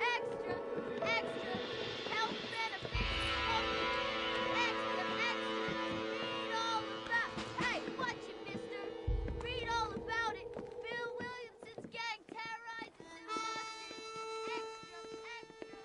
Extra, extra, health benefits smoking. Extra, extra, read all about. Hey, watch it, mister. Read all about it. Bill Williamson's gang terrorizes in Boston. Extra, extra.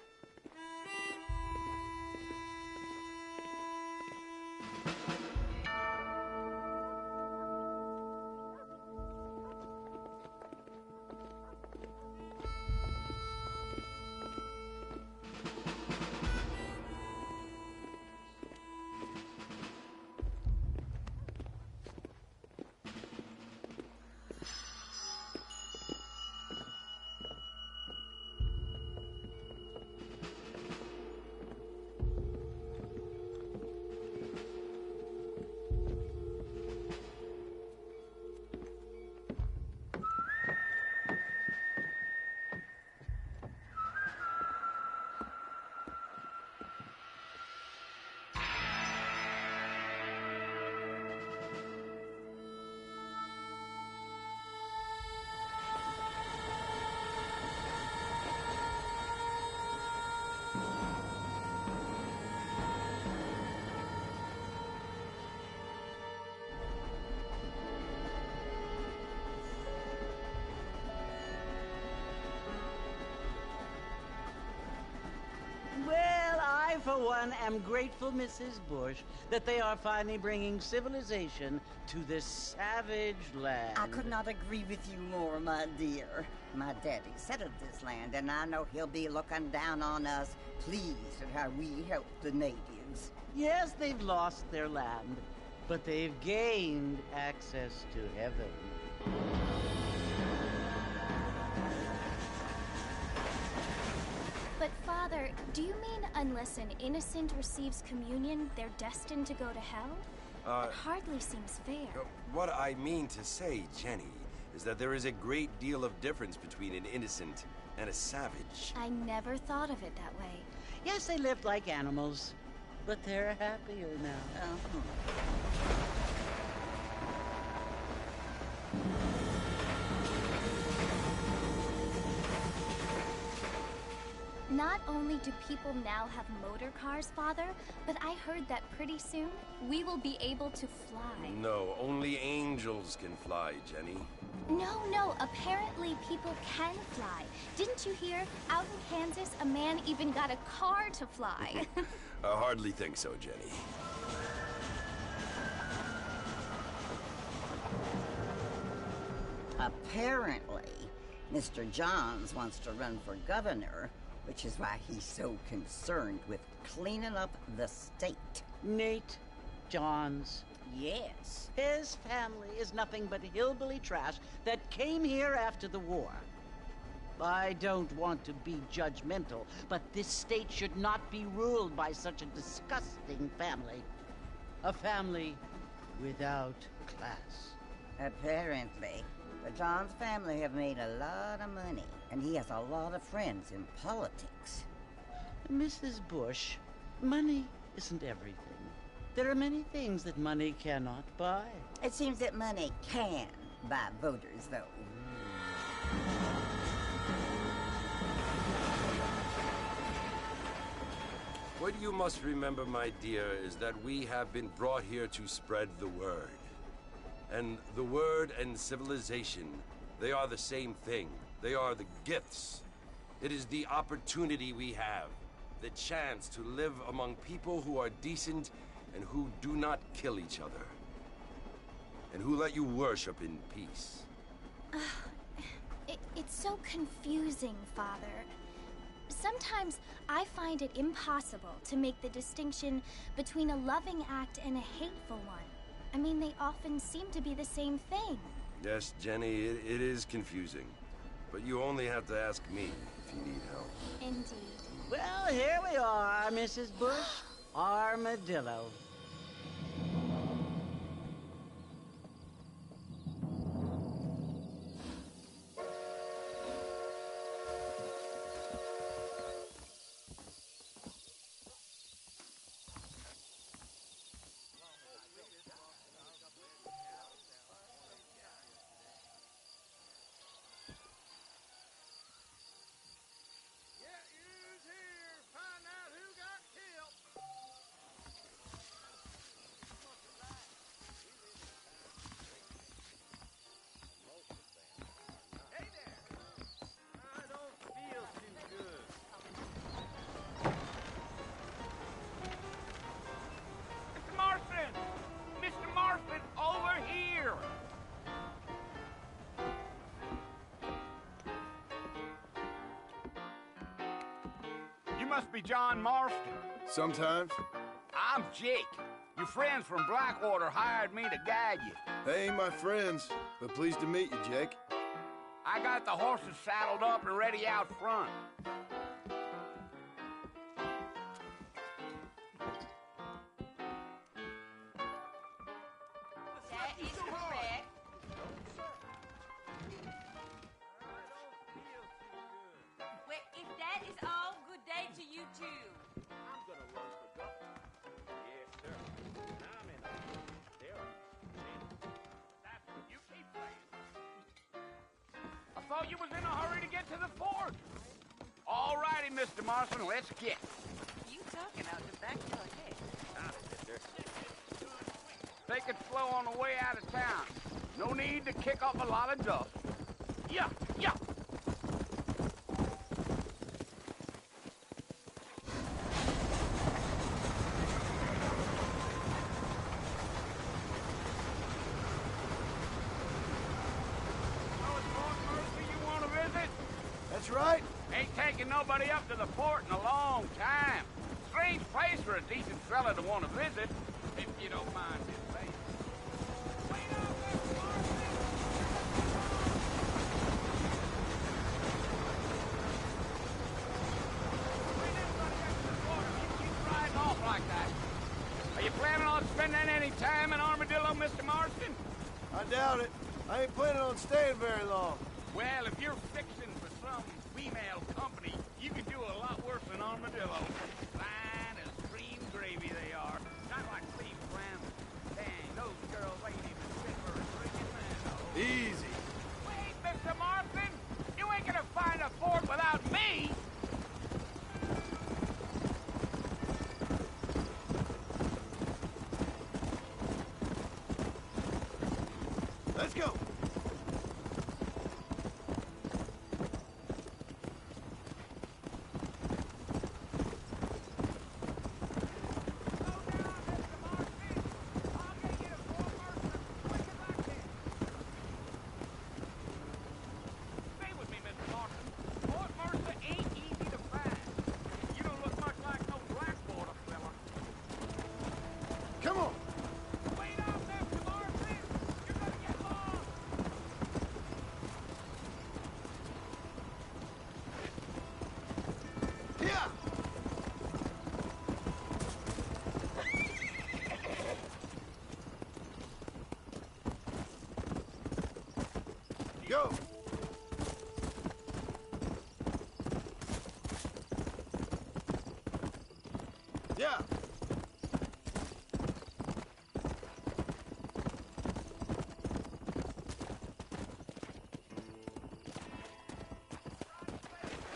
Well, I, for one, am grateful, Mrs. Bush, that they are finally bringing civilization to this savage land. I could not agree with you more, my dear. My daddy settled this land, and I know he'll be looking down on us, pleased at how we helped the natives. Yes, they've lost their land, but they've gained access to heaven. But, Father, do you mean unless an innocent receives communion, they're destined to go to hell? That hardly seems fair. What I mean to say, Jenny, is that there is a great deal of difference between an innocent and a savage. I never thought of it that way. Yes, they lived like animals, but they're happier now. Not only do people now have motor cars, Father, but I heard that pretty soon we will be able to fly. No, only angels can fly, Jenny. No, apparently people can fly. Didn't you hear? Out in Kansas, a man even got a car to fly. I hardly think so, Jenny. Apparently, Mr. Johns wants to run for governor, which is why he's so concerned with cleaning up the state. Nate Johns. Yes. His family is nothing but hillbilly trash that came here after the war. I don't want to be judgmental, but this state should not be ruled by such a disgusting family. A family without class. Apparently. The Johns family have made a lot of money, and he has a lot of friends in politics. Mrs. Bush, money isn't everything. There are many things that money cannot buy. It seems that money can buy voters, though. What you must remember, my dear, is that we have been brought here to spread the word. And the word and civilization, they are the same thing. They are the gifts. It is the opportunity we have, the chance to live among people who are decent and who do not kill each other, and who let you worship in peace. It's so confusing, Father. Sometimes I find it impossible to make the distinction between a loving act and a hateful one. I mean, they often seem to be the same thing. Yes, Jenny, it is confusing. But you only have to ask me if you need help. Indeed. Well, here we are, Mrs. Bush. Armadillo. You must be John Marston. Sometimes. I'm Jake. Your friends from Blackwater hired me to guide you. They ain't my friends, but pleased to meet you, Jake. I got the horses saddled up and ready out front. That is correct. Well, if that is all, good day to you too. I'm gonna run for governor. Yes, sir. Now I'm in there. That's what you keep saying. I thought you was in a hurry to get to the fort. All righty, Mr. Marston, let's get. You talking out the back of your head. Take it slow on the way out of town. No need to kick up a lot of dust. Yeah, yeah. That's right. Ain't taking nobody up to the fort in a long time. Strange place for a decent fella to want to visit, if you don't mind this saying. Wait up, Mr. Marston! Bring everybody up to the fort if you keep riding off like that. Are you planning on spending any time in Armadillo, Mr. Marston? I doubt it. I ain't planning on staying very long. Well, if you're fixing for some female company, you can do a lot worse than Armadillo. Fine as cream gravy they are. Not like Cleveland. Dang, those girls ain't even fit for a drinking man. Oh. Easy. Wait, Mr. Marston! You ain't gonna find a fort without me! Let's go. Stay with me, Mr. Marston. Fort Mercer ain't easy to find. You don't look much like no Blackwater fella. Come on. Wait up, Mr. Marston! You're gonna get lost! Here. Go. Yeah.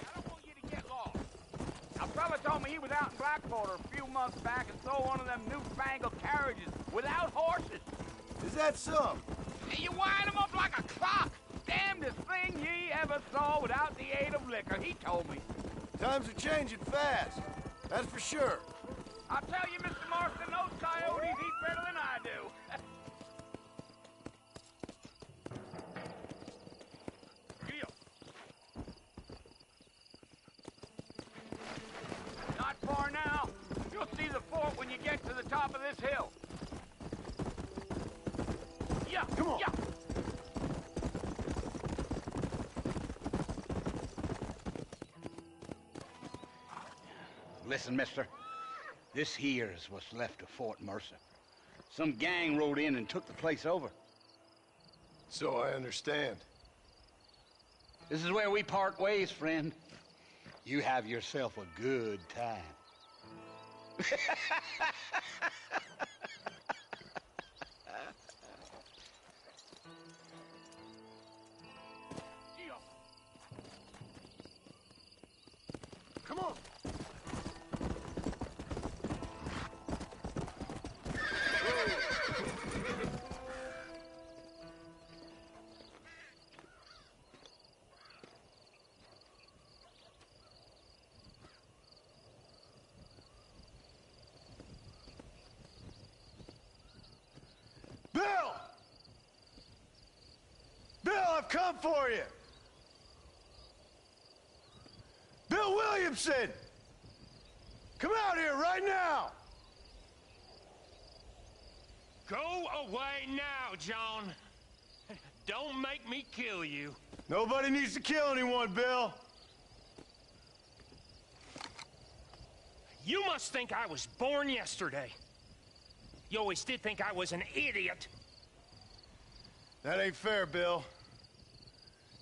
I don't want you to get lost. A fella told me he was out in Blackwater a few months back and saw one of them newfangled carriages without horses. Is that so? And you wind 'em up like a clock. Damnedest thing ye ever saw without the aid of liquor, he told me. Times are changing fast. That's for sure. I'll tell you, Mr. Marston, those coyotes eat better than I do. Yeah. Not far now. You'll see the fort when you get to the top of this hill. Yeah, Come on. yeah. Listen, mister. This here is what's left of Fort Mercer. Some gang rode in and took the place over. So I understand. This is where we part ways, friend. You have yourself a good time. Come on. Bill! Bill, I've come for you! Bill Williamson! Come out here right now! Go away now, John. Don't make me kill you. Nobody needs to kill anyone, Bill. You must think I was born yesterday. You always did think I was an idiot. That ain't fair, Bill.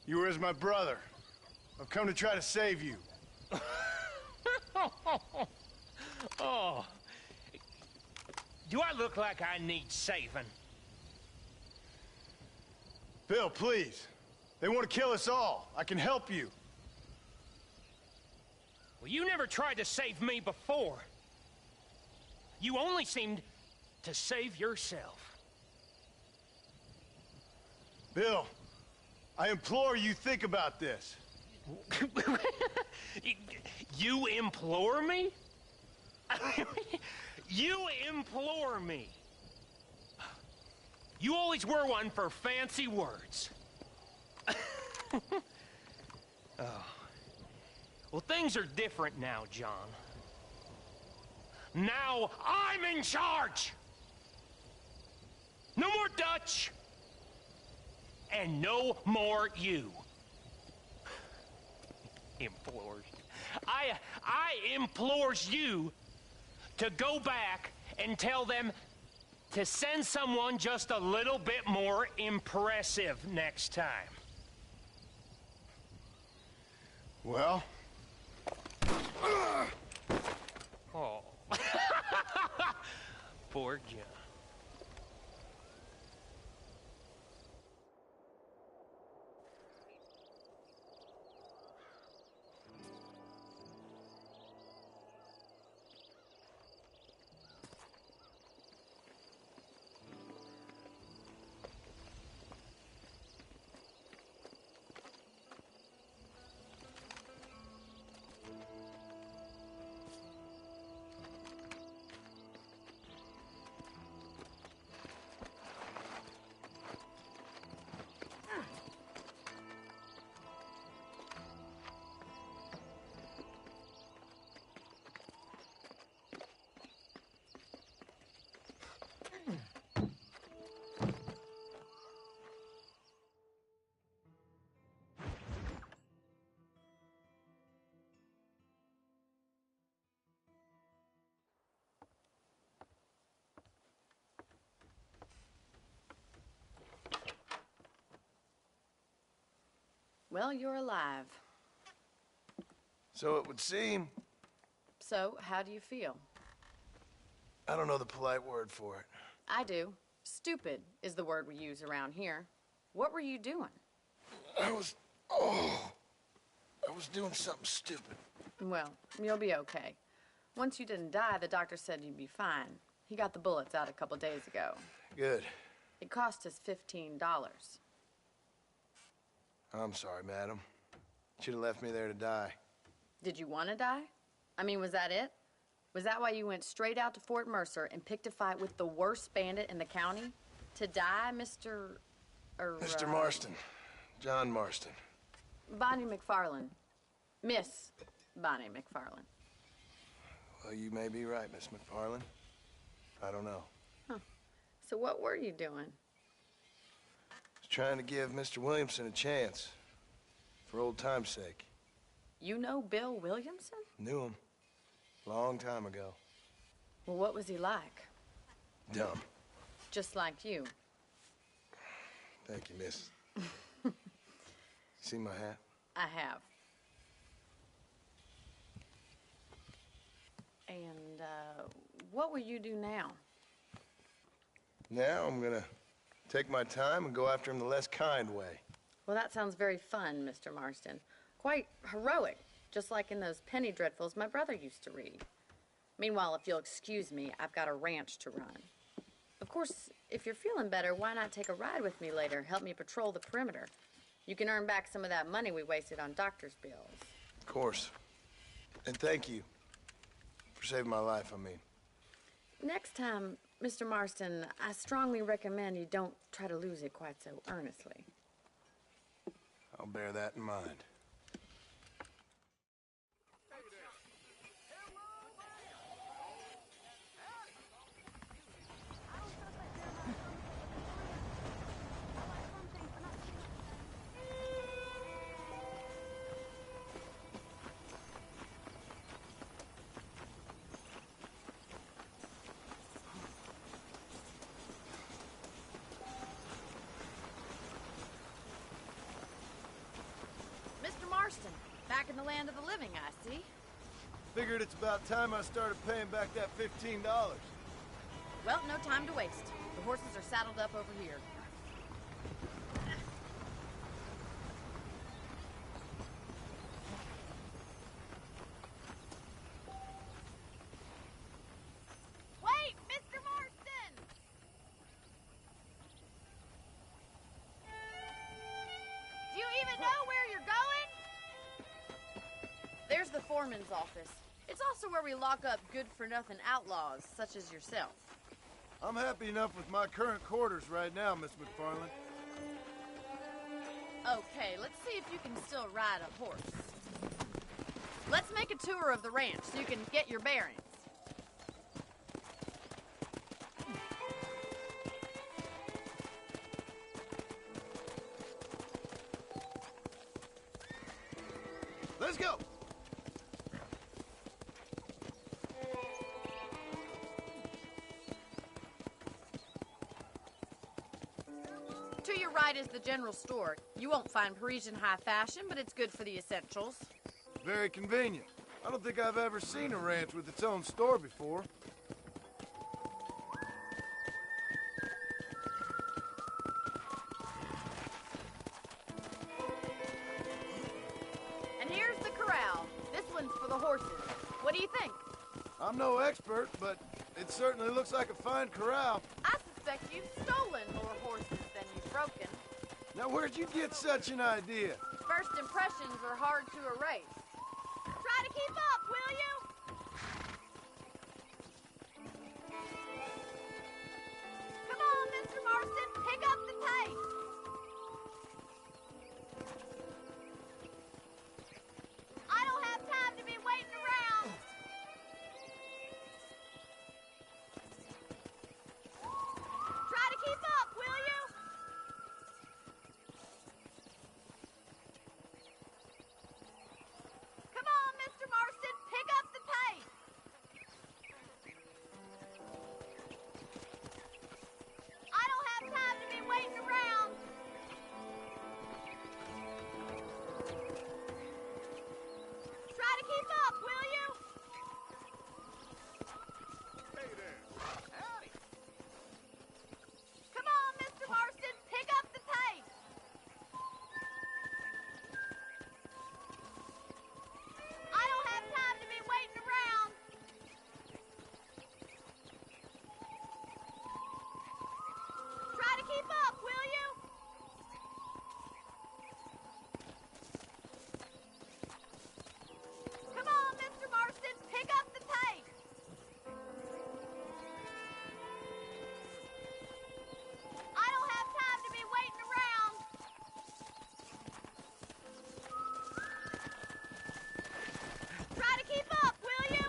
You were as my brother. I've come to try to save you. Oh. Do I look like I need saving? Bill, please. They want to kill us all. I can help you. Well, you never tried to save me before. You only seemed to save yourself. Bill, I implore you think about this. You implore me? You implore me. You always were one for fancy words. Oh. Well, things are different now, John. Now I'm in charge. No more Dutch. And no more you. Implores. I implores you to go back and tell them to send someone just a little bit more impressive next time. Well? Oh. Poor John. Well, you're alive. So it would seem. So, how do you feel? I don't know the polite word for it. I do. Stupid is the word we use around here. What were you doing? I was doing something stupid. Well, you'll be okay. Once you didn't die, the doctor said you'd be fine. He got the bullets out a couple days ago. Good. It cost us $15. I'm sorry, madam. Should have left me there to die. Did you want to die? I mean, was that it? Was that why you went straight out to Fort Mercer and picked a fight with the worst bandit in the county? To die, Mr. Mr. Marston. John Marston. Bonnie McFarland. Miss Bonnie McFarland. Well, you may be right, Miss McFarland. I don't know. Huh. So what were you doing? I was trying to give Mr. Williamson a chance. For old time's sake. You know Bill Williamson? Knew him. Long time ago. Well, what was he like? Dumb. Just like you. Thank you, miss. See my hat? I have. And, what will you do now? Now I'm gonna take my time and go after him the less kind way. Well, that sounds very fun, Mr. Marston. Quite heroic, just like in those penny dreadfuls my brother used to read. Meanwhile, if you'll excuse me, I've got a ranch to run. Of course, if you're feeling better, why not take a ride with me later? Help me patrol the perimeter. You can earn back some of that money we wasted on doctor's bills. Of course. And thank you for saving my life, I mean. Next time, Mr. Marston, I strongly recommend you don't try to lose it quite so earnestly. I'll bear that in mind. Mr. Marston, back in the land of the living, I see. Figured it's about time I started paying back that $15. Well, no time to waste. The horses are saddled up over here. Wait, Mr. Marston! Do you even know where you're going? There's the foreman's office. It's also where we lock up good-for-nothing outlaws, such as yourself. I'm happy enough with my current quarters right now, Miss McFarland. Okay, let's see if you can still ride a horse. Let's make a tour of the ranch so you can get your bearings. Let's go! To your right is the general store. You won't find Parisian high fashion, but it's good for the essentials. Very convenient. I don't think I've ever seen a ranch with its own store before. And here's the corral. This one's for the horses. What do you think? I'm no expert, but it certainly looks like a fine corral. I suspect you've stolen more horses than you've broken. Now, where'd you get such an idea? First impressions are hard to erase. Try to keep up, will you? Come on, Mr. Marston, pick up the pace. I don't have time to be waiting around. Try to keep up, will you? Come on, Mr. Marston, pick up the pace. I don't have time to be waiting around. Try to keep up, will you? Hey there. Howdy. Come on, Mr. Marston, pick up the pace. I don't have time to be waiting around. Try to keep up, will you? Come on, Mr. Marston, pick up the pace. I don't have time to be waiting around. Try to keep up, will you?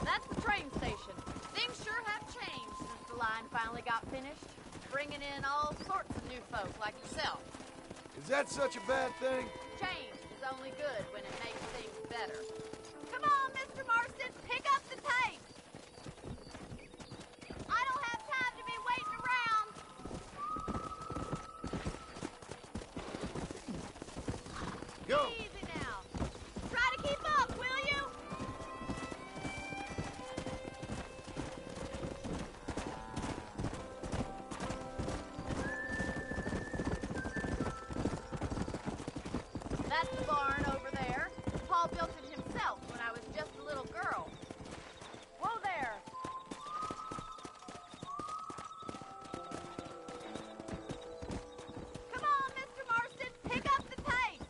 That's the train station. Things sure have changed since the line finally got finished, bringing in all sorts of new folk like yourself. Is that such a bad thing? Change is only good when it makes things better. Come on, Mr. Marston, pick up the tape. I don't have time to be waiting around. Go! Easy now. Try to keep up, will you? That's the barn over there. Paul built it himself when I was just a little girl. Whoa there. Come on, Mr. Marston, pick up the tape.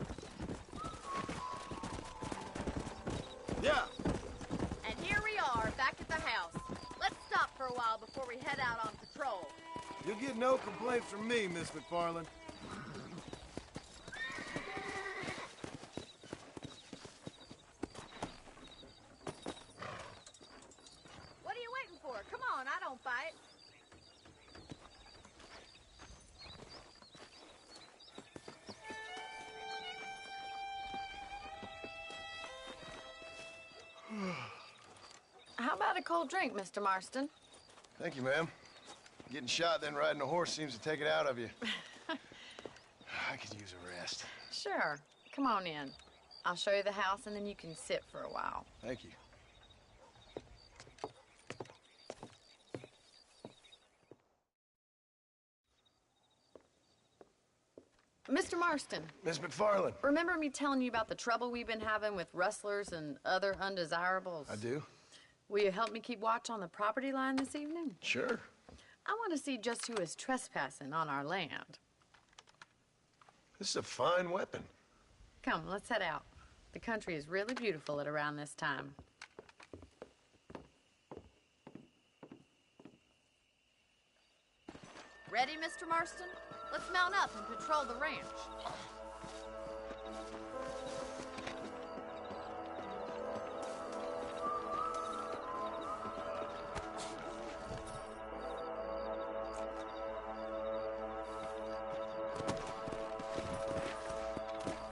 Yeah! And here we are, back at the house. Let's stop for a while before we head out on patrol. You'll get no complaints from me, Miss McFarland. What are you waiting for? Come on, I don't bite. How about a cold drink, Mr. Marston? Thank you, ma'am. Getting shot, then riding a horse seems to take it out of you. I could use a rest. Sure. Come on in. I'll show you the house, and then you can sit for a while. Thank you. Mr. Marston, Miss McFarland. remember me telling you about the trouble we've been having with rustlers and other undesirables? I do? Will you help me keep watch on the property line this evening? Sure. I want to see just who is trespassing on our land. This is a fine weapon. Come, let's head out. The country is really beautiful at around this time. Ready, Mr. Marston? Let's mount up and patrol the ranch.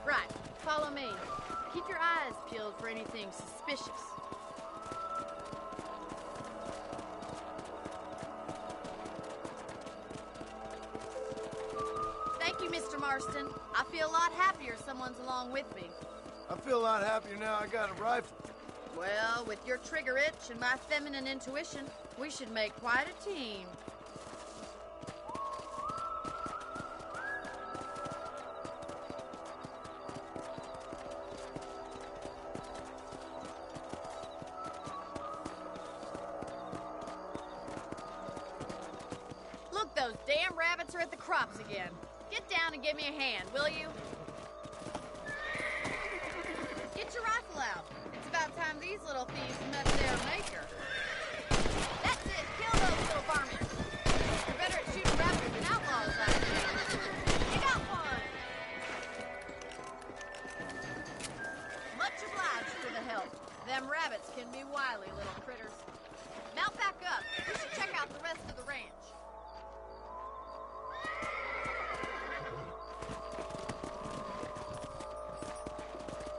Right, follow me. Keep your eyes peeled for anything suspicious. Thank you, Mr. Marston. I feel a lot happier someone's along with me. I feel a lot happier now I got a rifle. Well, with your trigger itch and my feminine intuition, we should make quite a team. Look, those damn rabbits are at the crops again. Get down and give me a hand, will you? Get your rifle out. It's about time these little thieves met their maker. That's it. Kill those little varmints. You're better at shooting rabbits than outlaws, I think. You got one. Much obliged for the help. Them rabbits can be wily little critters. Mount back up. We should check out the rest of the ranch.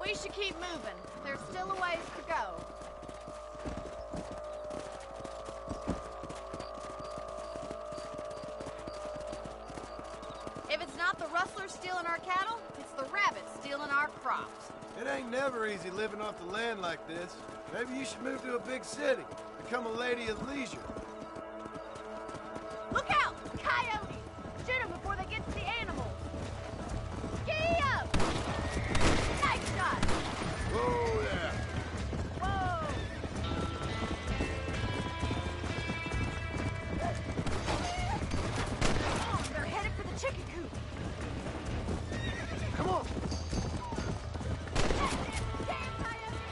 We should keep moving. There's still a ways to go. If it's not the rustlers stealing our cattle, it's the rabbits stealing our crops. It ain't never easy living off the land like this. Maybe you should move to a big city. Become a lady of leisure. Look out! Coyotes! Shoot them before they get to the animals. Giddy up! Nice shot! Oh, yeah. Whoa! Oh, they're headed for the chicken coop. Come on. Damn coyotes!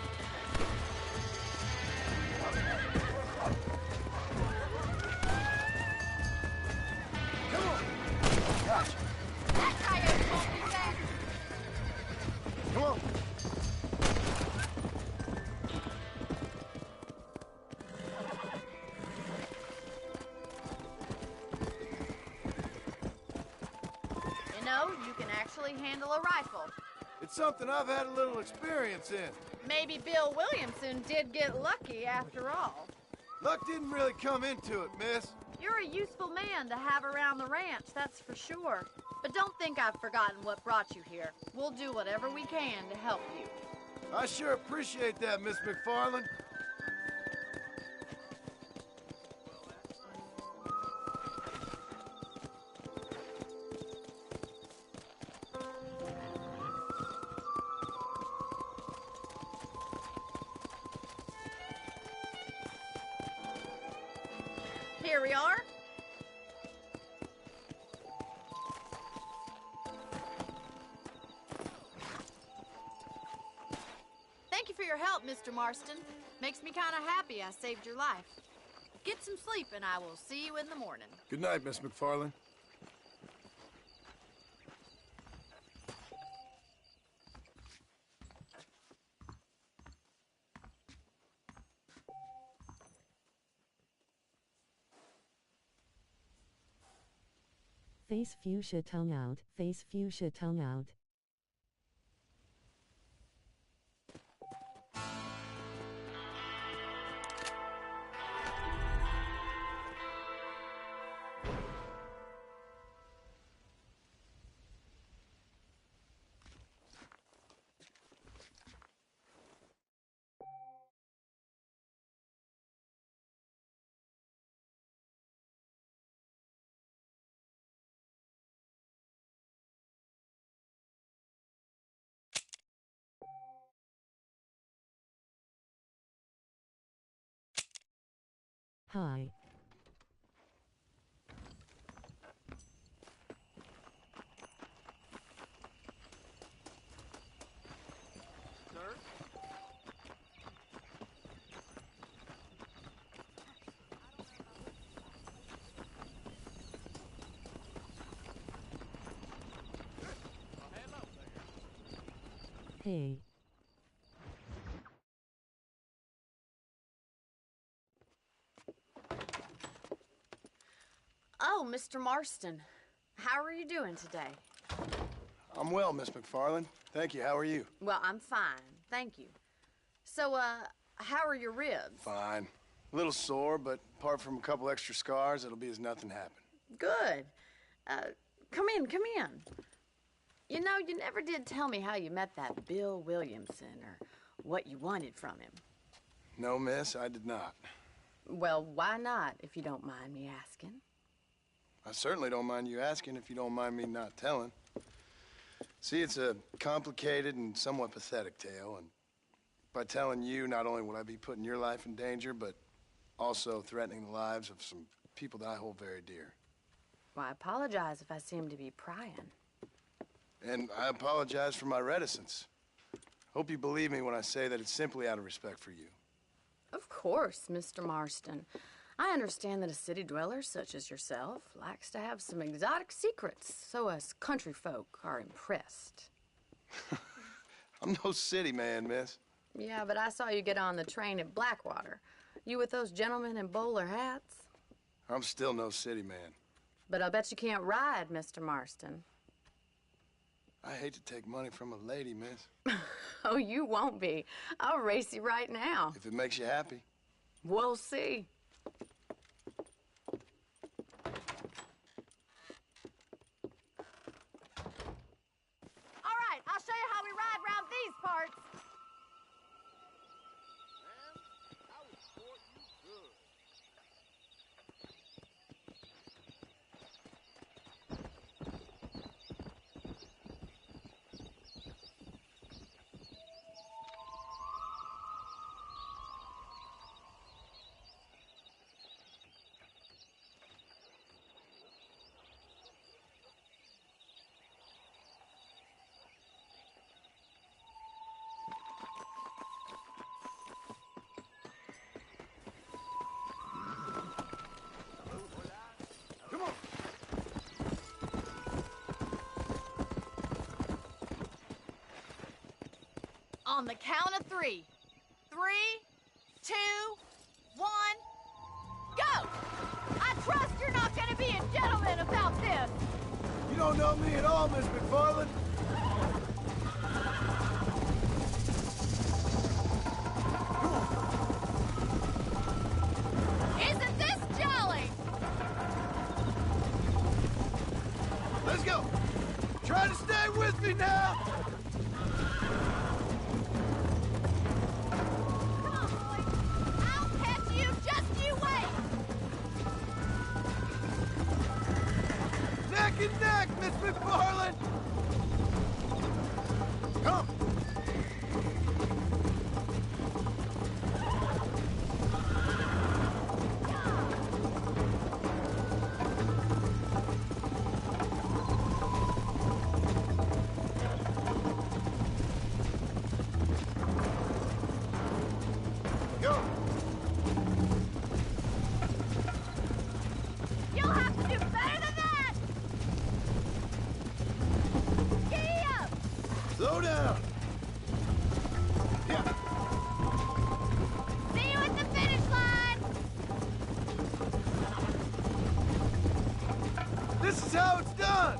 Come on. Gotcha. That coyote won't be back. Come on. You know, you can actually handle a rifle. It's something I've had a little experience in. Maybe Bill Williamson did get lucky after all. Luck didn't really come into it, miss. You're a useful man to have around the ranch, that's for sure. But don't think I've forgotten what brought you here. We'll do whatever we can to help you. I sure appreciate that, Miss McFarland. Here we are. Thank you for your help, Mr. Marston. Makes me kind of happy I saved your life. Get some sleep and I will see you in the morning. Good night, Miss McFarland. Face fuchsia tongue out, face fuchsia tongue out. Hi. Sir? Hello there. Hey. Oh, Mr. Marston. How are you doing today? I'm well, Miss McFarland. Thank you. How are you? Well, I'm fine. Thank you. So, how are your ribs? Fine. A little sore, but apart from a couple extra scars, it'll be as nothing happened. Good. Come in, come in. You know, you never did tell me how you met that Bill Williamson or what you wanted from him. No, miss, I did not. Well, why not, if you don't mind me asking? I certainly don't mind you asking if you don't mind me not telling. See, it's a complicated and somewhat pathetic tale, and by telling you, not only would I be putting your life in danger, but also threatening the lives of some people that I hold very dear. Well, I apologize if I seem to be prying. And I apologize for my reticence. Hope you believe me when I say that it's simply out of respect for you. Of course, Mr. Marston. I understand that a city dweller such as yourself likes to have some exotic secrets, so us country folk are impressed. I'm no city man, miss. Yeah, but I saw you get on the train at Blackwater. You with those gentlemen in bowler hats? I'm still no city man. But I bet you can't ride, Mr. Marston. I hate to take money from a lady, miss. Oh, you won't be. I'll race you right now. If it makes you happy. We'll see. All right, I'll show you how we ride around these parts. Man, I would sport you good. Come on. On the count of 3. 3, 2, 1, go! I trust you're not gonna be a gentleman about this. You don't know me at all, Miss McFarland. me now? Come on, boys. I'll catch you. Just you wait. Neck and neck, Miss McFarland! Come! Go! You'll have to do better than that. Giddy up. Slow down! Yeah. See you at the finish line. This is how it's done!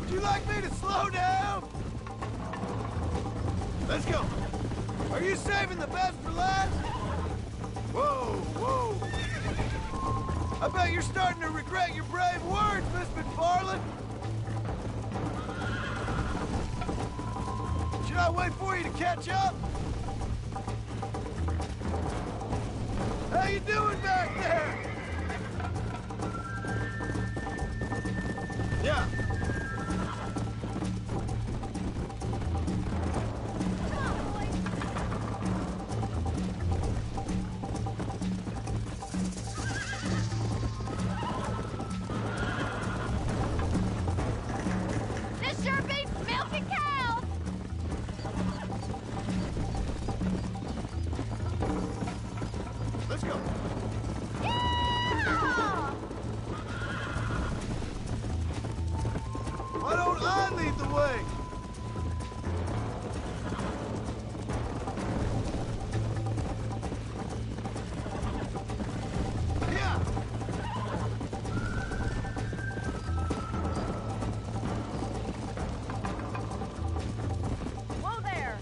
Would you like me to slow down? Let's go! Are you saving the best for last? Whoa, whoa! I bet you're starting to regret your brave words, Miss McFarland! Should I wait for you to catch up? How you doing back there? Yeah. Come on, boys. This sure beats milking cows. Let's go. Yeah! Why don't I lead the way? Yeah. Whoa there!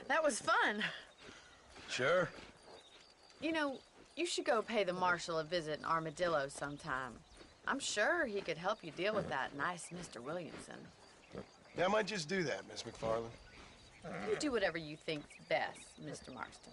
That was fun. Sure. You know, you should go pay the marshal a visit in Armadillo sometime. I'm sure he could help you deal with that nice Mr. Williamson. Yeah, I might just do that, Miss McFarland. You do whatever you think's best, Mr. Marston.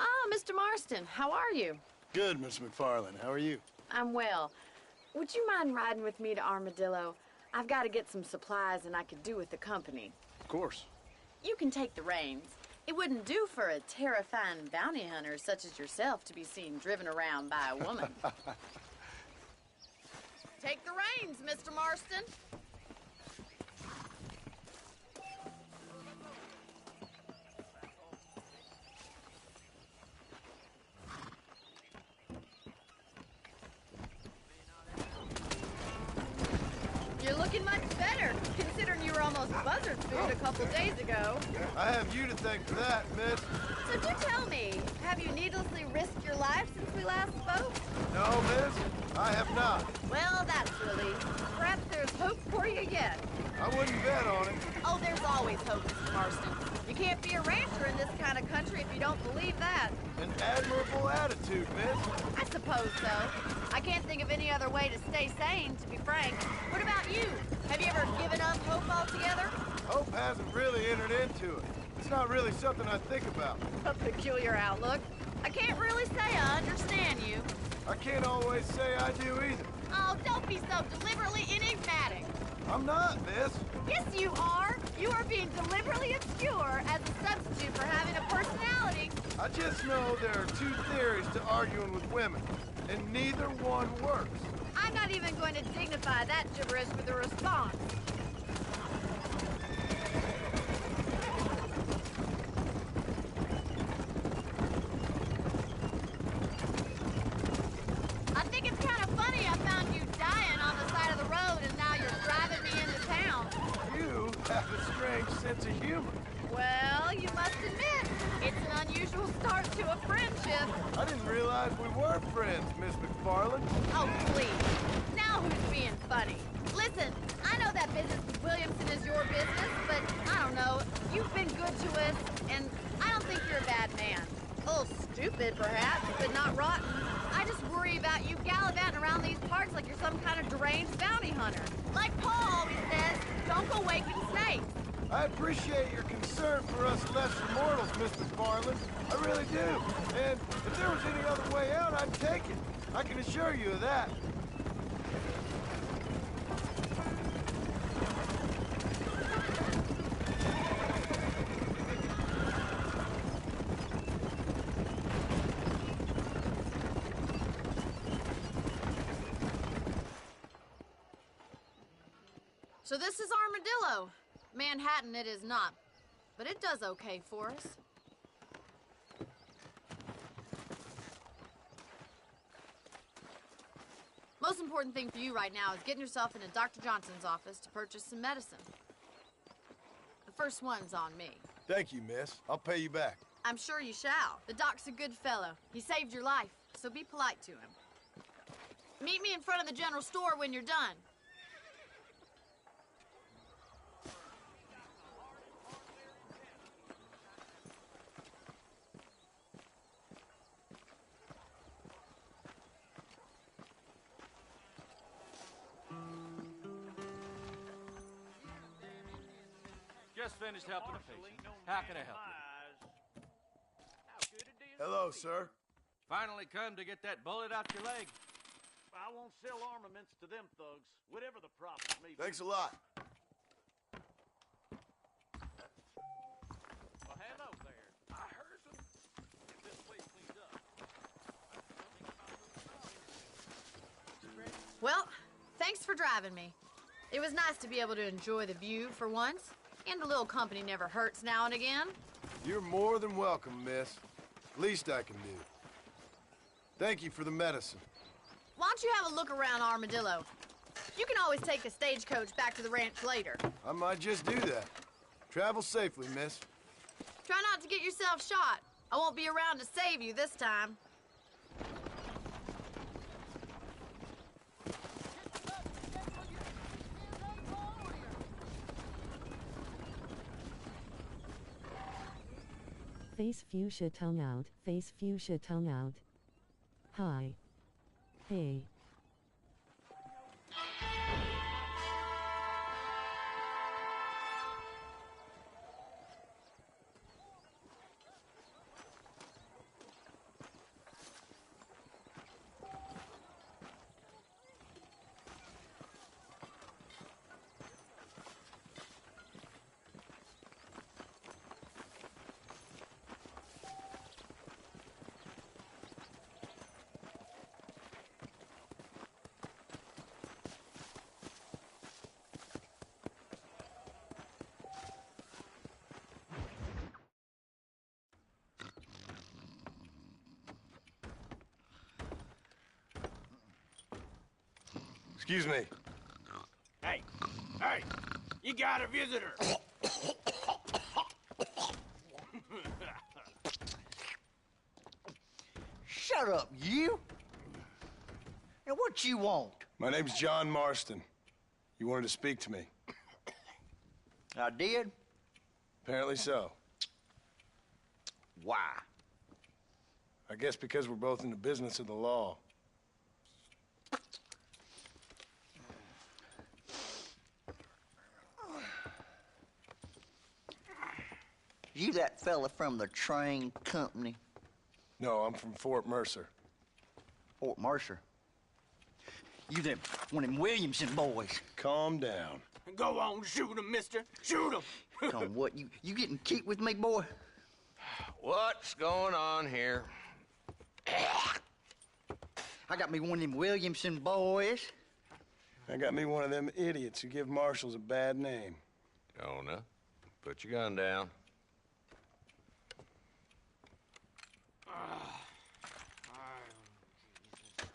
Ah, Mr. Marston, how are you? Good, Miss McFarland. How are you? I'm well. Would you mind riding with me to Armadillo? I've got to get some supplies and I could do with the company. Of course. You can take the reins. It wouldn't do for a terrifying bounty hunter such as yourself to be seen driven around by a woman. Take the reins, Mr. Marston. You're looking much better, considering you were almost buzzard food a couple days ago. I have you to thank for that, miss. So do tell me, have you needlessly risked your life since we last spoke? No, miss, I have not. Well, that's relief. Perhaps there's hope for you yet. I wouldn't bet on it. Oh, there's always hope, Mr. Marston. You can't be a rancher in this kind of country if you don't believe that. An admirable attitude, miss. I suppose so. I can't think of any other way to stay sane, to be frank. What about you? Have you ever given up hope altogether? Hope hasn't really entered into it. It's not really something I think about. A peculiar outlook. I can't really say I understand you. I can't always say I do either. Oh, don't be so deliberately enigmatic. I'm not, miss. Yes, you are. You are being deliberately obscure as a substitute for having a personality. I just know there are two theories to arguing with women, and neither one works. I'm not even going to dignify that gibberish with a response. strange sense of humor. Well, you must admit, it's an unusual start to a friendship. I didn't realize we were friends, Miss McFarland. Oh, please. Now who's being funny? Listen, I know that business with Williamson is your business, but I don't know. You've been good to us, and I don't think you're a bad man. A little stupid, perhaps, but not rotten. I just worry about you gallivanting around these parts like you're some kind of deranged bounty hunter. Like Paul always says, don't go waking snakes. I appreciate your concern for us lesser mortals, Miss McFarland. I really do. And if there was any other way out, I'd take it. I can assure you of that. So this is Armadillo. Manhattan it is not, but it does okay for us. Most important thing for you right now is getting yourself into Dr. Johnson's office to purchase some medicine. The first one's on me. Thank you, miss. I'll pay you back. I'm sure you shall. The doc's a good fellow. He saved your life, so be polite to him. Meet me in front of the general store when you're done. Just finished helping a patient. How can I help you? Hello, sir. Finally come to get that bullet out your leg. I won't sell armaments to them thugs, whatever the profit may be. Thanks a lot. Well, hello there. I heard some... Get this place cleaned up. Well, thanks for driving me. It was nice to be able to enjoy the view for once, and a little company never hurts now and again. You're more than welcome, miss. Least I can do. Thank you for the medicine. Why don't you have a look around Armadillo? You can always take a stagecoach back to the ranch later. I might just do that. Travel safely, miss. Try not to get yourself shot. I won't be around to save you this time. Face fuchsia tongue out, face fuchsia tongue out. Hi. Hey. Excuse me. Hey, hey, you got a visitor. Shut up, you! Now, what you want? My name's John Marston. You wanted to speak to me. I did? Apparently so. Why? I guess because we're both in the business of the law. You that fella from the train company? No, I'm from Fort Mercer. Fort Mercer? You them, one of them Williamson boys. Calm down. Go on, shoot him, mister. Shoot him. Come on, what, you getting kicked with me, boy? What's going on here? I got me one of them Williamson boys. I got me one of them idiots who give marshals a bad name. Oh, no? Put your gun down.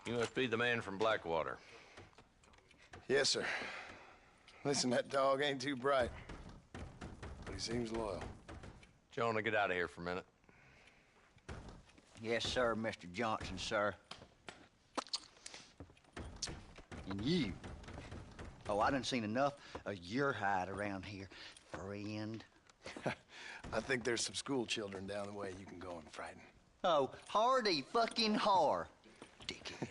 You must be the man from Blackwater. Yes, sir. Listen, that dog ain't too bright. he seems loyal. Jonah, get out of here for a minute. Yes, sir, Mr. Johnson, sir. And you. Oh, I done seen enough of your hide around here, friend. I think there's some school children down the way you can go and frighten. Oh, hardy fucking har. Dickhead.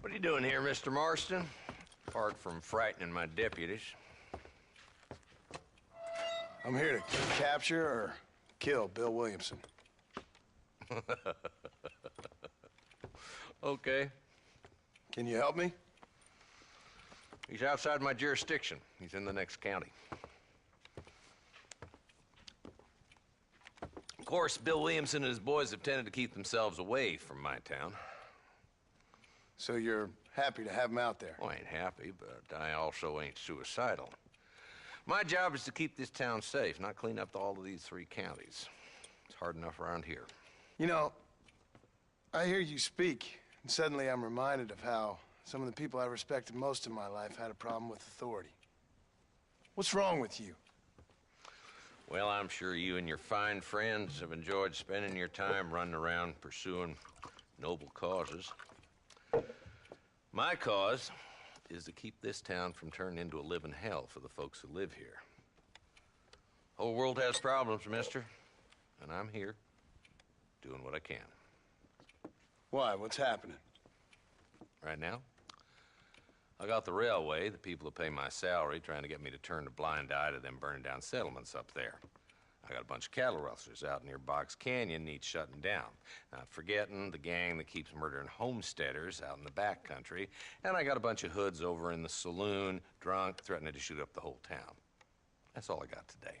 What are you doing here, Mr. Marston? Apart from frightening my deputies. I'm here to capture or kill Bill Williamson. Okay. Can you help me? He's outside my jurisdiction. He's in the next county. Of course, Bill Williamson and his boys have tended to keep themselves away from my town. So you're happy to have him out there? Well, I ain't happy, but I also ain't suicidal. My job is to keep this town safe, not clean up all of these 3 counties. It's hard enough around here. You know, I hear you speak, and suddenly I'm reminded of how some of the people I respected most in my life had a problem with authority. What's wrong with you? Well, I'm sure you and your fine friends have enjoyed spending your time running around pursuing noble causes. My cause is to keep this town from turning into a living hell for the folks who live here. Whole world has problems, mister, and I'm here doing what I can. Why? What's happening? Right now, I got the railway, the people that pay my salary, trying to get me to turn a blind eye to them burning down settlements up there. I got a bunch of cattle rustlers out near Box Canyon needs shutting down. Not forgetting the gang that keeps murdering homesteaders out in the back country. And I got a bunch of hoods over in the saloon, drunk, threatening to shoot up the whole town. That's all I got today.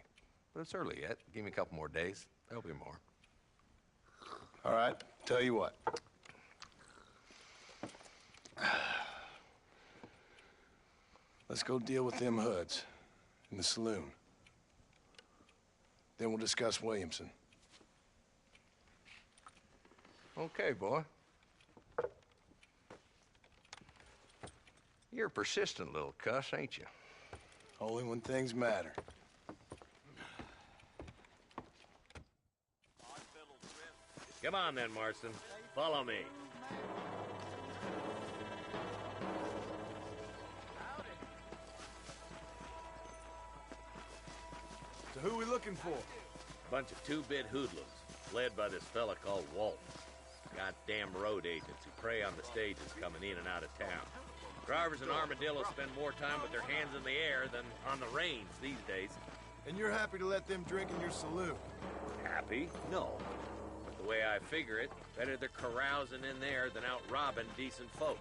But it's early yet. Give me a couple more days. There'll be more. All right, tell you what. Let's go deal with them hoods in the saloon. Then we'll discuss Williamson. Okay, boy. You're a persistent little cuss, ain't you? Only when things matter. Come on then, Marston. Follow me. So who we looking for? Bunch of two-bit hoodlums, led by this fella called Walton. Goddamn road agents who prey on the stages coming in and out of town. Drivers and armadillos spend more time with their hands in the air than on the reins these days. And you're happy to let them drink in your saloon? Happy? No. But the way I figure it, better they're carousing in there than out robbing decent folk.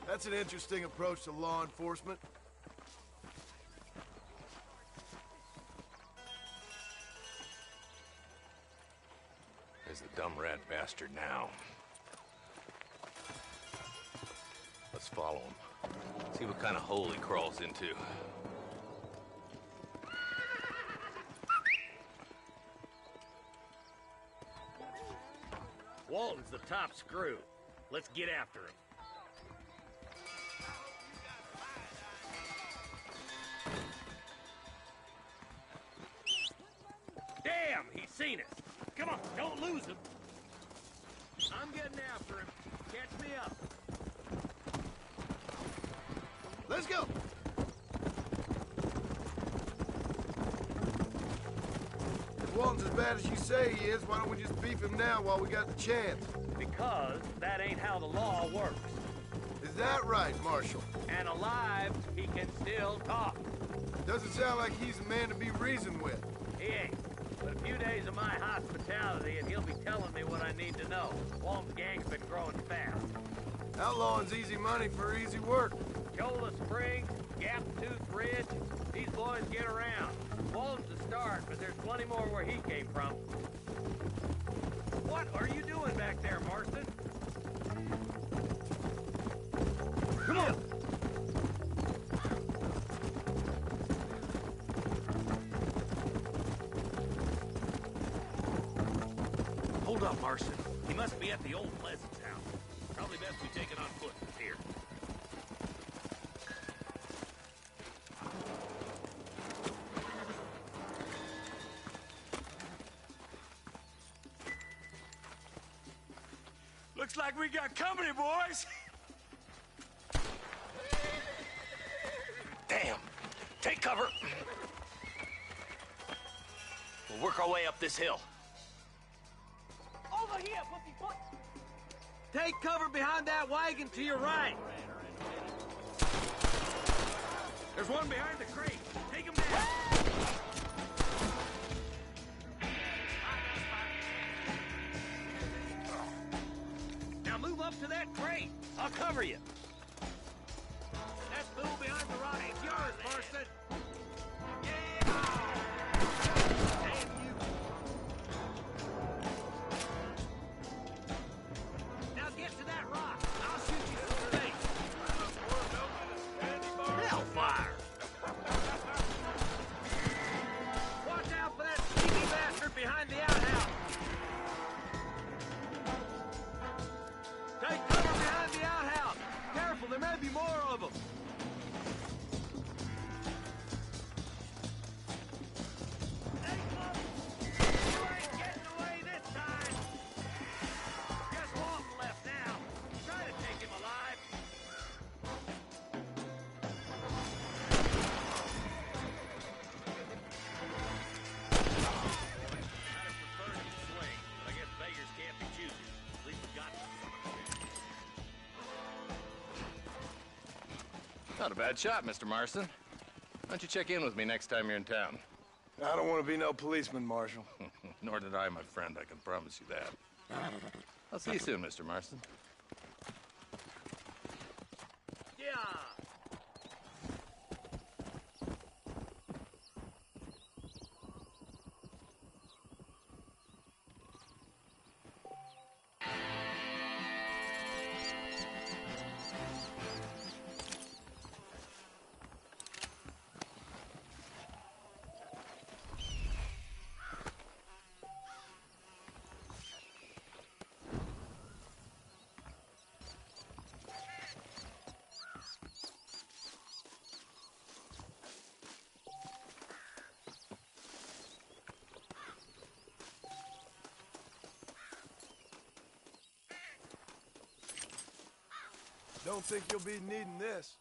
That's an interesting approach to law enforcement. There's the dumb rat bastard now. Let's follow him. See what kind of hole he crawls into. Walton's the top screw. Let's get after him. Damn, he's seen us. Come on, don't lose him. I'm getting after him. Catch me up. Let's go. If Walton's as bad as you say he is, why don't we just beef him now while we got the chance? Because that ain't how the law works. Is that right, Marshal? And alive, he can still talk. Doesn't sound like he's a man to be reasoned with. He ain't. But a few days of my hospitality and he'll be telling me what I need to know. Walton's gang's been growing fast. Outlawing's easy money for easy work. Cholla Springs, Gap Tooth Ridge, these boys get around. Walton's the start, but there's plenty more where he came from. What are you doing back there, Marston? Come on! Hold up, Marston. He must be at the old Pleasance house. Probably best we take it on foot from here. Looks like we got company, boys. Damn. Take cover. We'll work our way up this hill. Over here, pussyfoot. Take cover behind that wagon to your right. There's one behind the crate. Take him down. Now move up to that crate. I'll cover you. That fool behind the rock is yours, Marston. Yeah! Damn you. Now get to that rock. I'll shoot you through the face. Hellfire! Watch out for that sneaky bastard behind the outhouse. Take cover behind the outhouse. Careful, there may be more of them. Hey, folks, you ain't getting away this time. Just Walton left now. Try to take him alive. I'd have preferred you swing, but I guess beggars can't be choosers. At least we got some. Not a bad shot, Mr. Marston. Why don't you check in with me next time you're in town? I don't want to be no policeman, Marshal. Nor did I, my friend. I can promise you that. I'll see you soon, Mr. Marston. Yeah. Don't think you'll be needing this.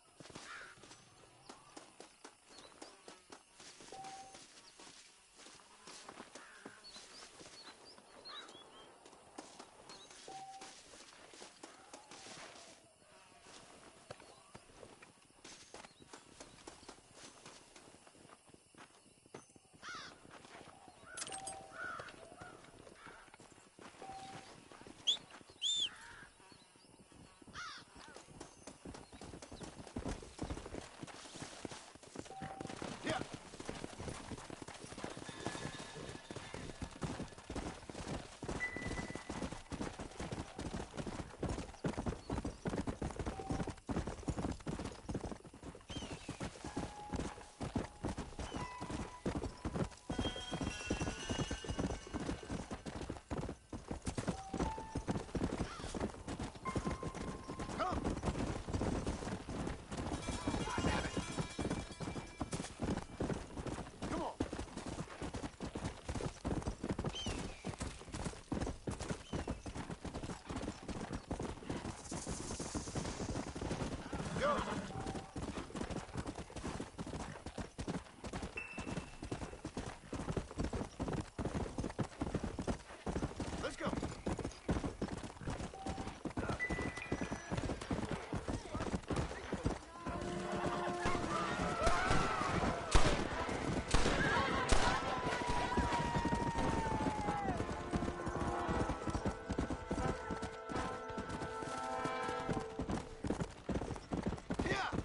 Yeah!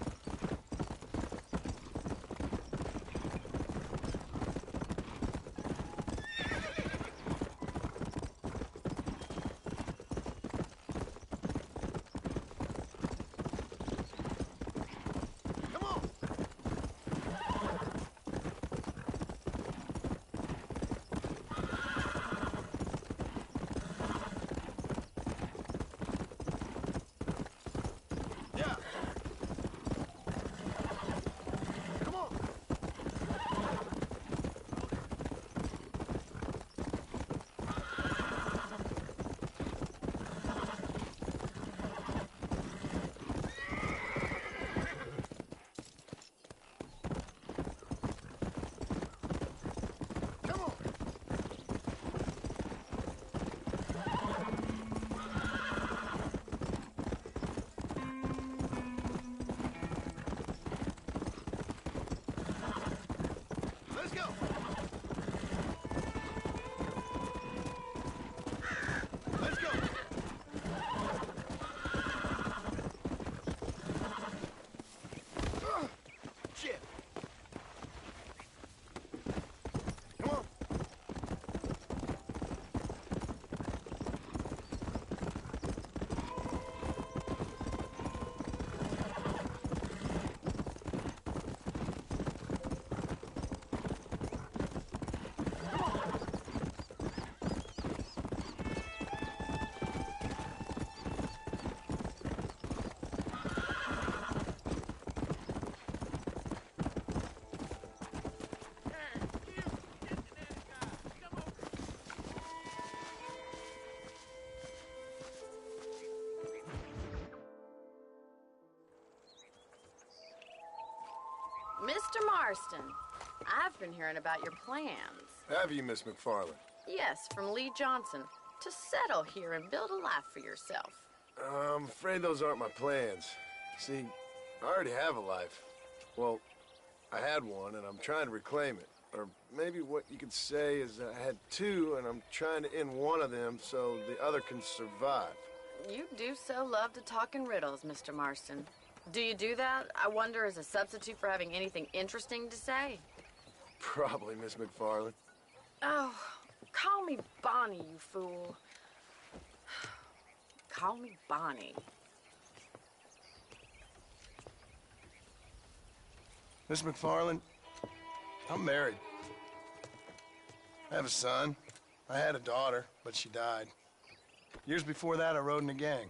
Mr. Marston, I've been hearing about your plans. Have you, Miss McFarland? Yes, from Lee Johnson, to settle here and build a life for yourself. I'm afraid those aren't my plans. See, I already have a life. Well, I had one, and I'm trying to reclaim it. Or maybe what you could say is I had two, and I'm trying to end one of them so the other can survive. You do so love to talk in riddles, Mr. Marston. Do you do that, I wonder, as a substitute for having anything interesting to say? Probably, Miss McFarland. Oh, call me Bonnie, you fool. Call me Bonnie. Miss McFarland, I'm married. I have a son. I had a daughter, but she died. Years before that, I rode in a gang.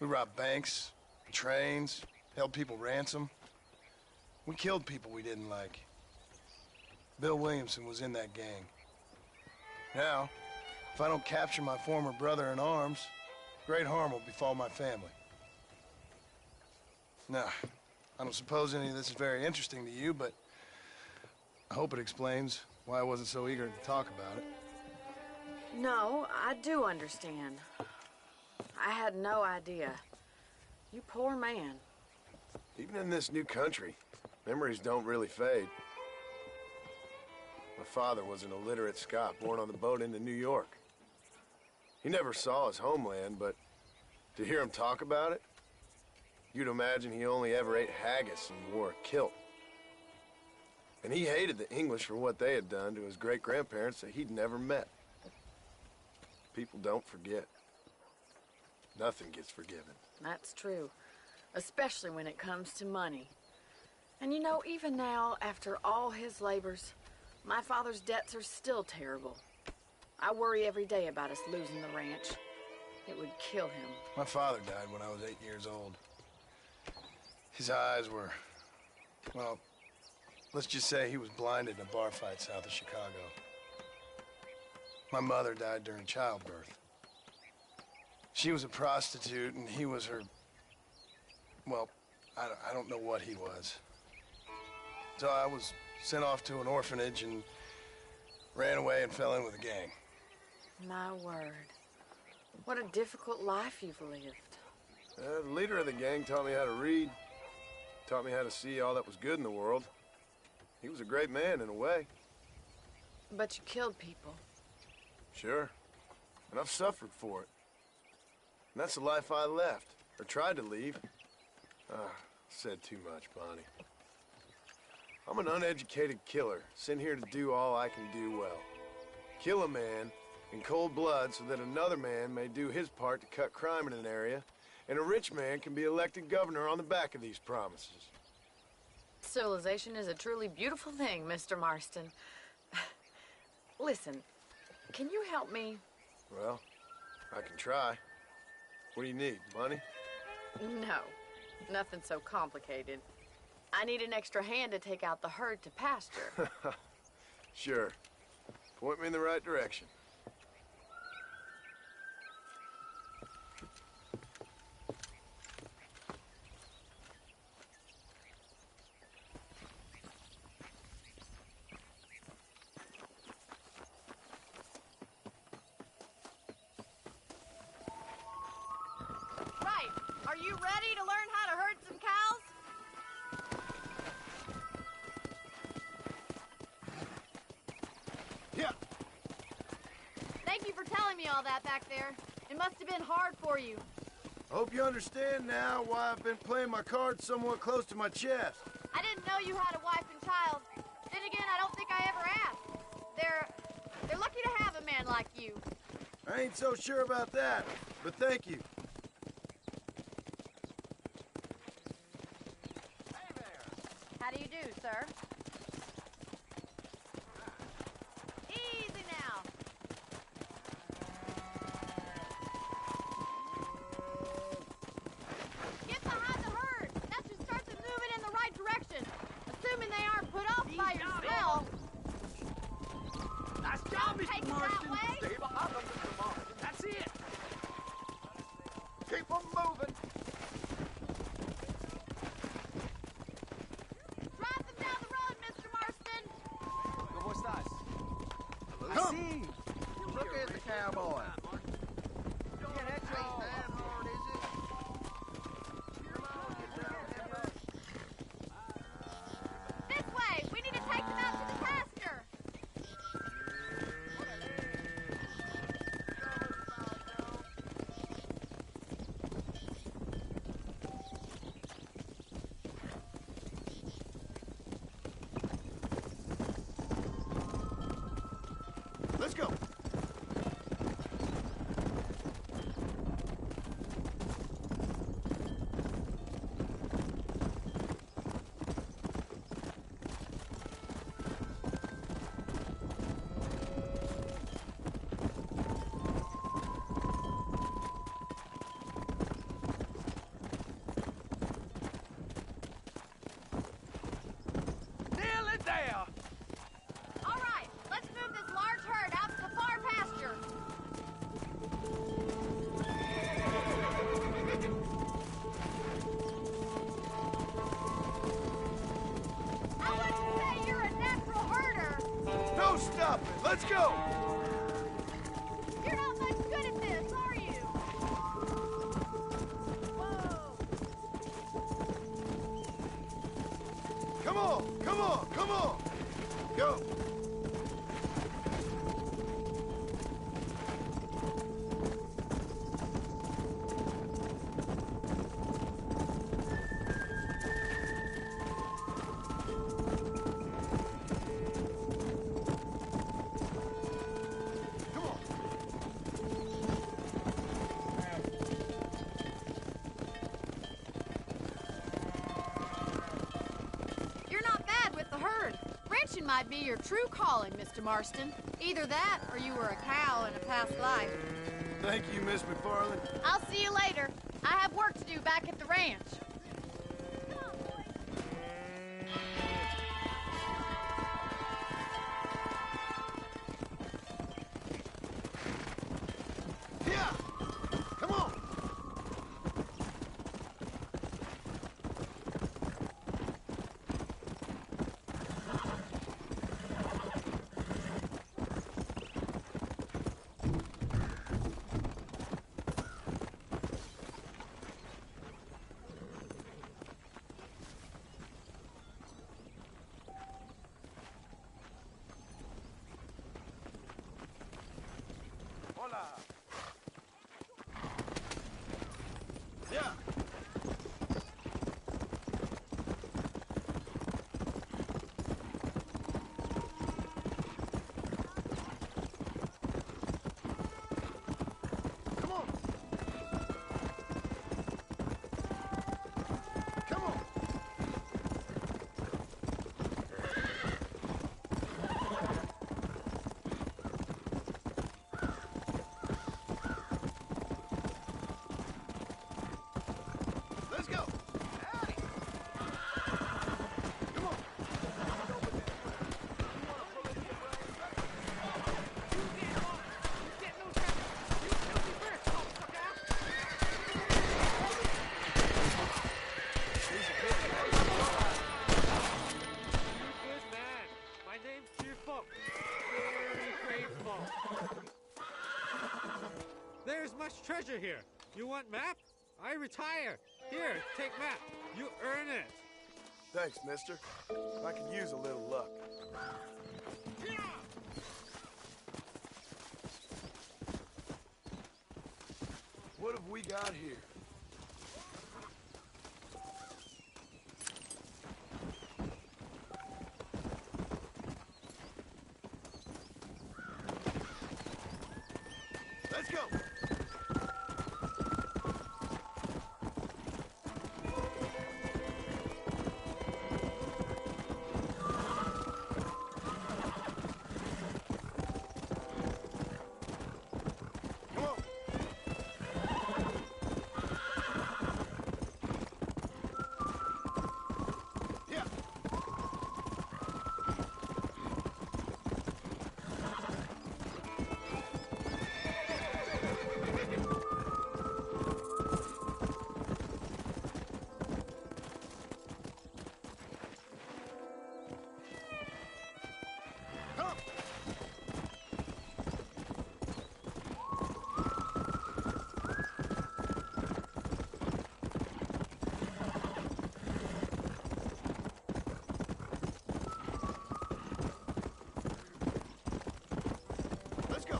We robbed banks, trains, held people ransom. We killed people we didn't like. Bill Williamson was in that gang. Now, if I don't capture my former brother in arms, great harm will befall my family. Now, I don't suppose any of this is very interesting to you, but I hope it explains why I wasn't so eager to talk about it. No, I do understand. I had no idea. You poor man. Even in this new country, memories don't really fade. My father was an illiterate Scot born on the boat into New York. He never saw his homeland, but to hear him talk about it, you'd imagine he only ever ate haggis and wore a kilt. And he hated the English for what they had done to his great-grandparents that he'd never met. People don't forget. Nothing gets forgiven. That's true, especially when it comes to money. And you know, even now, after all his labors, my father's debts are still terrible. I worry every day about us losing the ranch. It would kill him. My father died when I was 8 years old. His eyes were, well, let's just say he was blinded in a bar fight south of Chicago. My mother died during childbirth. She was a prostitute, and he was her, well, I don't know what he was. So I was sent off to an orphanage and ran away and fell in with a gang. My word. What a difficult life you've lived. The leader of the gang taught me how to read, taught me how to see all that was good in the world. He was a great man in a way. But you killed people. Sure. And I've suffered for it. And that's the life I left, or tried to leave. Said too much, Bonnie. I'm an uneducated killer, sent here to do all I can do well. Kill a man in cold blood so that another man may do his part to cut crime in an area, and a rich man can be elected governor on the back of these promises. Civilization is a truly beautiful thing, Mr. Marston. Listen, can you help me? Well, I can try. What do you need, money? No, nothing so complicated. I need an extra hand to take out the herd to pasture. Sure. Point me in the right direction. Right. Are you ready to learn how to herd some cows? Yeah. Thank you for telling me all that back there. It must have been hard for you. I hope you understand now why I've been playing my cards somewhat close to my chest. I didn't know you had a wife and child. Then again, I don't think I ever asked. They're lucky to have a man like you. I ain't so sure about that, but thank you. How do you do, sir? Easy now. Get behind the herd. That should start them moving in the right direction. Assuming they aren't put off by your smell. Nice job, Take Mr. it Marston. that way. Stay behind them, Mr. Marston. That's it. Keep them moving. Come on, come on! Go! You're not bad with the herd. Ranching might be your true calling, Mr. Marston. Either that, or you were a cow in a past life. Thank you, Miss McFarland. I'll see you later. I have work to do back at the ranch. Yeah! Come on! Hola! Yeah! Come on! Come on! Let's go! Come on! Good man. My name's Cheerful. Very faithful. There's much treasure here. You want map? I retire. Here, take map. You earn it. Thanks, mister. I could use a little luck. What have we got here? Let's go! Come on! Yeah! Come! Let's go!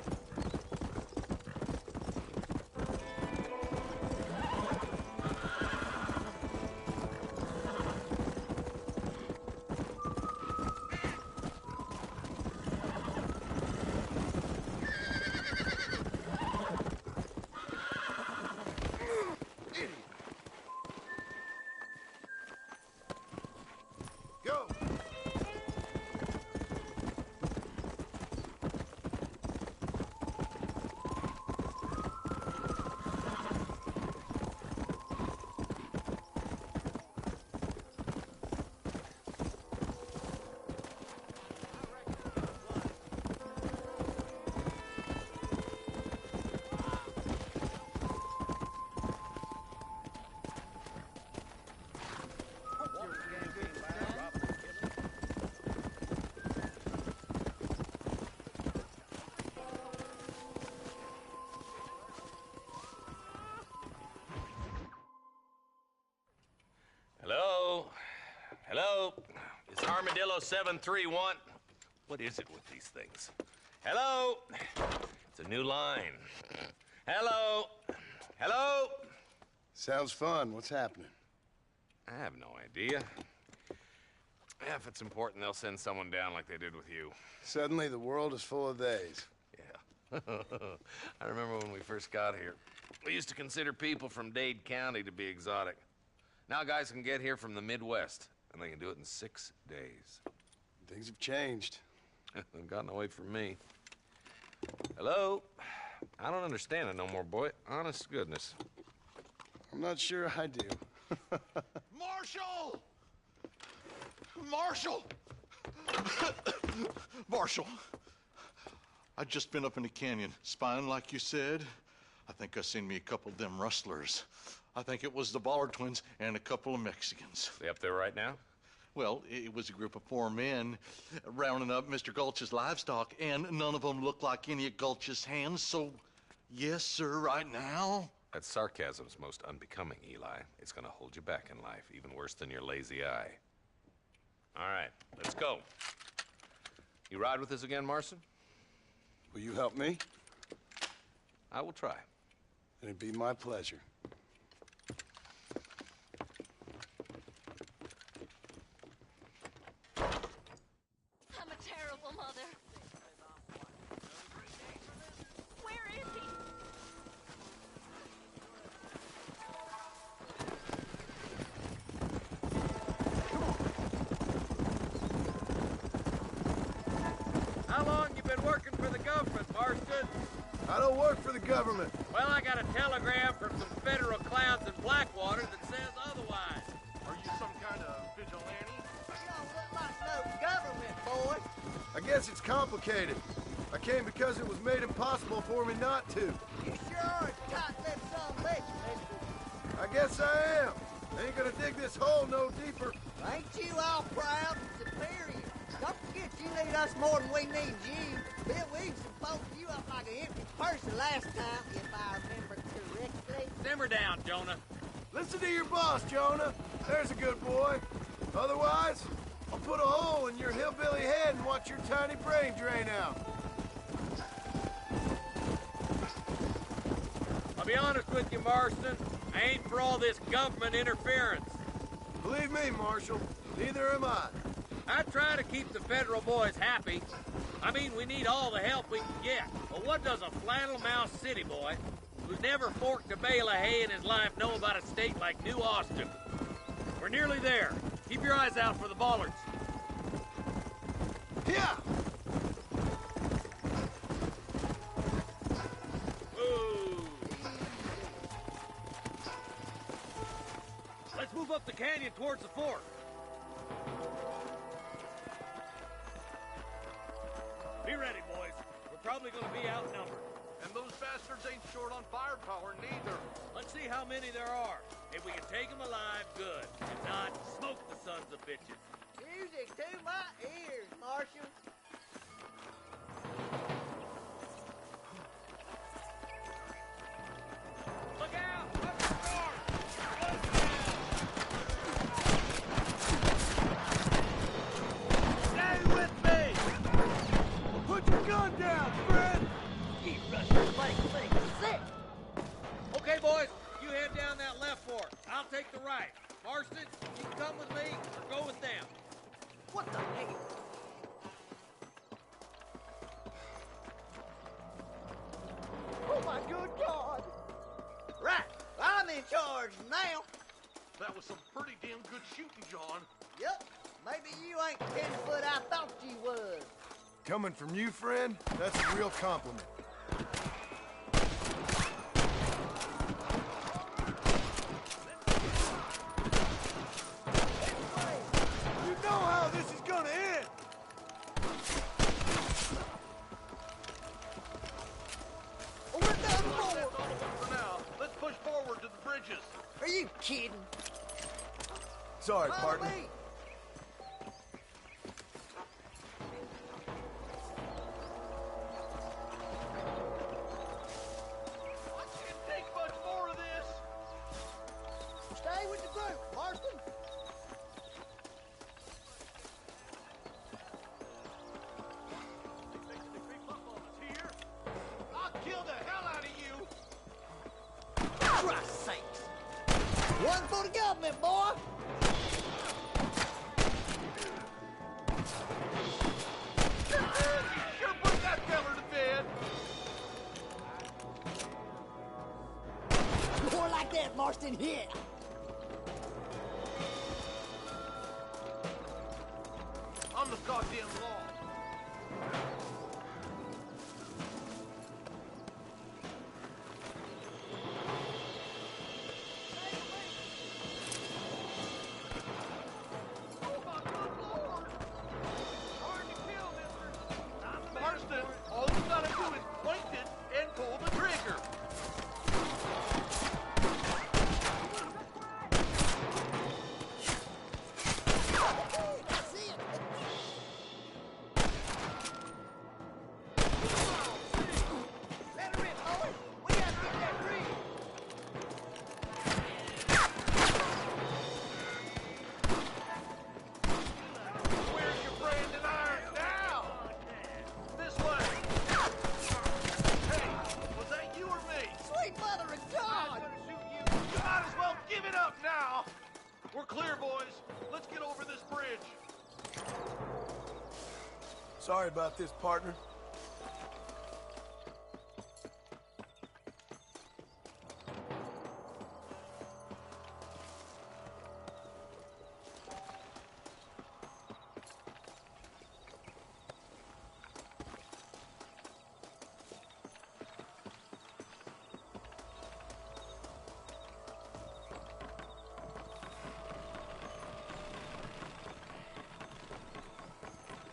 Idiot! Go! Hello? Hello? It's Armadillo 731. What is it with these things? Hello? It's a new line. Hello? Hello? Sounds fun. What's happening? I have no idea. Yeah, if it's important, they'll send someone down like they did with you. Suddenly, the world is full of theys. Yeah. I remember when we first got here. We used to consider people from Dade County to be exotic. Now guys can get here from the Midwest, and they can do it in 6 days. Things have changed. They've gotten away from me. Hello? I don't understand it no more, boy. Honest to goodness. I'm not sure I do. Marshall! Marshall! Marshall! I'd just been up in the canyon, spying like you said. I think I seen me a couple of them rustlers. I think it was the Ballard twins and a couple of Mexicans. They up there right now? Well, it was a group of 4 men rounding up Mr. Gulch's livestock, and none of them looked like any of Gulch's hands, so yes, sir, right now. That sarcasm's most unbecoming, Eli. It's gonna hold you back in life, even worse than your lazy eye. All right, let's go. You ride with us again, Marston? Will you help me? I will try. It'd be my pleasure. I'm a terrible mother. Where is he? How long you been working for the government, Marston? I don't work for the government. Well, I got a telegram from some federal clowns in Blackwater that says otherwise. Are you some kind of vigilante? You don't look like no government, boy. I guess it's complicated. I came because it was made impossible for me not to. You sure are a tight-lipped son of a bitch, mister. I guess I am. I ain't gonna dig this hole no deeper. Ain't you all proud and superior? Don't forget you need us more than we need you. Bill Williamson folded you up like an empty person last time, if I remember correctly. Simmer down, Jonah. Listen to your boss, Jonah. There's a good boy. Otherwise, I'll put a hole in your hillbilly head and watch your tiny brain drain out. I'll be honest with you, Marston. I ain't for all this government interference. Believe me, Marshal, neither am I. I try to keep the federal boys happy. I mean, we need all the help we can get. But what does a flannel-mouthed city boy who's never forked a bale of hay in his life know about a state like New Austin? We're nearly there. Keep your eyes out for the Ballards. Yeah! Ooh. Let's move up the canyon towards the fort. Be ready, boys. We're probably going to be outnumbered. And those bastards ain't short on firepower, neither. Let's see how many there are. If we can take them alive, good. If not, smoke the sons of bitches. Music to my ears, Marshal. Look out! Up the north! Stay with me! Put your gun down, friend! He rushes like sick. Okay, boys, you head down that left fork. I'll take the right. Marston, you can come with me or go with them. What the hell? Oh my good God! Right, I'm in charge now. That was some pretty damn good shooting, John. Yup, maybe you ain't the 10-foot I thought you was. Coming from you, friend, that's a real compliment. You know how this is gonna end! Oh, we're done That's for. all of them for now. Let's push forward to the bridges. Are you kidding? Sorry, Follow partner. me. I can't take much more of this. Stay with the group, Marston. One for the government, boy! Sure put that feller to bed. More like that, Marston, yeah! On the goddamn law. Marston, all you gotta do is point it and pull the trigger. Let her in, boy! We gotta get that bridge! Where's your branding iron now? This way. Hey, was that you or me? Sweet mother of God! You might as well give it up now. We're clear, boys. Let's get over this bridge. Sorry about this, partner.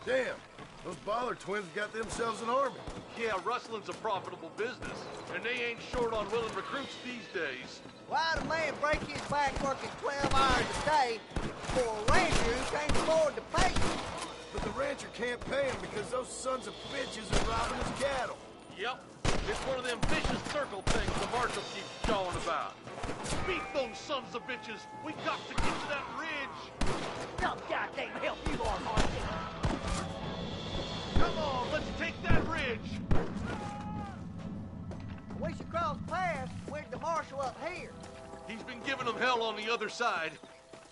Damn, those Baller twins got themselves an army. Yeah, rustling's a profitable business, and they ain't short on willing recruits these days. Why'd a man break his back working 12 hours a day for a rancher who can't afford to pay him? But the rancher can't pay him because those sons of bitches are robbing his cattle. Yep, it's one of them vicious circle things the marshal keeps jawing about. Beat those sons of bitches. We got to get to that ridge. No goddamn help you are, Marston. Come on, let's take that ridge. We should cross paths with the marshal up here. He's been giving them hell on the other side.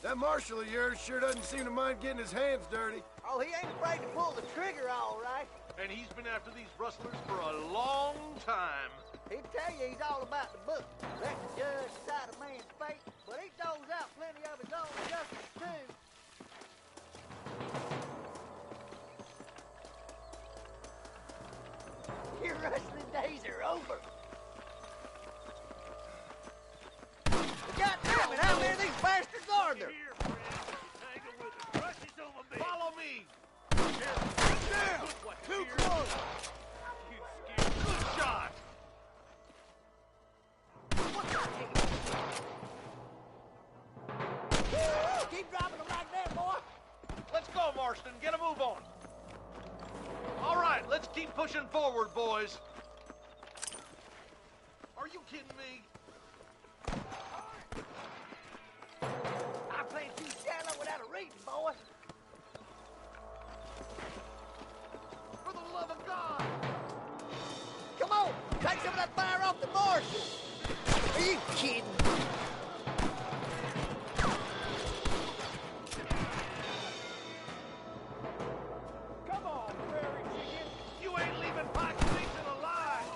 That marshal of yours sure doesn't seem to mind getting his hands dirty. Oh, he ain't afraid to pull the trigger, all right. And he's been after these rustlers for a long time. He'd tell you he's all about the book. Let the judge decide a man's fate, but he doles out plenty of his own justice, too. Your rustling days are over. God damn it, how many of these bastards are there? Follow me. Damn! Too close! Good shot. Keep dropping them like that, boy. Let's go, Marston. Get a move on. All right, let's keep pushing forward, boys. Are you kidding me? I'm playing too shallow without a reading, boy. For the love of God. Come on, take some of that fire off the marshal. Are you kidding? Come on, prairie chicken. You ain't leaving Pike Station alive.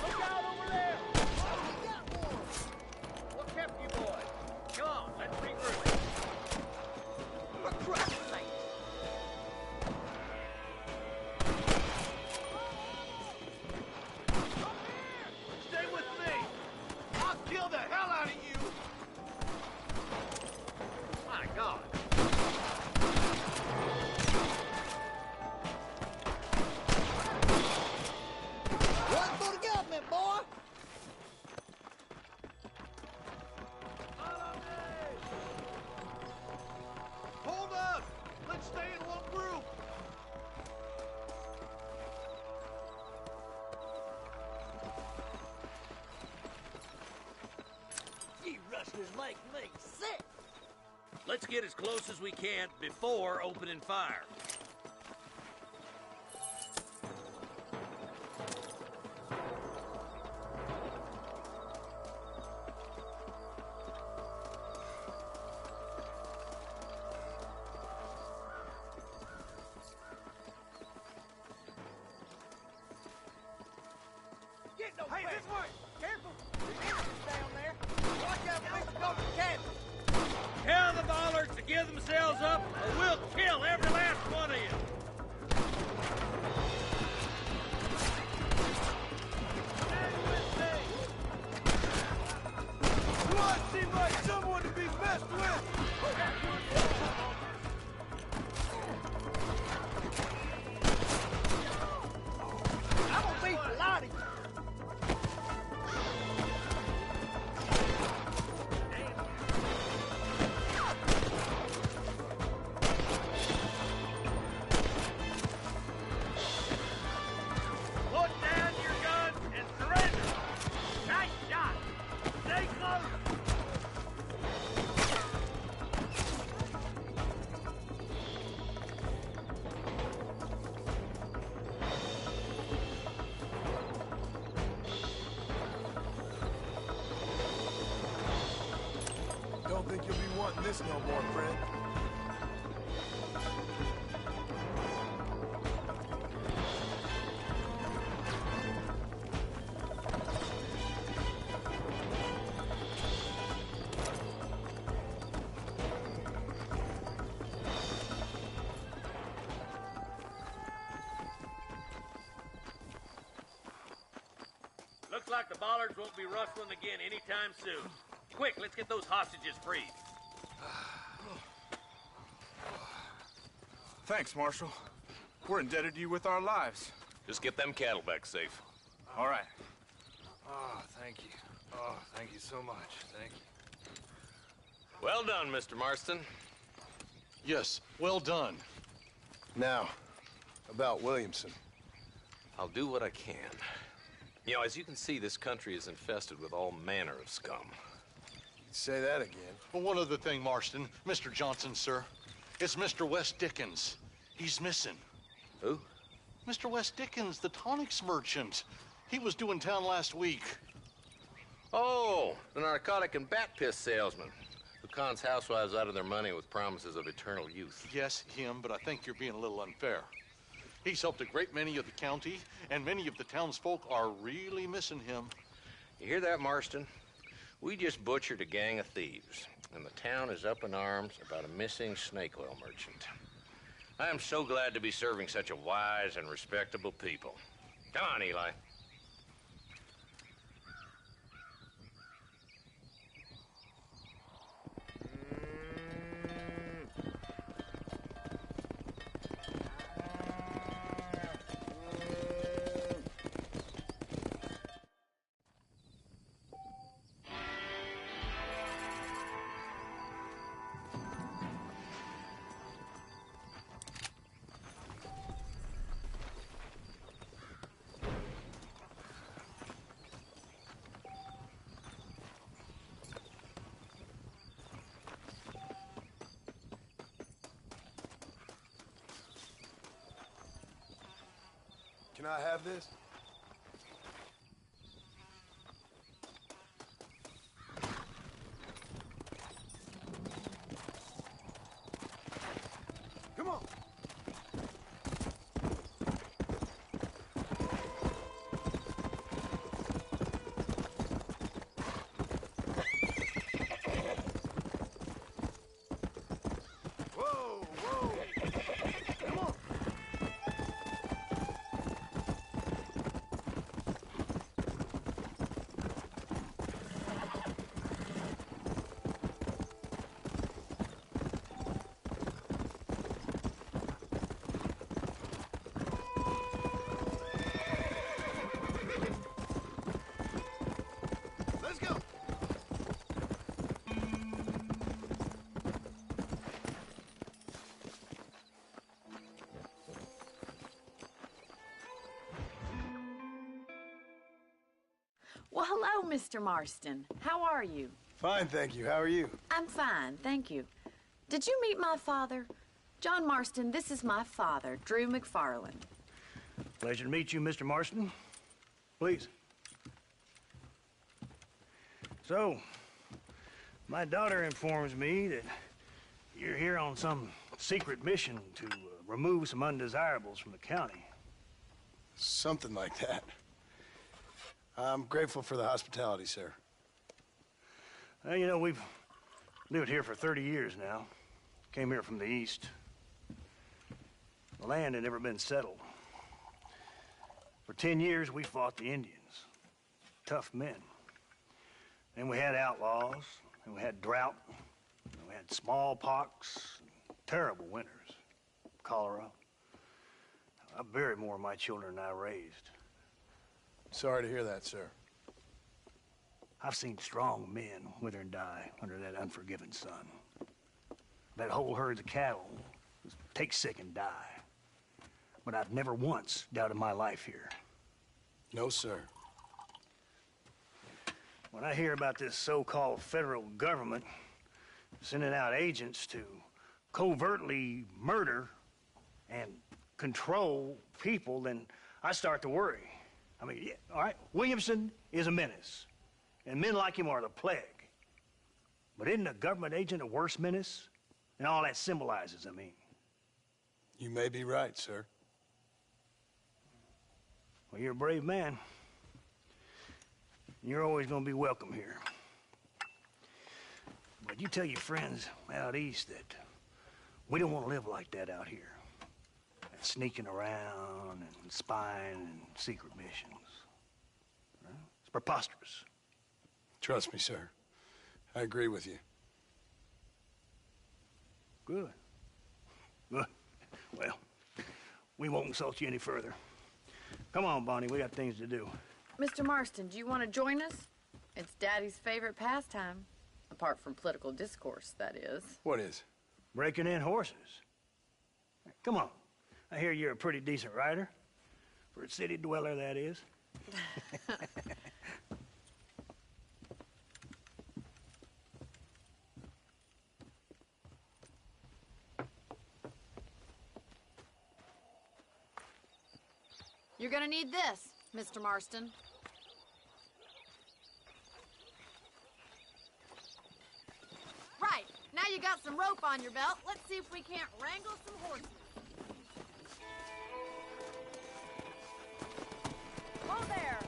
Look out over there. We got one. What kept you boys? Come on, let's regroup. For Christ's sake. Stay with me. I'll kill the hell out of you. My God. One for the government, boy. Hold up. Let's stay in one group. You rustlers make me sick. Let's get as close as we can before opening fire. no Hey, question. this way! Careful! The enemy's down there. Watch out for Mr. Dr. Cabin. Tell the Bollards to give themselves up, or we'll kill every last one of you. You all seem like someone to be messed with! I'm gonna beat the lot of you. Put down your guns and surrender. Nice shot. Stay close. Don't think you'll be wanting this no more, friend. Looks like the Bollards won't be rustling again anytime soon. Quick, let's get those hostages freed. Thanks, Marshal. We're indebted to you with our lives. Just get them cattle back safe. All right. Oh, thank you. Oh, thank you so much. Thank you. Well done, Mr. Marston. Yes, well done. Now, about Williamson. I'll do what I can. You know, as you can see, this country is infested with all manner of scum. Say that again. Well, one other thing, Marston. Mr. Johnson, sir. It's Mr. Wes Dickens. He's missing. Who? Mr. Wes Dickens, the tonics merchant. He was due in town last week. Oh, the narcotic and bat piss salesman who cons housewives out of their money with promises of eternal youth. Yes, him, but I think you're being a little unfair. He's helped a great many of the county, and many of the townsfolk are really missing him. You hear that, Marston? We just butchered a gang of thieves, and the town is up in arms about a missing snake oil merchant. I am so glad to be serving such a wise and respectable people. Come on, Eli. Can I have this? Come on. Whoa, whoa. Come on. Let's go. Well, hello, Mr. Marston. How are you? Fine, thank you. How are you? I'm fine, thank you. Did you meet my father? John Marston, this is my father, Drew McFarland. Pleasure to meet you, Mr. Marston. Please. So, my daughter informs me that you're here on some secret mission to remove some undesirables from the county. Something like that. I'm grateful for the hospitality, sir. Well, you know, we've lived here for 30 years now. Came here from the east. The land had never been settled. For 10 years, we fought the Indians. Tough men. Then we had outlaws, and we had drought, and we had smallpox, terrible winters, cholera. I buried more of my children than I raised. Sorry to hear that, sir. I've seen strong men wither and die under that unforgiving sun. That whole herds of cattle just take sick and die. But I've never once doubted my life here. No, sir. When I hear about this so-called federal government sending out agents to covertly murder and control people, then I start to worry. I mean, yeah, all right, Williamson is a menace, and men like him are the plague. But isn't a government agent a worse menace? And all that symbolizes, I mean. You may be right, sir. Well, you're a brave man. You're always going to be welcome here. But you tell your friends out east that we don't want to live like that out here. That sneaking around and spying and secret missions. Right? It's preposterous. Trust me, sir. I agree with you. Good. Good. Well, we won't insult you any further. Come on, Bonnie, we got things to do. Mr. Marston, do you want to join us? It's Daddy's favorite pastime. Apart from political discourse, that is. What is? Breaking in horses. Come on. I hear you're a pretty decent rider. For a city dweller, that is. You're gonna need this, Mr. Marston. Right, now you got some rope on your belt. Let's see if we can't wrangle some horses. Whoa there!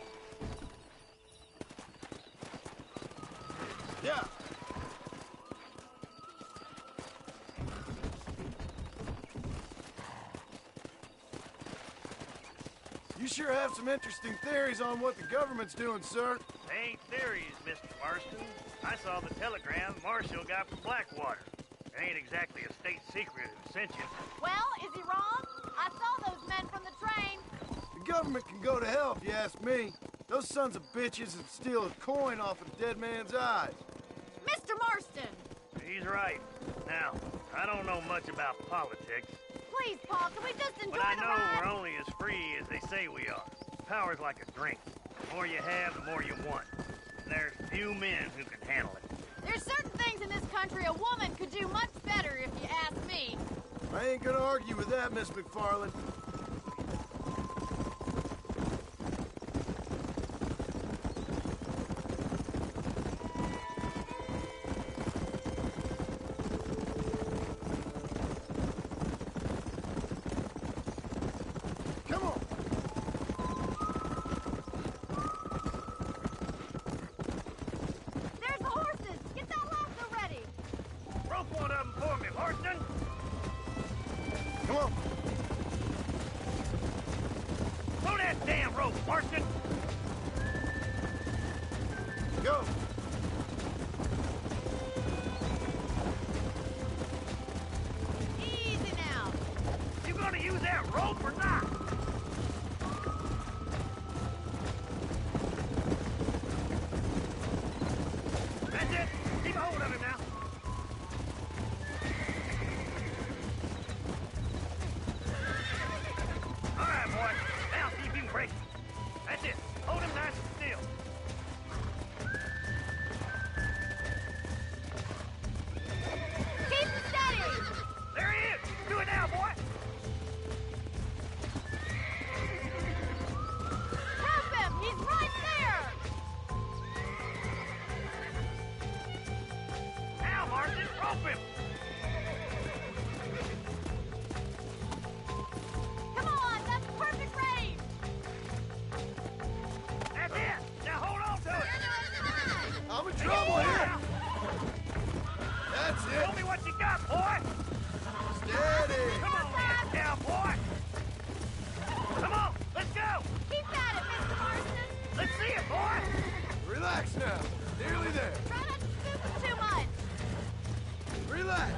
Yeah. You sure have some interesting theories on what the government's doing, sir. They ain't theories, Mr. Marston. I saw the telegram Marshall got from Blackwater. It ain't exactly a state secret who sent you. Well, is he wrong? I saw those men from the train. The government can go to hell if you ask me. Those sons of bitches would steal a coin off a dead man's eyes. Mr. Marston! He's right. Now, I don't know much about politics. Please, Paul, can we just enjoy But I the know ride? we're only as free as they say we are. Power's like a drink. The more you have, the more you want. And there's few men who can handle it. There's certain things in this country a woman could do much better, if you ask me. I ain't gonna argue with that, Miss McFarland. There's the horses! Get that lasso ready! Rope one of them for me, Marston! Come on. Throw that damn rope, Marston! Go. Easy now. You gonna use that rope or not? That's it. Keep a hold of him now. All right, boy. Now see if you can break him. That's it. Hold him nice and still. Relax now. Nearly there. Try not to scoop it too much. Relax.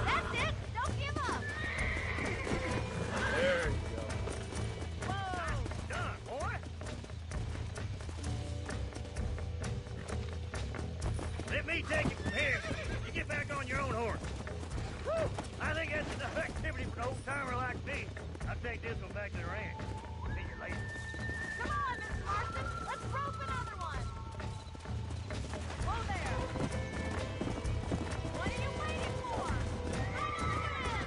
That's it. Don't give up. There you go. Whoa! Done, boy. Let me take it from here. You get back on your own horse. Whew! I think that's enough activity for an old-timer like me. I'll take this one back to the ranch. See you later. Come on, Mr. Marston. Let's rope another one. Whoa there. What are you waiting for? Hang on to him.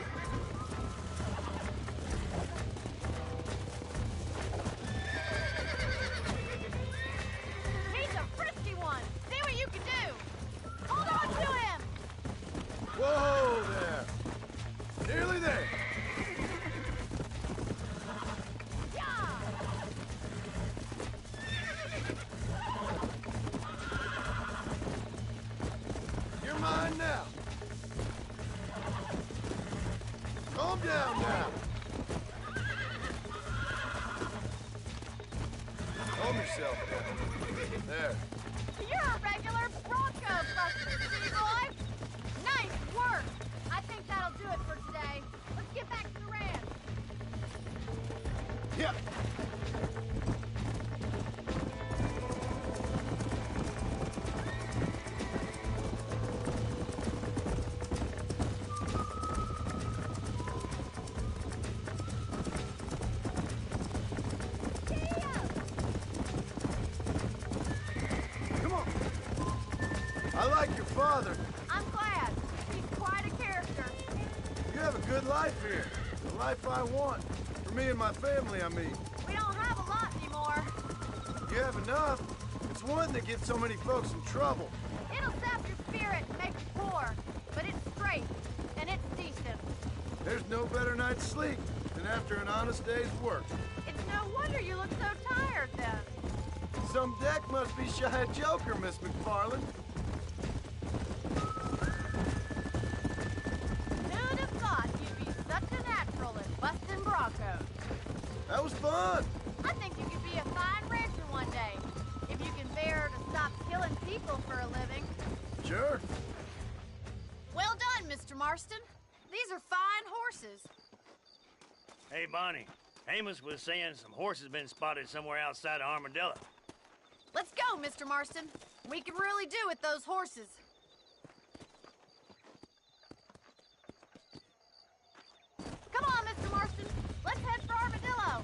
He's a frisky one. See what you can do. Hold on to him. Whoa there. Nearly there. You're mine now. Calm down now. Calm yourself down. There. You're a regular Bronco buster, T-Boy. Nice work. I think that'll do it for today. Let's get back to the ranch. Yep. Come on. I like your father. I'm glad. He's quite a character. You have a good life here. The life I want. For me and my family, I mean. We don't have a lot anymore. You have enough. It's one that gets so many folks in trouble. It'll sap your spirit and make you poor. But it's straight, and it's decent. There's no better night's sleep than after an honest day's work. It's no wonder you look so tired, then. Some deck must be shy a joker, Miss McFarland. Who'd have thought you'd be such a natural at busting Broncos? That was fun. I think you could be a fine rancher one day. If you can bear to stop killing people for a living. Sure. Well done, Mr. Marston. These are fine horses. Hey, Bonnie. Amos was saying some horses been spotted somewhere outside of Armadillo. Let's go, Mr. Marston. We can really do with those horses. Come on, Mr. Marston. Let's head for Armadillo.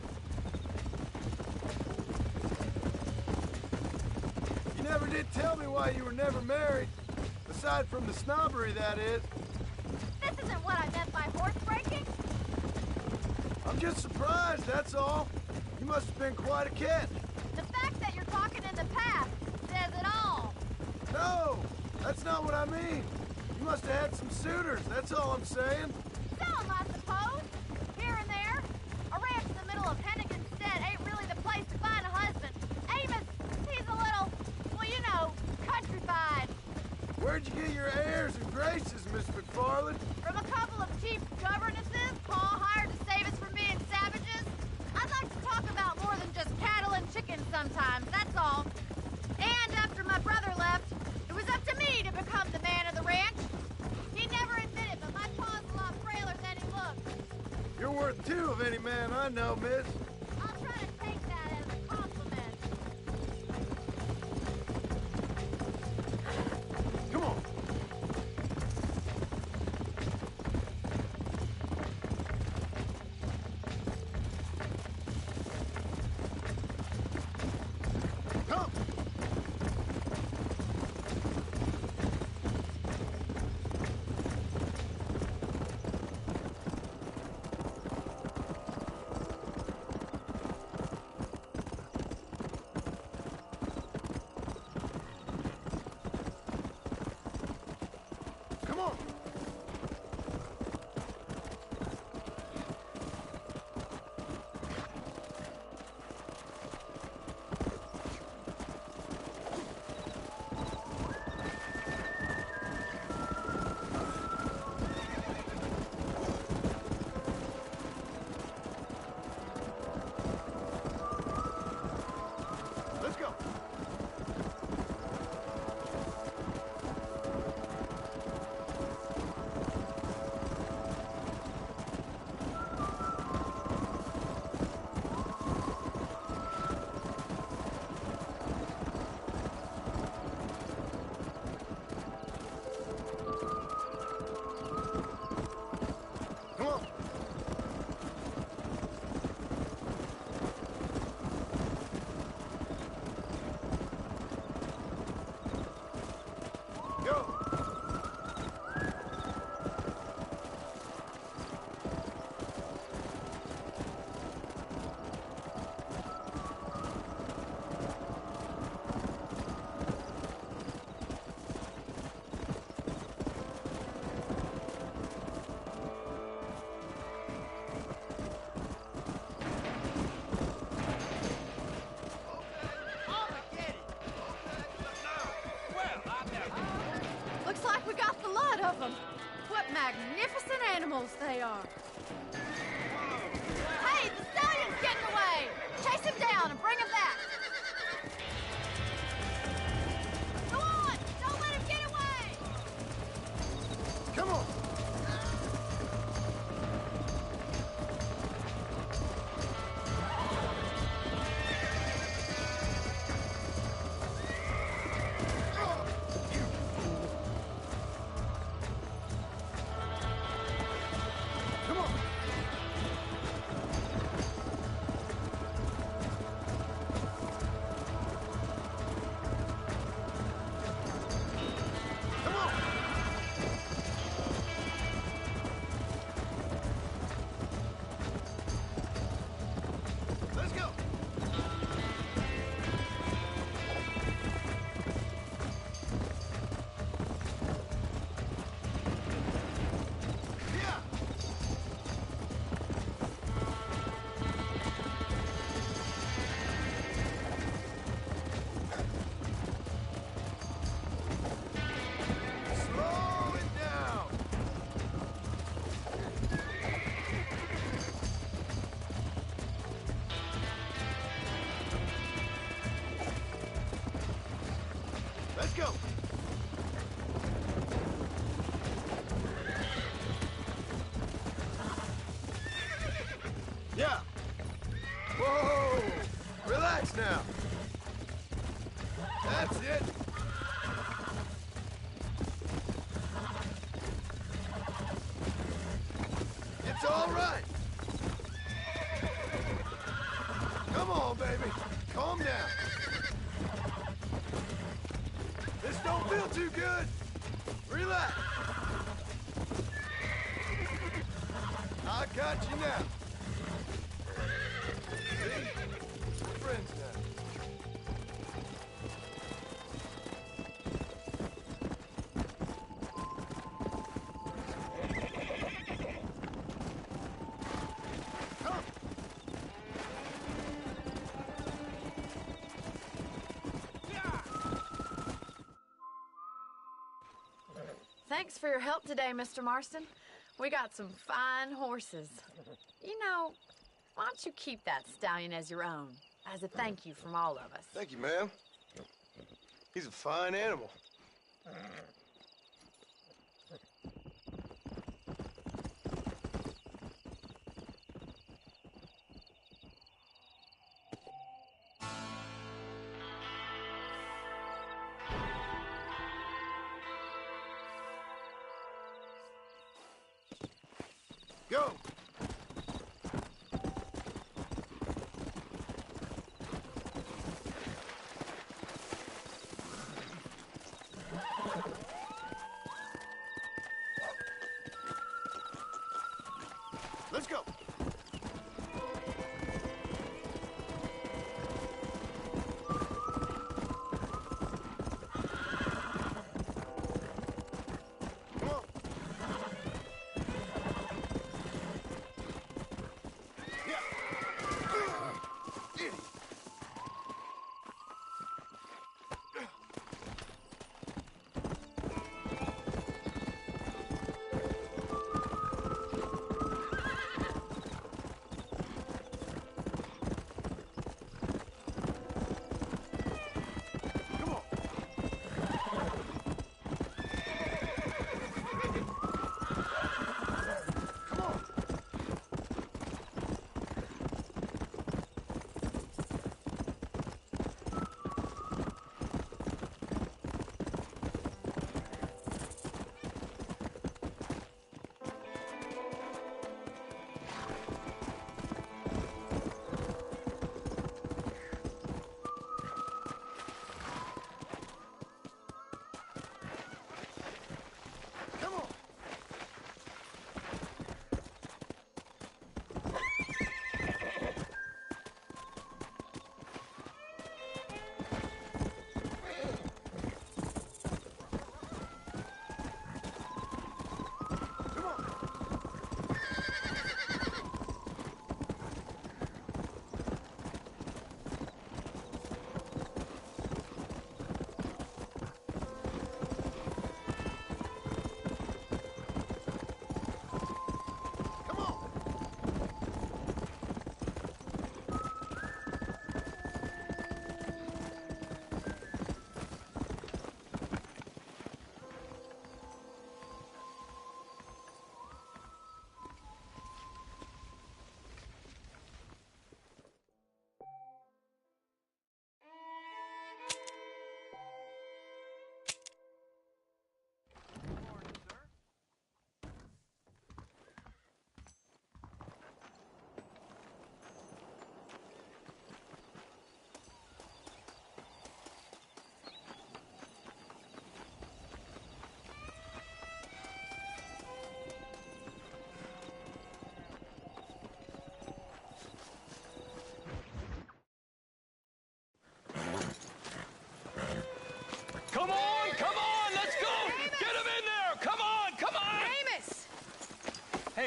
You never did tell me why you were never married. Aside from the snobbery, that is. This isn't what I meant by horse breaking. I'm just surprised, that's all. You must have been quite a catch. The fact that you're talking in the past says it all. No, that's not what I mean. You must have had some suitors, that's all I'm saying. Some, I suppose. Here and there. A ranch in the middle of Hennigan's Stead ain't really the place to find a husband. Amos, he's a little, well, you know, countrified. Where'd you get your airs and graces, Miss McFarland? From a couple of cheap governesses Paul hired to save us from being savages. I'd like to talk about more than just cattle and chickens sometimes, that's all. And after my brother left, it was up to me to become the man of the ranch. He never admitted, but my paw's a lot frailer than he looks. You're worth two of any man I know, miss. I'll try to take that as a compliment. Come on. Come. of them. What magnificent animals they are. Hey, the stallion's getting away! Chase him down and bring him back! Go on! Don't let him get away! Come on! Let's go! Yeah! Whoa! Relax now! That's it! It's all right! Come on, baby! Calm down! This don't feel too good! Relax! I got you now! See? We're friends now. Thanks for your help today, Mr. Marston. We got some fine horses. You know, why don't you keep that stallion as your own, as a thank you from all of us? Thank you, ma'am. He's a fine animal. Go! Let's go! Come on!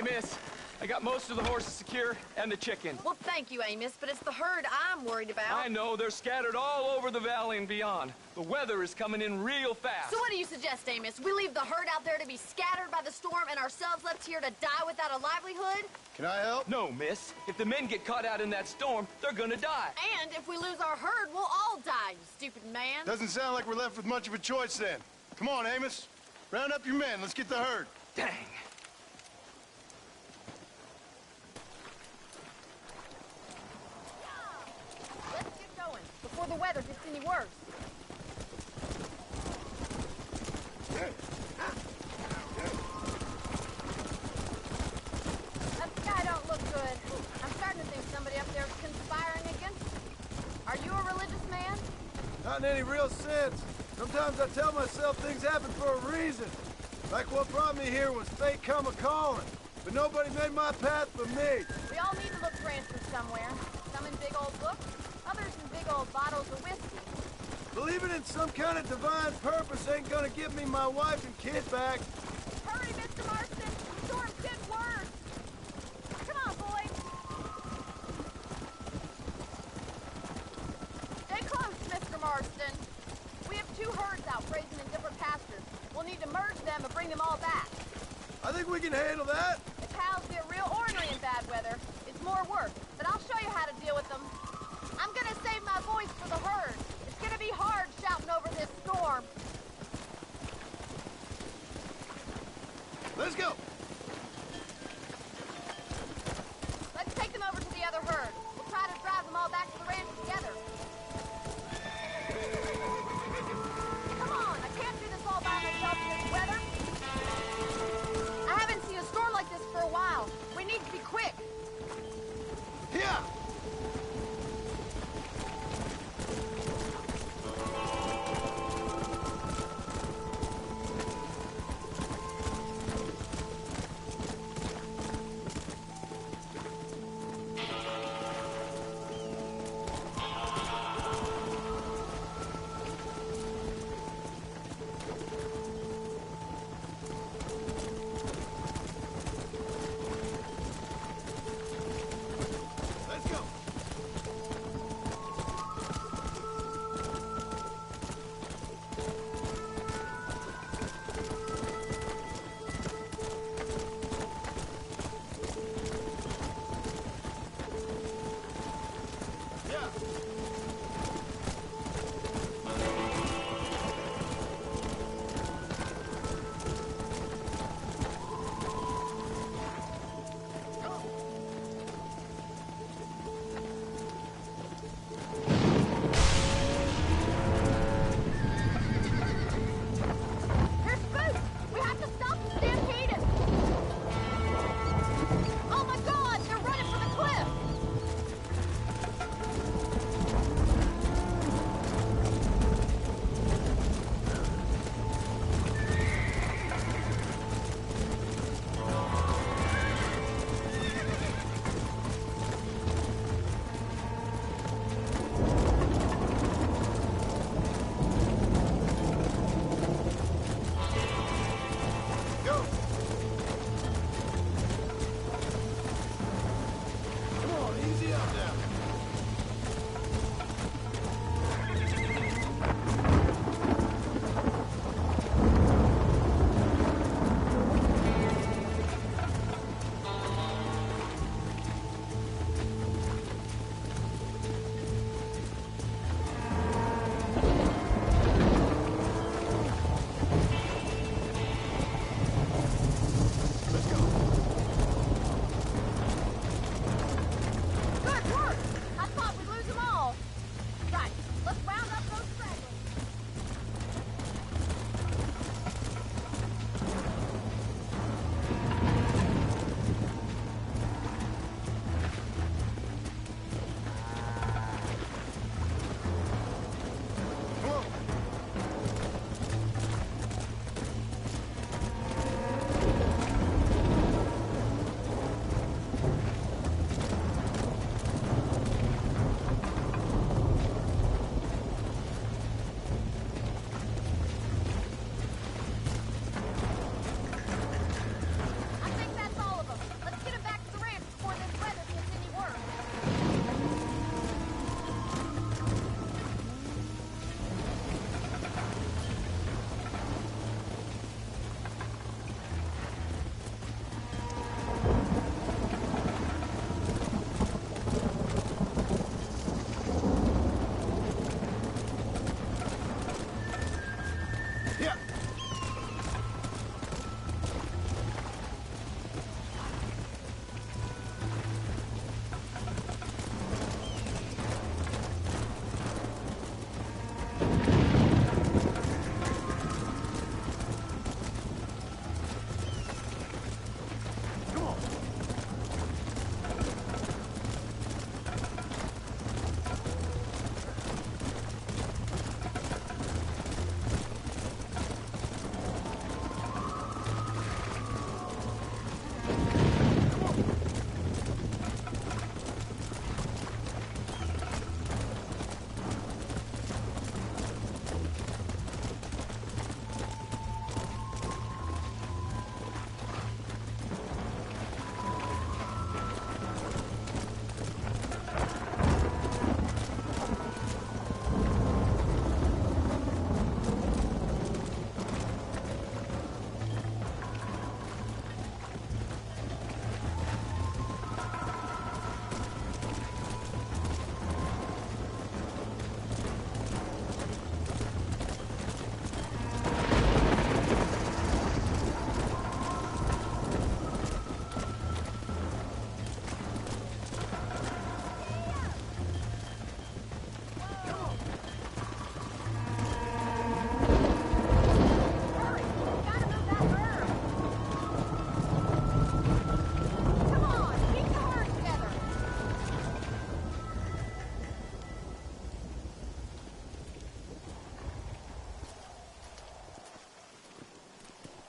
miss. I got most of the horses secure and the chicken. Well, thank you, Amos, but it's the herd I'm worried about. I know, they're scattered all over the valley and beyond. The weather is coming in real fast. So what do you suggest, Amos? We leave the herd out there to be scattered by the storm and ourselves left here to die without a livelihood? Can I help? No, miss. If the men get caught out in that storm, they're gonna die. And if we lose our herd, we'll all die, you stupid man. Doesn't sound like we're left with much of a choice then. Come on, Amos. Round up your men. Let's get the herd. Dang. Let's get going before the weather gets any worse. That sky don't look good. I'm starting to think somebody up there is conspiring against us. Are you a religious man? Not in any real sense. Sometimes I tell myself things happen for a reason. Like what brought me here was fate come a-calling. But nobody made my path for me. We all need to look for answers somewhere. Some in big old books, others in big old bottles of whiskey. Believing in some kind of divine purpose ain't gonna give me my wife and kid back. Hurry, Mr. Marston! The storm's getting worse! Come on, boys! Stay close, Mr. Marston. We have 2 herds out grazing in different pastures. We'll need to merge them and bring them all back. I think we can handle that. The cows get real ornery in bad weather. It's more work, but I'll show you how to deal with them. I'm gonna save my voice for the herd. It's gonna be hard shouting over this storm. Let's go. Let's take them over to the other herd. We'll try to drive them all back to the ranch together. Come on, I can't do this all by myself in this weather. I haven't seen a storm like this for a while. We need to be quick. Here.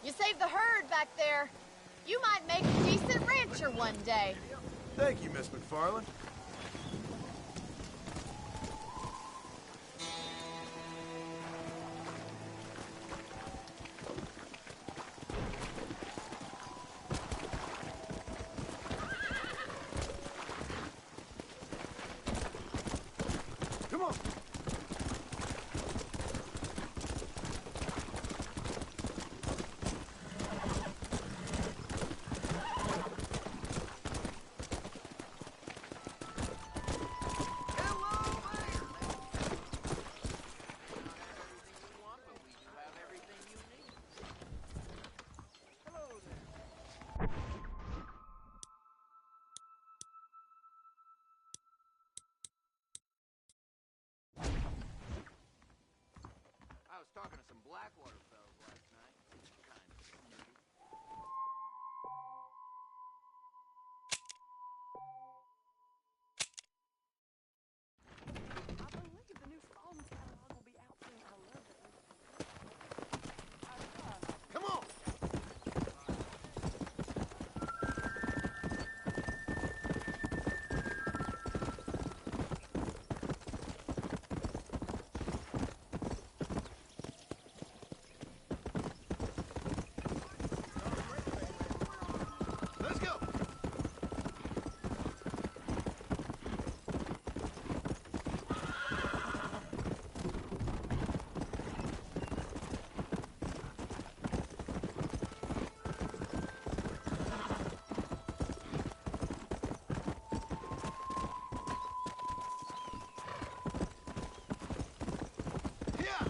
You saved the herd back there. You might make a decent rancher one day. Thank you, Miss McFarland. Come on. I was talking to some Blackwater fellas last night. Kind of snooty. I believe the new Phones catalog will be out soon. I love it. Come on. Let's go. Yeah.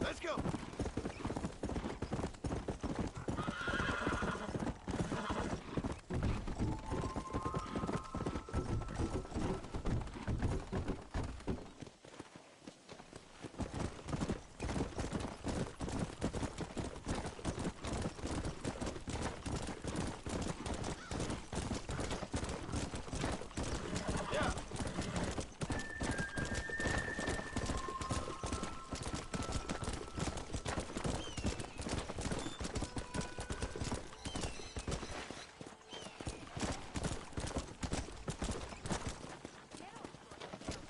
Let's go. Yeah.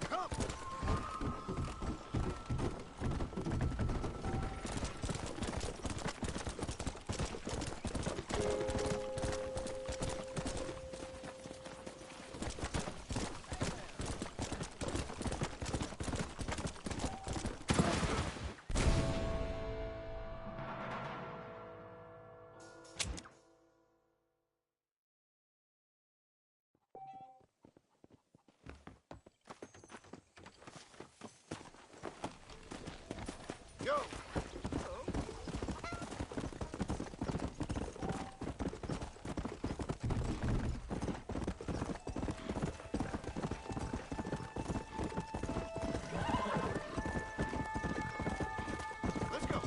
Come. Go. Let's go.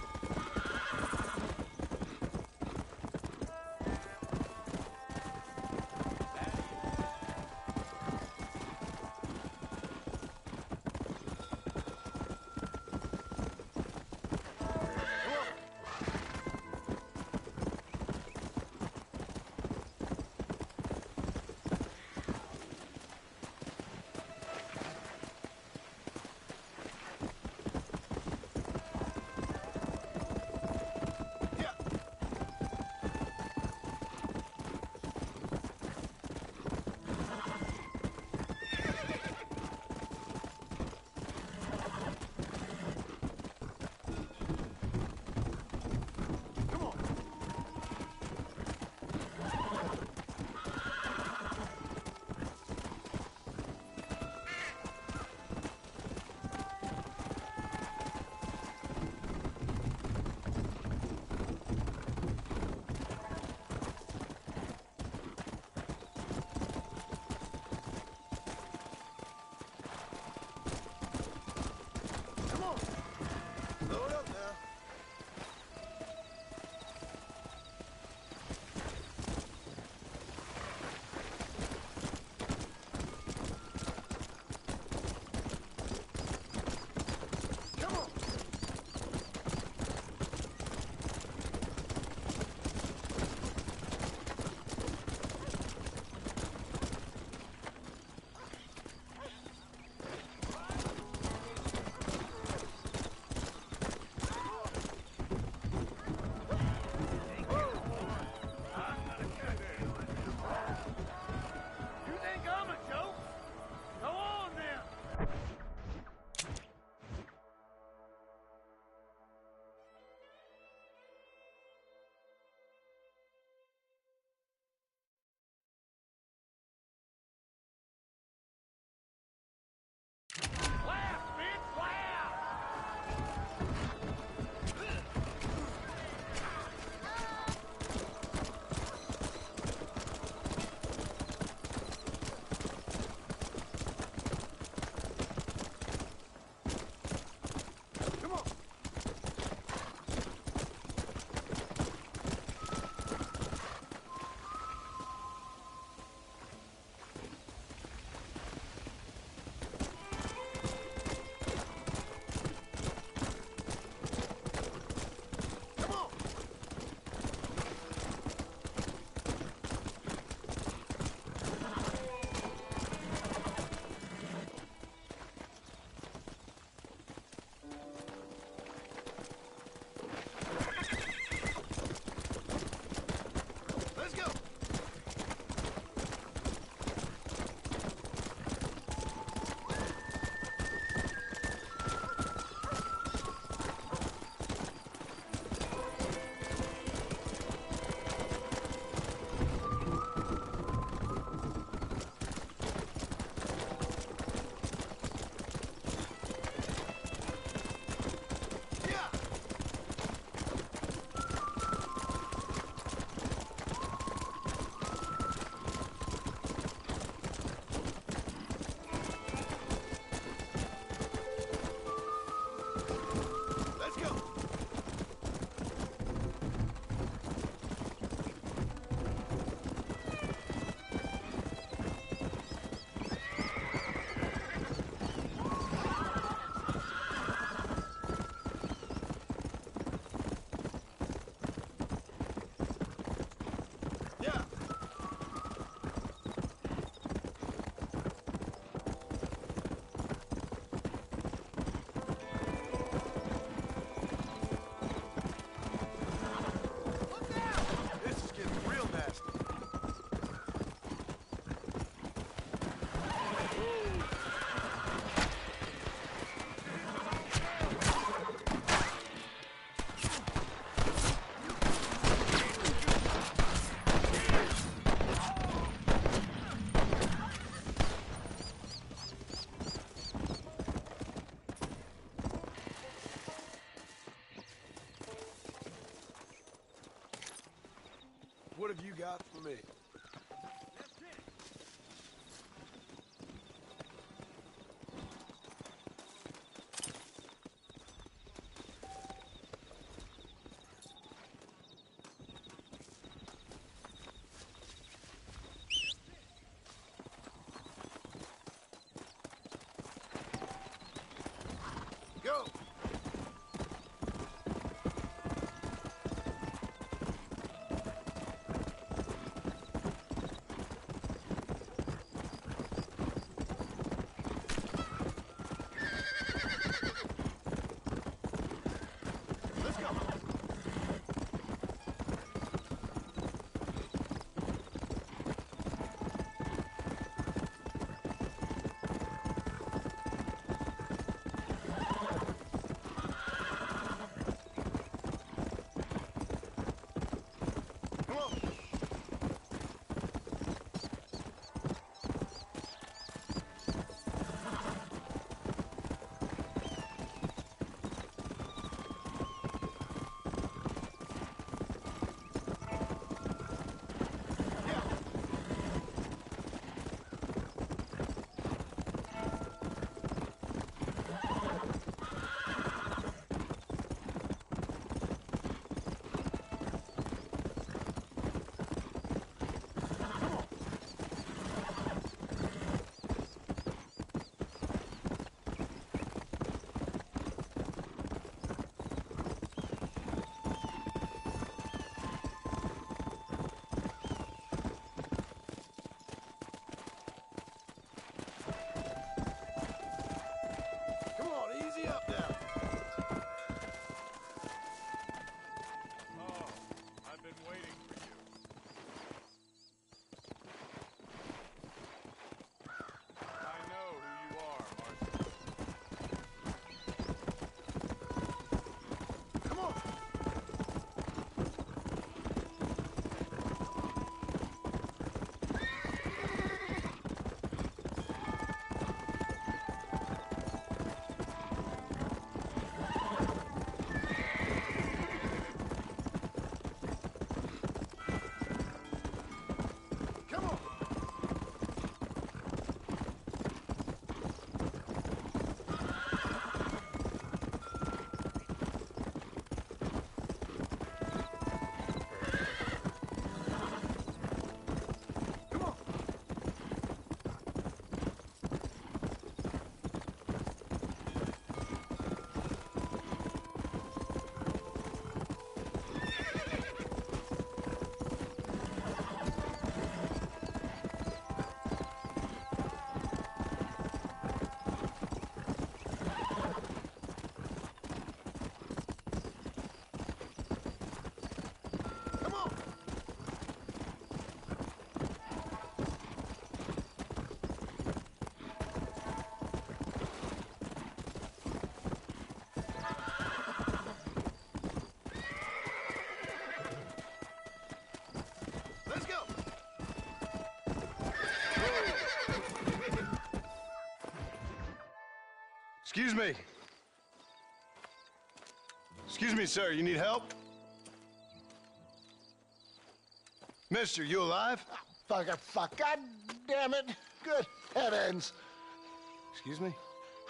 have you got for me? Go! Let's go! Come on! Come on, easy up now. Oh, I've been waiting for you. I know who you are, Marston. Come on! Come on! Come on! Come on! Let's go! Excuse me. Excuse me, sir. You need help? Mister, you alive? Fuck, God damn it. Good heavens. Excuse me?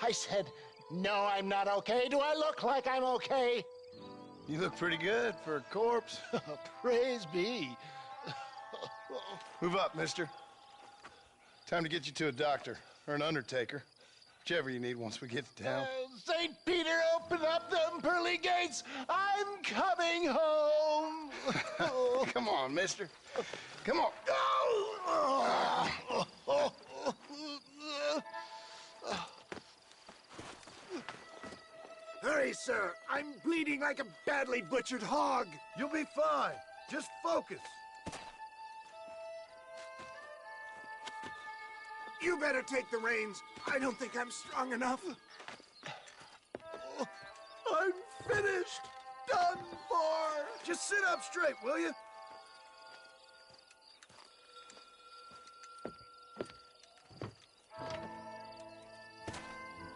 I said, no, I'm not okay. Do I look like I'm okay? You look pretty good for a corpse. Praise be. Move up, mister. Time to get you to a doctor or an undertaker. Whichever you need once we get to town. St. Peter, open up them pearly gates. I'm coming home. Come on, mister. Come on. Hurry, sir. I'm bleeding like a badly butchered hog. You'll be fine. Just focus. You better take the reins. I don't think I'm strong enough. I'm finished. Done for. Just sit up straight, will you?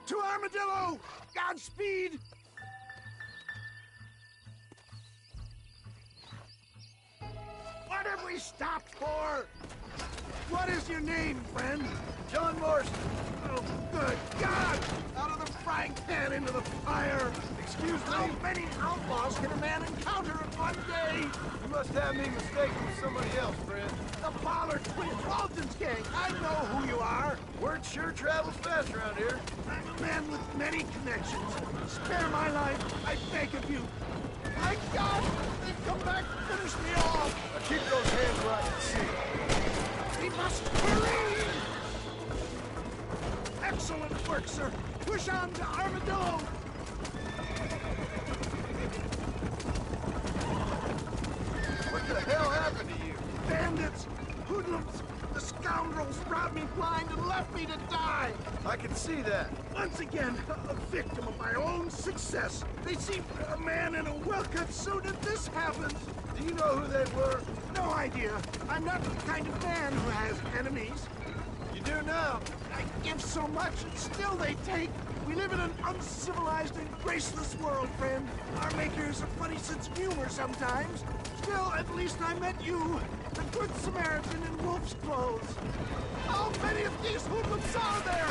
To Armadillo! Godspeed! Water have we stopped for? What is your name, friend? John Marston. Oh, good God! Out of the frying pan into the fire. Excuse me? How many outlaws can a man encounter in one day? You must have me mistaken with somebody else, friend. The Pollard Twins, Walton's gang. I know who you are. Word sure travels fast around here. I'm a man with many connections. Spare my life, I beg of you. My God! They've come back to finish me off! Now keep those hands where I can see. We must hurry! Excellent work, sir. Push on to Armadillo! What the hell happened to you? Bandits! Hoodlums! The scoundrels robbed me blind and left me to die! I can see that. Once again, a victim of my own success. They see a man in a well-cut suit and this happens. Do you know who they were? No idea. I'm not the kind of man who has enemies. You do now. I give so much and still they take. We live in an uncivilized and graceless world, friend. Our maker has a funny sense of humor sometimes. Still, at least I met you, the good Samaritan in wolf's clothes. How many of these hoodlums are there?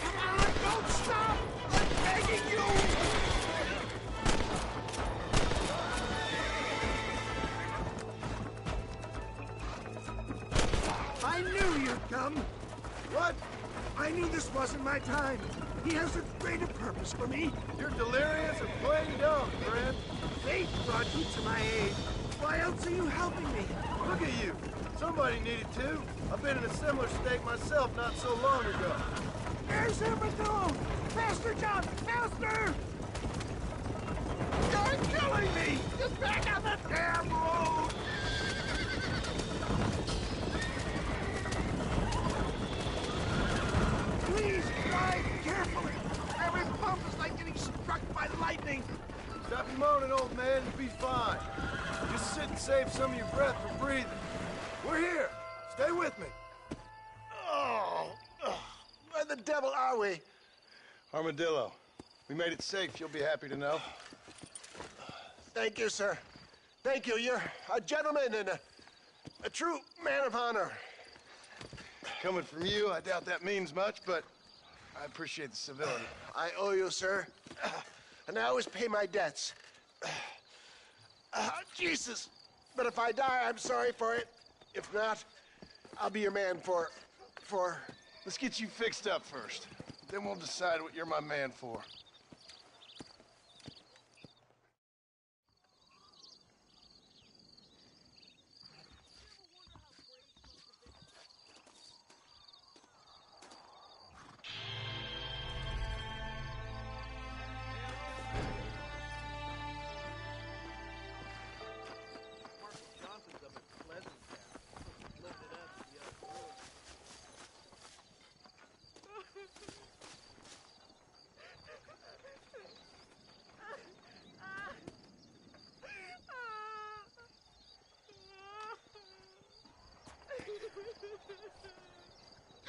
Come on, don't stop! I'm begging you! I knew you'd come. What? I knew this wasn't my time. He has a greater purpose for me. You're delirious and plain dumb, friend. Fate brought you to my aid. Why else are you helping me? Look at you. Somebody needed to. I've been in a similar state myself not so long ago. There's Armadillo! Faster, John! Faster! You're killing me! Get back on the damn road! Please drive carefully. Every bump is like getting struck by lightning. Stop your moaning, old man. You'll be fine. Just sit and save some of your breath for breathing. We're here. Stay with me. Oh, where the devil are we? Armadillo. We made it safe, you'll be happy to know. Thank you, sir. Thank you. You're a gentleman and a true man of honor. Coming from you, I doubt that means much, but I appreciate the civility. I owe you, sir. And I always pay my debts. Jesus. But if I die, I'm sorry for it. If not, I'll be your man for... Let's get you fixed up first. Then we'll decide what you're my man for.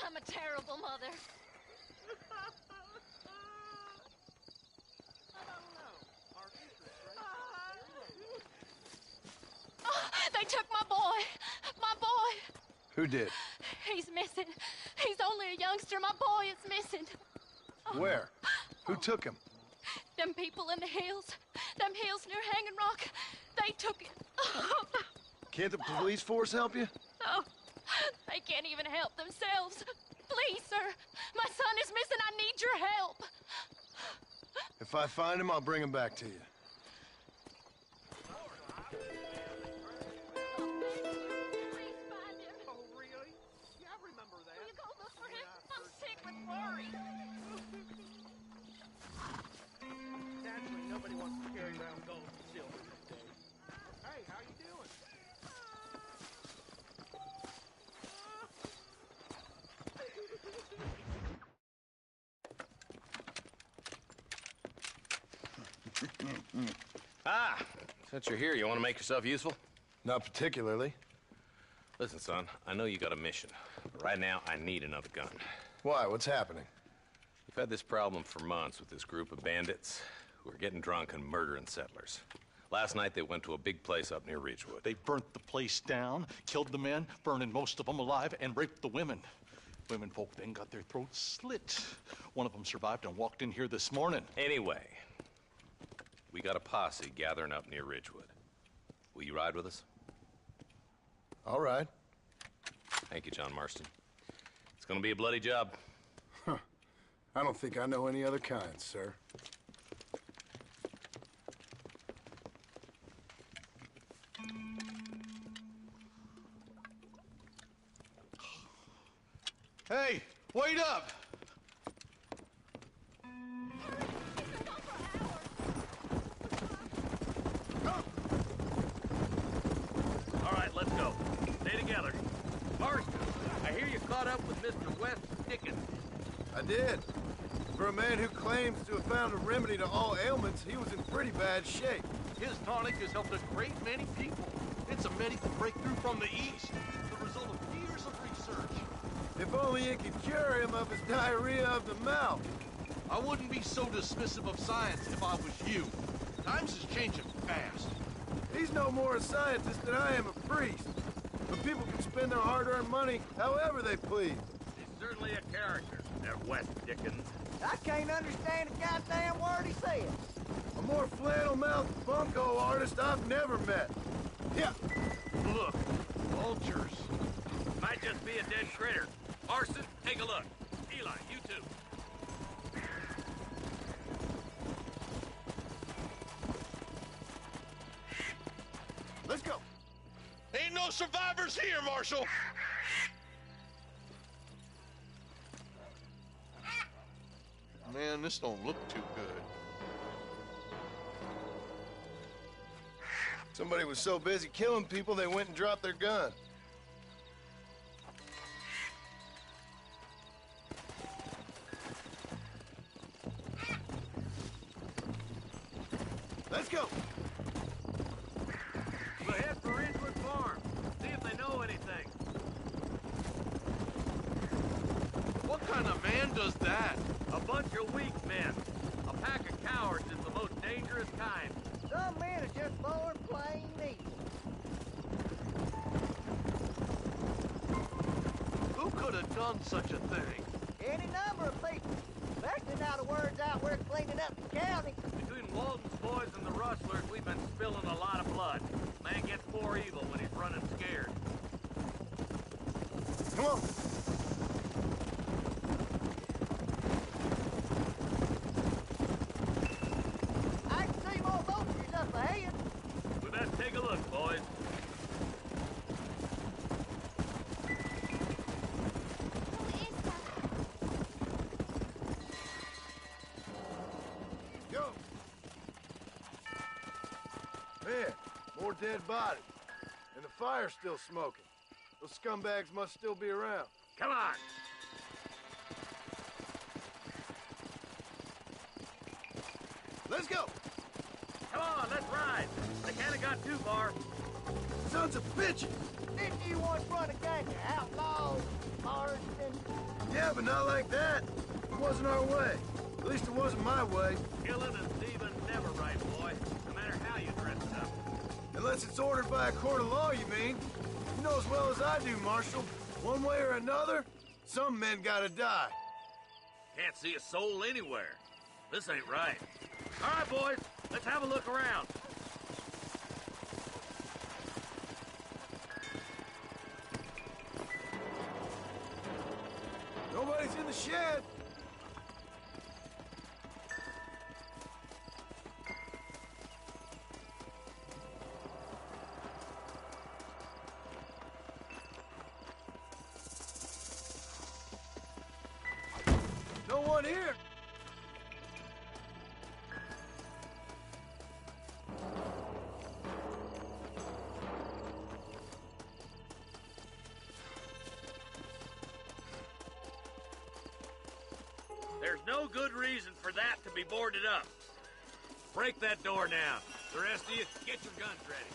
I'm a terrible mother. Oh, they took my boy. My boy. Who did? He's missing. He's only a youngster. My boy is missing. Where? Who took him? Them people in the hills. Them hills near Hanging Rock. They took it. Can't the police force help you? Oh, they can't even help themselves. Please, sir. My son is missing. I need your help. If I find him, I'll bring him back to you. Naturally, nobody wants to carry around gold and silver these days. Hey, how you doing? Since you're here, you want to make yourself useful? Not particularly. Listen, son, I know you got a mission, but right now I need another gun. Why? What's happening? We've had this problem for months with this group of bandits who are getting drunk and murdering settlers. Last night they went to a big place up near Ridgewood. They burnt the place down, killed the men, burning most of them alive, and raped the women. Women folk then got their throats slit. One of them survived and walked in here this morning. Anyway, we got a posse gathering up near Ridgewood. Will you ride with us? All right. Thank you, John Marston. It's gonna be a bloody job. Huh. I don't think I know any other kind, sir. Hey, wait up! All right, let's go. Stay together. Marston, I hear you caught up with Mr. West Dickens. I did. For a man who claims to have found a remedy to all ailments, he was in pretty bad shape. His tonic has helped a great many people. It's a medical breakthrough from the East, the result of years of research. If only it could cure him of his diarrhea of the mouth. I wouldn't be so dismissive of science if I was you. Times is changing fast. He's no more a scientist than I am a priest. But people can spend their hard-earned money however they please. He's certainly a character, that West Dickens. I can't understand a goddamn word he says. A more flannel-mouthed bunco artist I've never met. Yeah. Look, vultures. Might just be a dead critter. Marston, take a look. Eli, you too. Let's go. Ain't no survivors here, Marshal. Man, this don't look too good. Somebody was so busy killing people, they went and dropped their gun. Let's go. We'll head for Ridgewood Farm. See if they know anything. What kind of man does that? A bunch of weak men. A pack of cowards is the most dangerous kind. Some men are just born plain evil. Who could have done such a thing? Any number of people. Especially now the word's out we're cleaning up the county. Between Walton's boys and the rustlers, we've been spilling a lot of blood. Man gets more evil when he's running scared. Come on. I can see more vultures up ahead. We best take a look, boys. Go. Man, more dead bodies. And the fire's still smoking. Those scumbags must still be around. Come on. Let's go. Come on, let's ride. They can't have got too far. Sons of bitches. Didn't you once run a gang of outlaws, Marston? Yeah, but not like that. It wasn't our way. At least it wasn't my way. Killing and thieving never right, boy. No matter how you dress it up. Unless it's ordered by a court of law, you mean? You know as well as I do, Marshal. One way or another, some men gotta die. Can't see a soul anywhere. This ain't right. All right, boys, let's have a look around. Nobody's in the shed. No one here. There's no good reason for that to be boarded up. Break that door down. The rest of you, get your guns ready.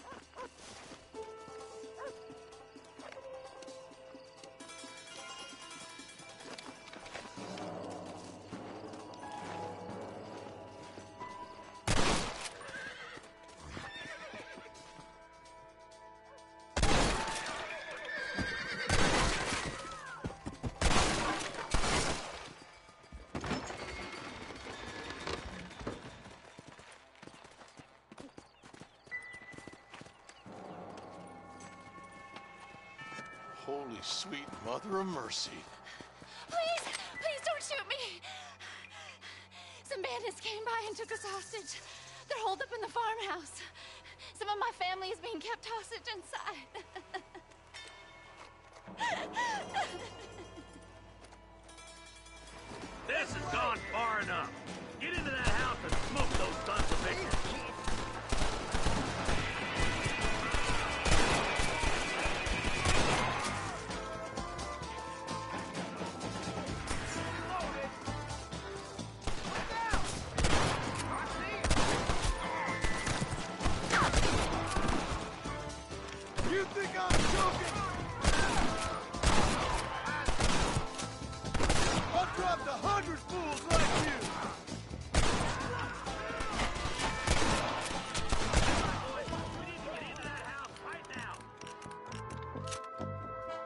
sweet mother of mercy. Please don't shoot me. Some bandits came by and took us hostage. They're holed up in the farmhouse. Some of my family is being kept hostage inside. This has gone far enough. Get into that house and smoke those sons of bitches. You think I'm joking? I've dropped 100 fools like you!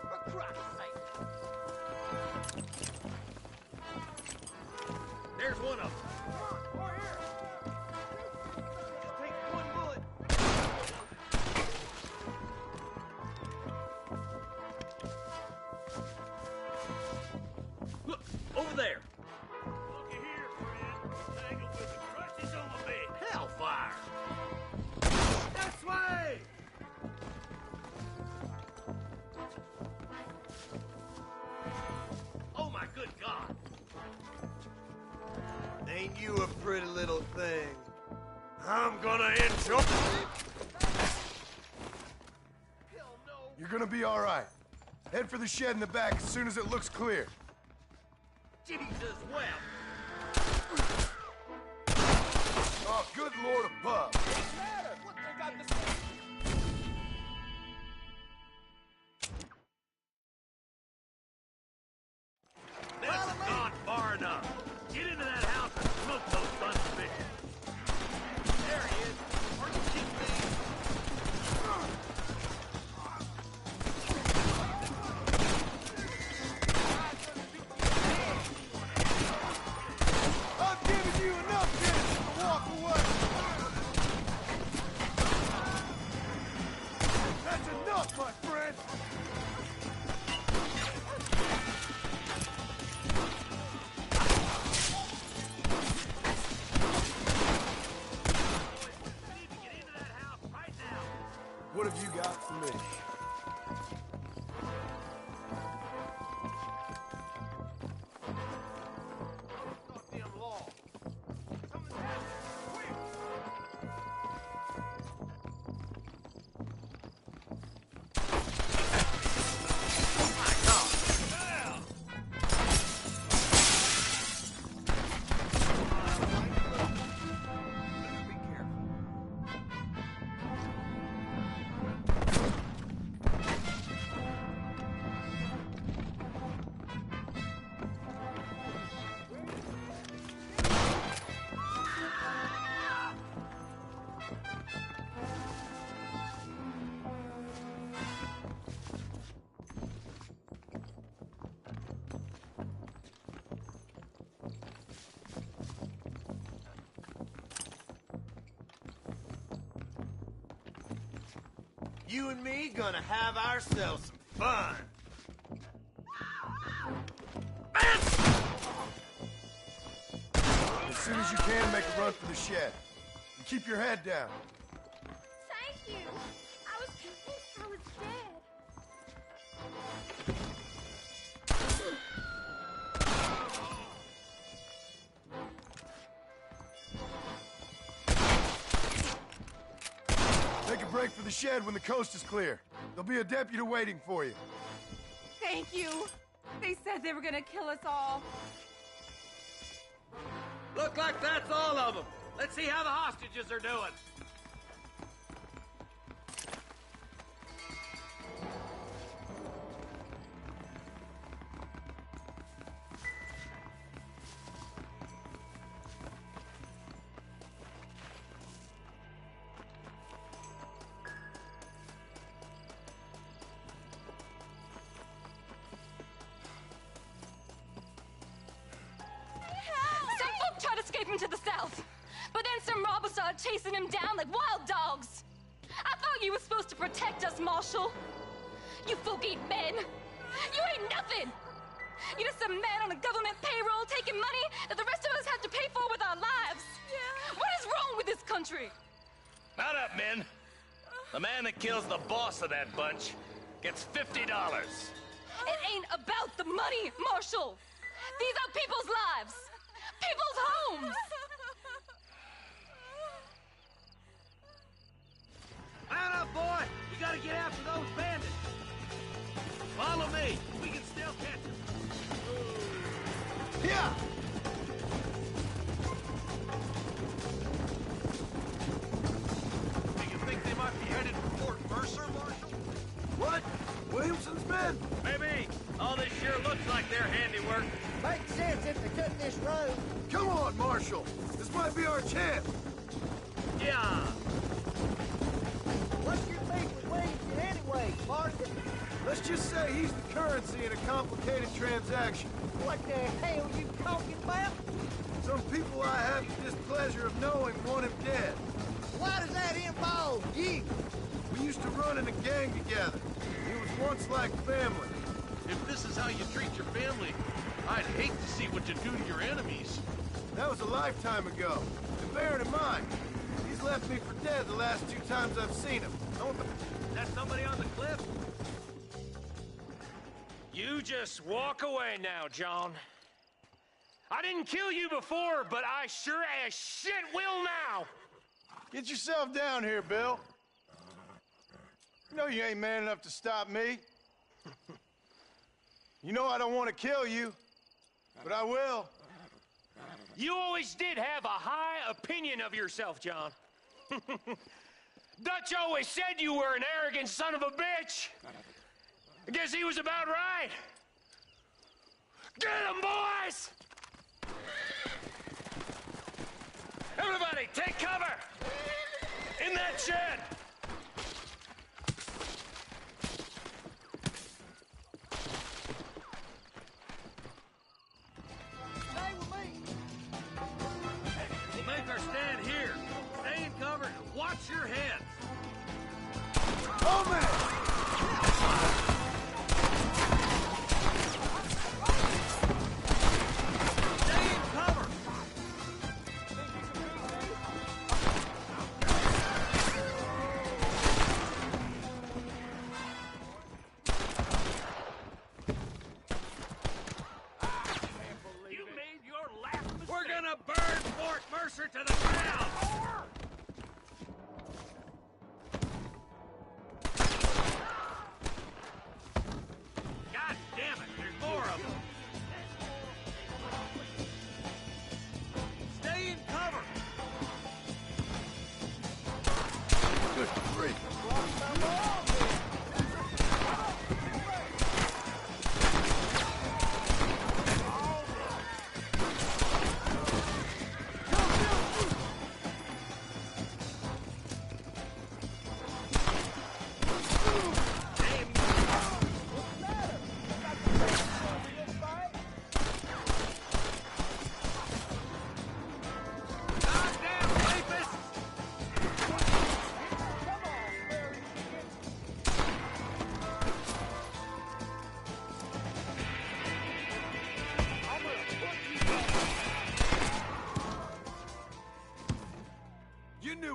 For Christ's sake. There's one of them. Take one bullet. Look, over there. Looky here, friend. Tangled with the crutches on my bed. Hellfire! This way! Oh my good God! Ain't you a pretty little thing? I'm gonna enjoy. You're gonna be all right. Head for the shed in the back as soon as it looks clear. Jesus wept. Oh, good Lord above. This has gone far enough. Get into that house and smoke those sons of bitches. There he is. Are you kidding me? I've given you enough chances to walk away. That's enough, my friend. What have you got for me? You and me gonna have ourselves some fun. As soon as you can, make a run for the shed. And keep your head down. Thank you. I was convinced I was dead. Take a break for the shed when the coast is clear. There'll be a deputy waiting for you. Thank you. They said they were gonna kill us all. Look like that's all of them. Let's see how the hostages are doing. Some folk tried escaping to the south, but then some robbers started chasing him down like wild dogs. I thought you were supposed to protect us, Marshal. You folk eat men. You ain't nothing! You're just a man on a government payroll taking money that the rest of us have to pay for with our lives. Yeah. What is wrong with this country? Mount up, men. The man that kills the boss of that bunch gets $50. It ain't about the money, Marshal. These are people's lives, people's homes. Mount up, boy! You gotta get after those bandits! Follow me! We can still catch them! Yeah! Do you think they might be headed for Fort Mercer, Marshal? What? Williamson's men? Maybe. All this sure looks like their handiwork. Makes sense if they took this road. Come on, Marshal! This might be our chance! Yeah! What's your beef with Williamson anyway, Martin? Let's just say he's the currency in a complicated transaction. What the hell you talking about? Some people I have the displeasure of knowing want him dead. Why does that involve you? We used to run in a gang together. He was once like family. If this is how you treat your family, I'd hate to see what you do to your enemies. That was a lifetime ago. And bear it in mind, he's left me for dead the last 2 times I've seen him. Is that somebody on the cliff? You just walk away now, John. I didn't kill you before, but I sure as shit will now. Get yourself down here, Bill. You know you ain't man enough to stop me. You know I don't want to kill you, but I will. You always did have a high opinion of yourself, John. Dutch always said you were an arrogant son of a bitch. I guess he was about right. Get him, boys! Everybody, take cover! In that shed! Stay with me. We'll make our stand here. Stay in cover and watch your heads. Oh, man! To the ground! God damn it, there's more of them! Stay in cover! Good grief.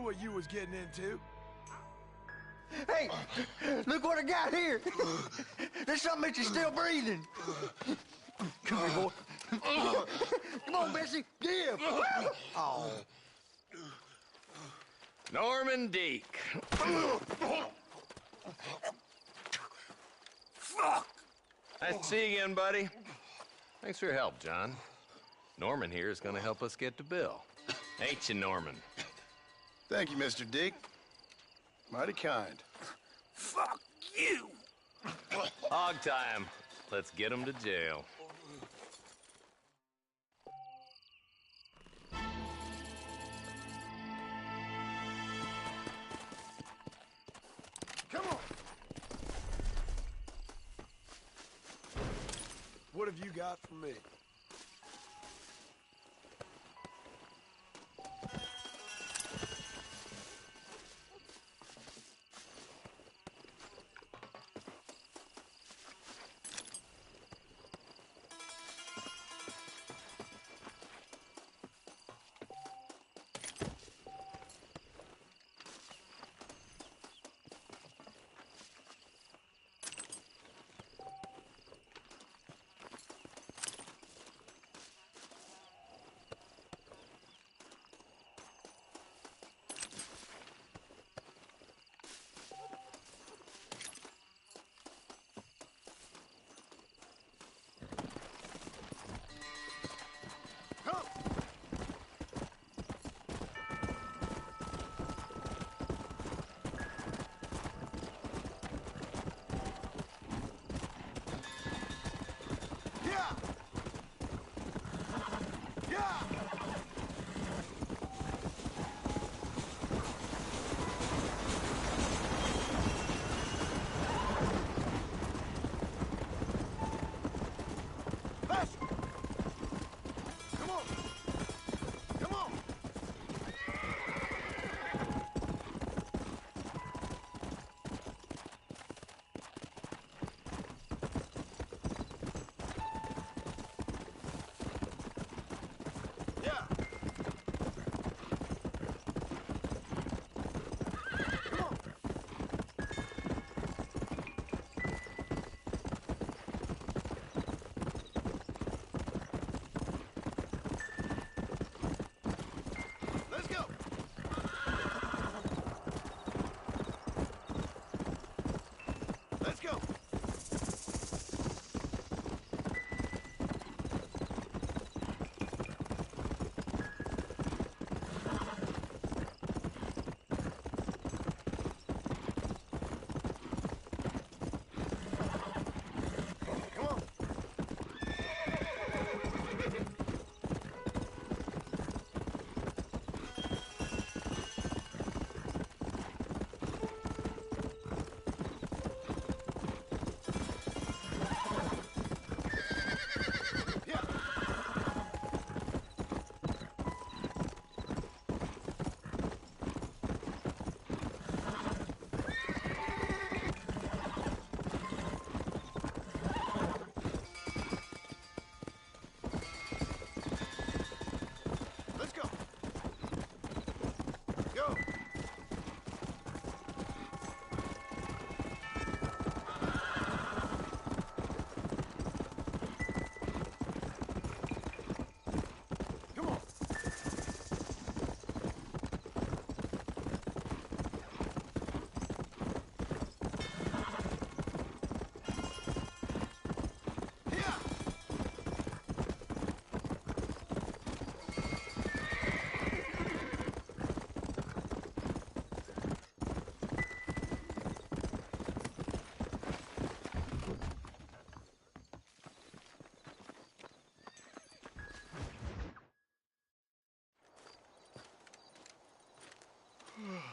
What you was getting into. Hey, look what I got here. There's something that you're still breathing. Come here, boy. Come on, Bessie. Give. Oh. Norman Deek. Fuck! Nice to see you again, buddy. Thanks for your help, John. Norman here is going to help us get to Bill. Ain't you, Norman? Thank you, Mr. Dick. Mighty kind. Fuck you! Hog time. Let's get him to jail. Come on. What have you got for me?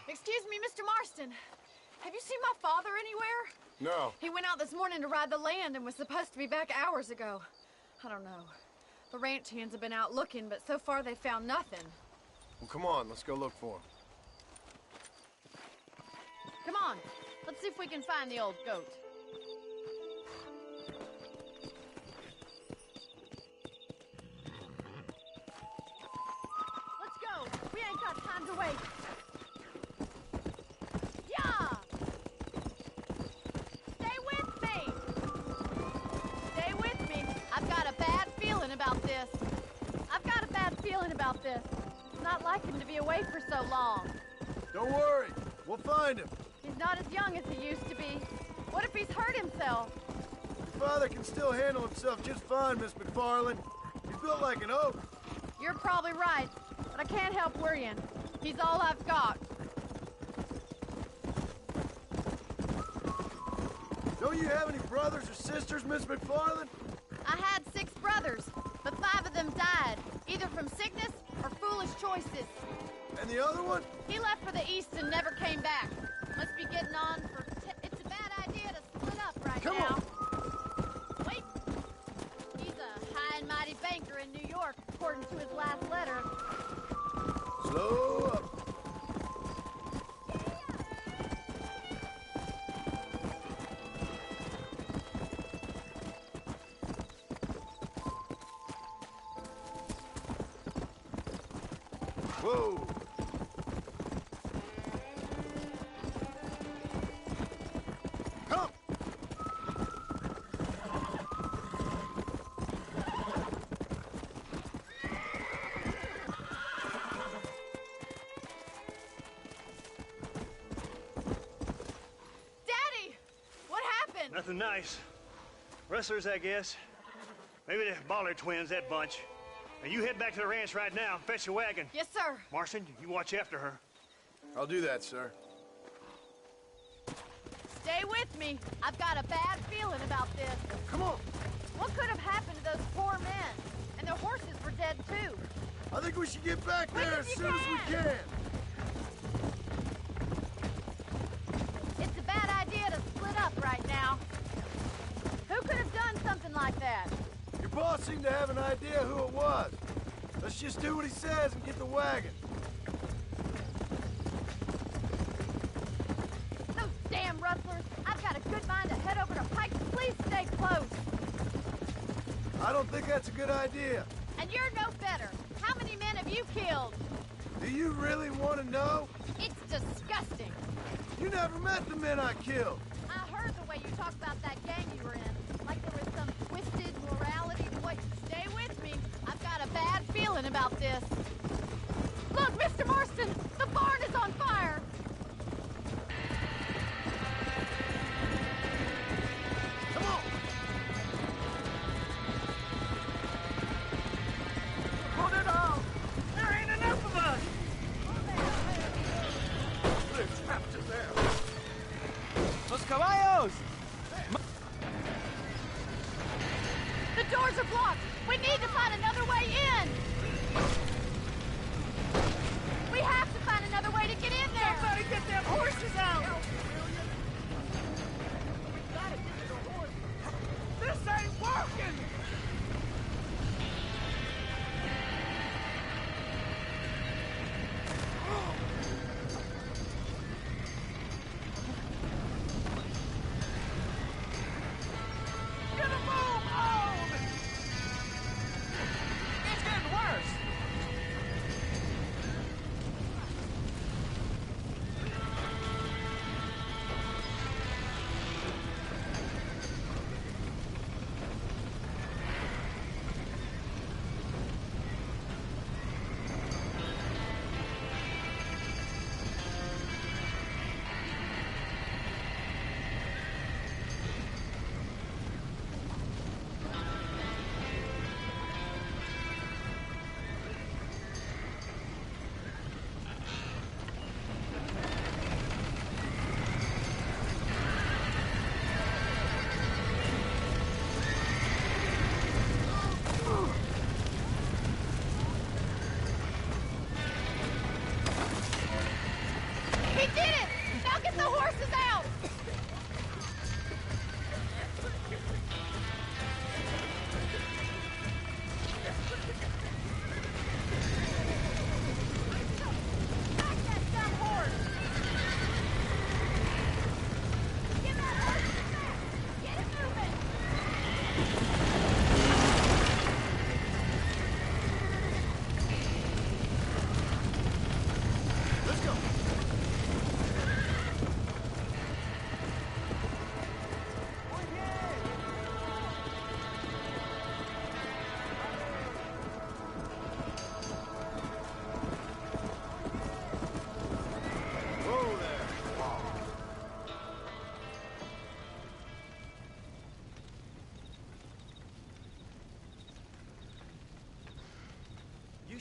Excuse me, Mr. Marston. Have you seen my father anywhere? No. He went out this morning to ride the land and was supposed to be back hours ago. I don't know. The ranch hands have been out looking, but so far they found nothing. Well, come on, let's go look for him. Come on, let's see if we can find the old goat. Let's go. We ain't got time to wait. Yeah! Stay with me! Stay with me. I've got a bad feeling about this. I've got a bad feeling about this. It's not like him to be away for so long. Don't worry, we'll find him. He's not as young as he used to be. What if he's hurt himself? Your father can still handle himself just fine, Miss McFarland. He's built like an oak. You're probably right, but I can't help worrying. He's all I've got. Don't you have any brothers or sisters, Miss McFarland? I had 6 brothers, but 5 of them died, either from sickness or foolish choices. And the other one? He left for the east and never came back. Must be getting on for... It's a bad idea to split up right Come now. on. Wait. He's a high and mighty banker in New York, according to his last letter. Slow up. Whoa. Come. Daddy! What happened? Nothing nice. Rustlers, I guess. Maybe the Bollard twins, that bunch. Now you head back to the ranch right now and fetch a wagon. Yes, sir. Marston, you watch after her. I'll do that, sir. Stay with me. I've got a bad feeling about this. Come on. What could have happened to those poor men? And their horses were dead, too. I think we should get back Quick there as as you soon as we can. can. It's a bad idea to split up right now. Who could have done something like that? Your boss seemed to have an idea who it was. Let's just do what he says and get the wagon. Those damn rustlers! I've got a good mind to head over to Pike's. Please stay close. I don't think that's a good idea. And you're no better. How many men have you killed? Do you really want to know? It's disgusting. You never met the men I killed. I heard the way you talk about that gang you were in. Like there was some twisted morality to what... Stay with me. I've got a bad feeling about this. Look, Mr. Marston! The barn is on fire! Come on! Put it out! There ain't enough of us! They're trapped in there. Los caballos! The doors are blocked! We need to find another way in! We have to find another way to get in there! Somebody get them horses out! This ain't working! Get a move on! It's getting worse!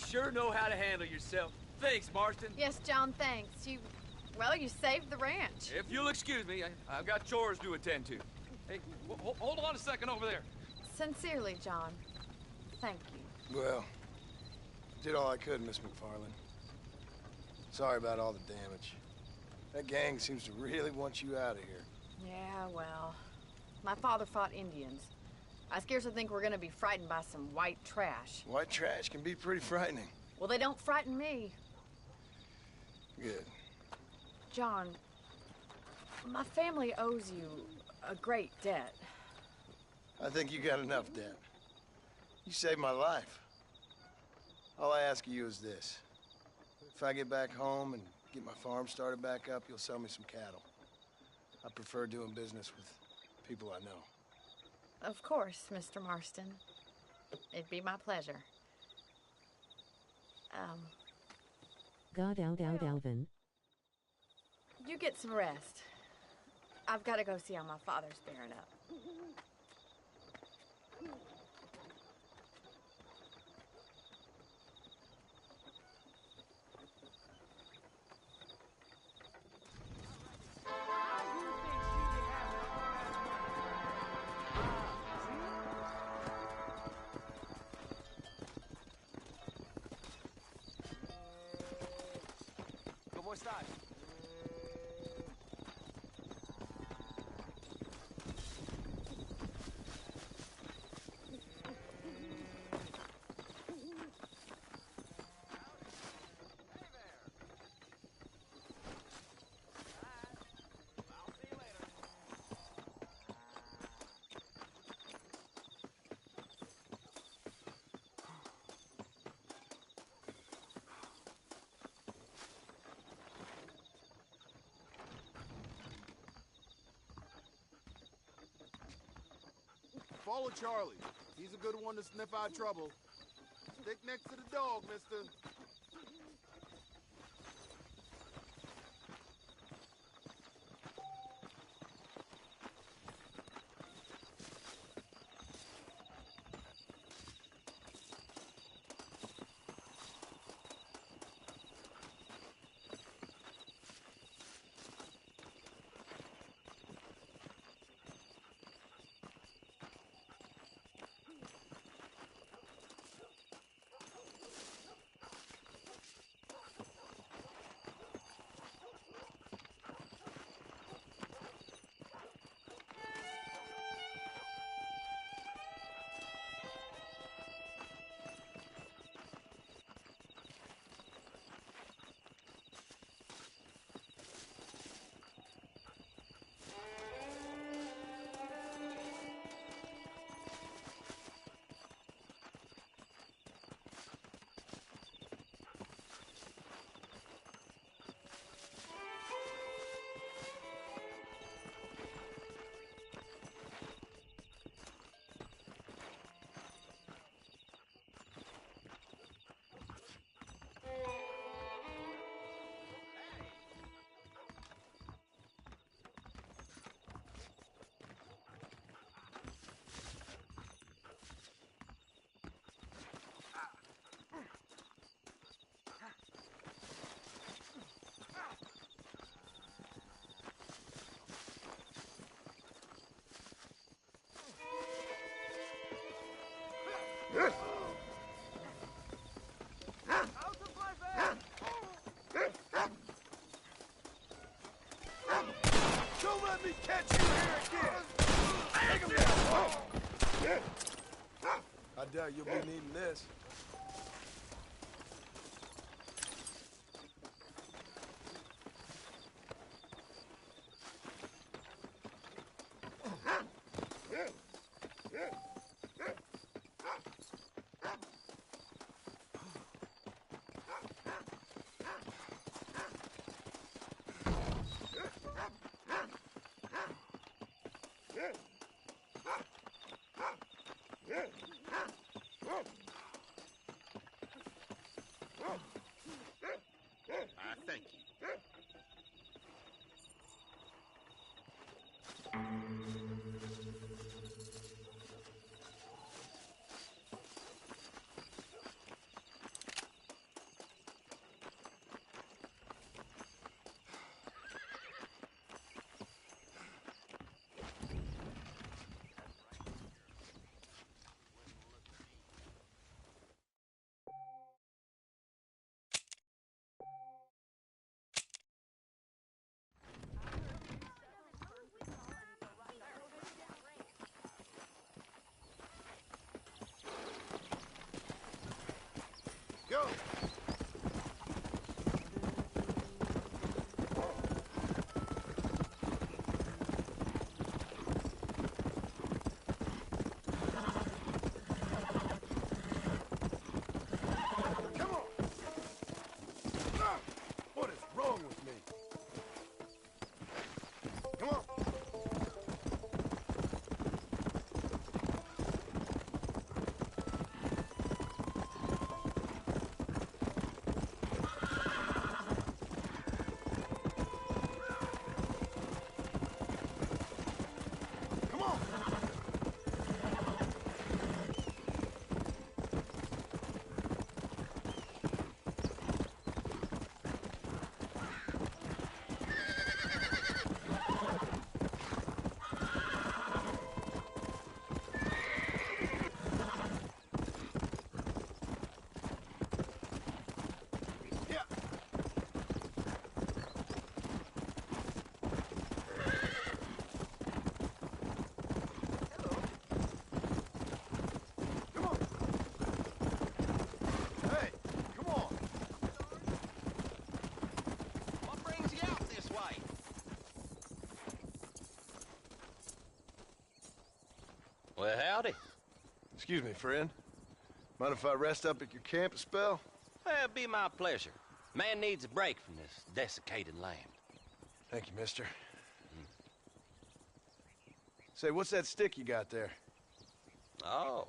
sure know how to handle yourself. Thanks, Marston. Yes, John, thanks. Well, you saved the ranch. If you'll excuse me, I've got chores to attend to. Hey, hold on a second over there. Sincerely, John. Thank you. Well, did all I could, Miss McFarland. Sorry about all the damage. That gang seems to really want you out of here. Yeah, well, my father fought Indians. I scarcely think we're gonna be frightened by some white trash. White trash can be pretty frightening. Well, they don't frighten me. Good. John, my family owes you a great debt. I think you got enough debt. You saved my life. All I ask of you is this. If I get back home and get my farm started back up, you'll sell me some cattle. I prefer doing business with people I know. Of course, Mr. Marston. It'd be my pleasure. Alvin. You get some rest. I've got to go see how my father's bearing up. ¿Cómo estás? Follow Charlie. He's a good one to sniff out trouble. Stick next to the dog, mister. Don't let me catch you here again! Take him down! I doubt you'll be needing this. Excuse me, friend. Mind if I rest up at your camp a spell? Well, it'd be my pleasure. Man needs a break from this desiccated land. Thank you, mister. Say, what's that stick you got there? Oh.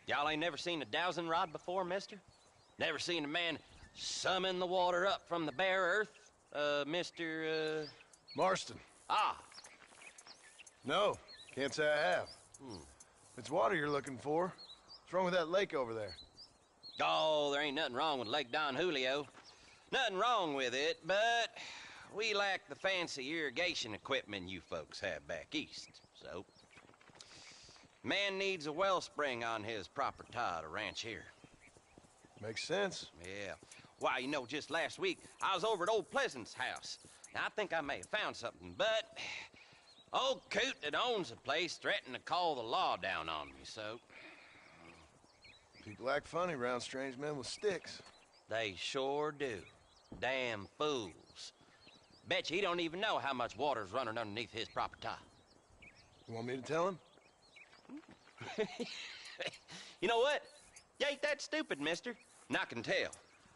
Y'all ain't never seen a dowsing rod before, mister? Never seen a man summon the water up from the bare earth? Mr. Marston. Ah. No, can't say I have. It's water you're looking for. What's wrong with that lake over there? Oh, there ain't nothing wrong with Lake Don Julio. Nothing wrong with it, but we lack the fancy irrigation equipment you folks have back east, so... Man needs a wellspring on his property to ranch here. Makes sense. Yeah. Why, you know, just last week, I was over at old Pleasant's house. Now, I think I may have found something, but... Old coot that owns the place threatened to call the law down on me, so... People act funny around strange men with sticks. They sure do. Damn fools. Bet you he don't even know how much water's running underneath his property. You want me to tell him? You know what? You ain't that stupid, mister. And I can tell.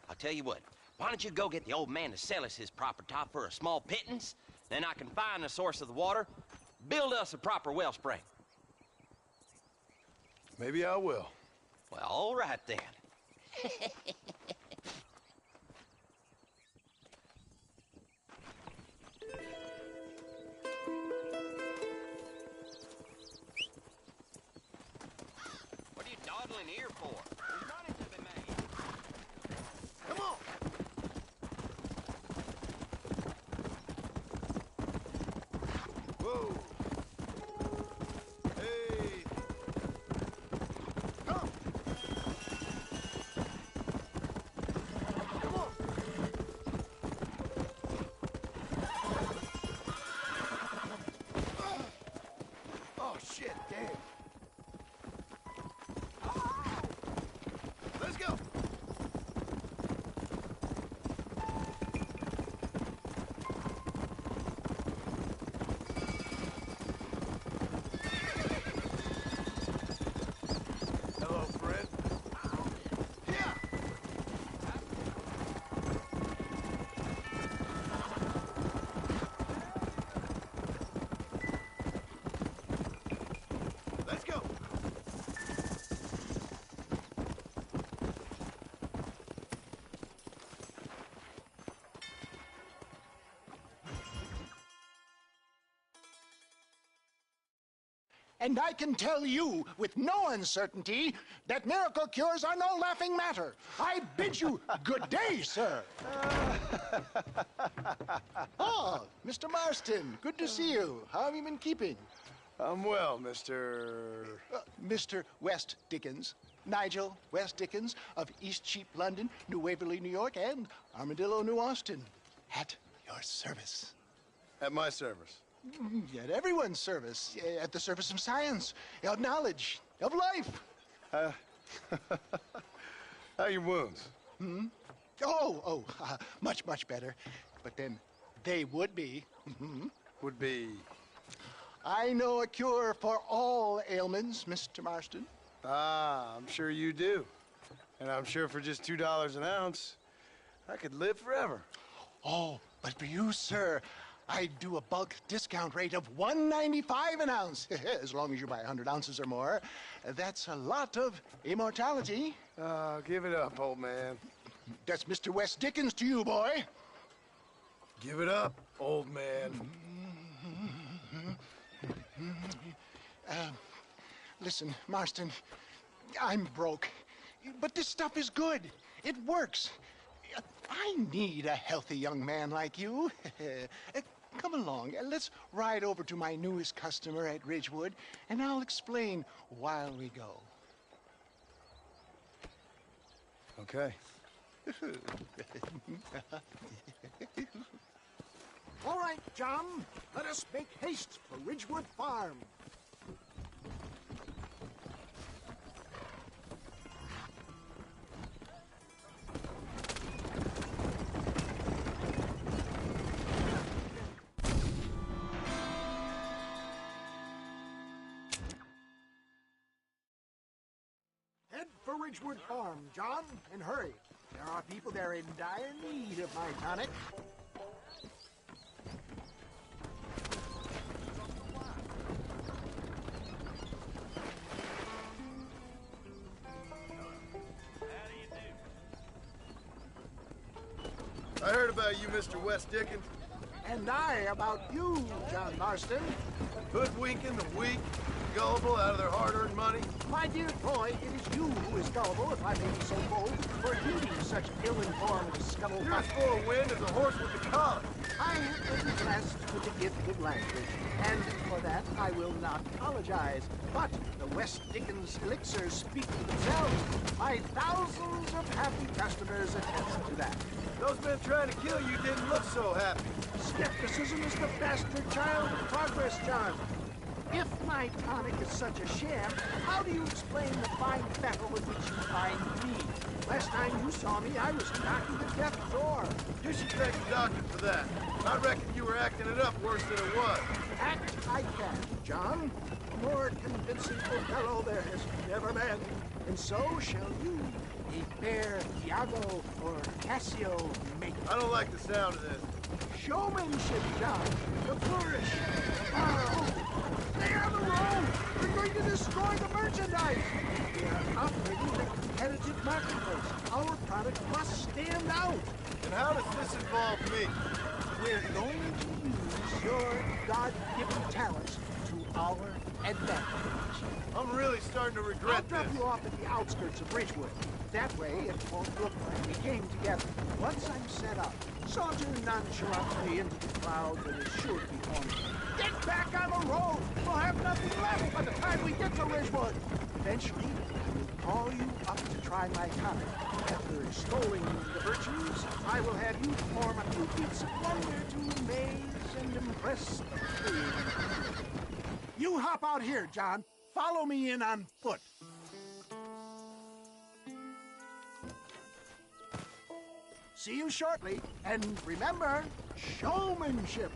I'll tell you what. Why don't you go get the old man to sell us his property for a small pittance? Then I can find the source of the water, build us a proper wellspring. Maybe I will. Well, all right then. What are you dawdling here for? There's money to be made. Come on! Whoa! Hey! Come! Come on! Oh, shit, damn. Let's go! Hello, friend. Yeah! Let's go! And I can tell you with no uncertainty that miracle cures are no laughing matter. I bid you good day, sir. Oh, Mr. Marston, good to see you. How have you been keeping? I'm well, Mr. Mr. West Dickens. Nigel West Dickens of East Cheap, London, New Waverly, New York, and Armadillo, New Austin. At your service. At my service. At everyone's service. At the service of science, of knowledge, of life. How are your wounds? Much, much better. But then they would be. Would be? I know a cure for all ailments, Mr. Marston. Ah, I'm sure you do. And I'm sure for just $2 an ounce, I could live forever. Oh, but for you, sir, I do a bulk discount rate of $1.95 an ounce, as long as you buy 100 ounces or more. That's a lot of immortality. Give it up, old man. That's Mr. West Dickens to you, boy. Give it up, old man. Listen, Marston, I'm broke, but this stuff is good. It works. I need a healthy young man like you. Come along, let's ride over to my newest customer at Ridgewood, and I'll explain while we go. Okay. All right, John, let us make haste for Ridgewood Farm. Bridgewood Farm, John, and hurry. There are people there in dire need of my tonic. I heard about you, Mr. West Dickens. And I about you, John Marston. Hoodwinking the weak, gullible out of their hard-earned money. My dear boy, it is you who is gullible, if I may be so bold, for heeding such ill-informed scuttlebutt. You're as full of wind as a horse with a collar. I have been blessed with the gift of language, and for that I will not apologize. But the West Dickens elixirs speak for themselves. My thousands of happy customers attest to that. Those men trying to kill you didn't look so happy. Skepticism is the bastard child of progress, John. If my tonic is such a sham, how do you explain the fine fettle with which you find me? Last time you saw me, I was knocking the death door. You should thank the doctor for that. I reckon you were acting it up worse than it was. Act I can, John. A more convincing Othello there has never been. And so shall you, a fair Iago or Cassio make. I don't like the sound of this. Showmanship, John. The flourish. Stay on the road! We're going to destroy the merchandise! We are operating in a competitive marketplace. Our product must stand out. And how does this involve me? We're going to use your God-given talents to our advantage. I'm really starting to regret I'll drop this. you off at the outskirts of Bridgewood. That way, it won't look like we came together. Once I'm set up, saunter nonchalantly into the crowd that is sure to be on me. Get back on the road! We'll have nothing left by the time we get to Ridgewood. Eventually, I will call you up to try my tonic. After extolling the virtues, I will have you perform a few feats of wonder to amaze and impress the crew. You hop out here, John. Follow me in on foot. See you shortly, and remember, showmanship.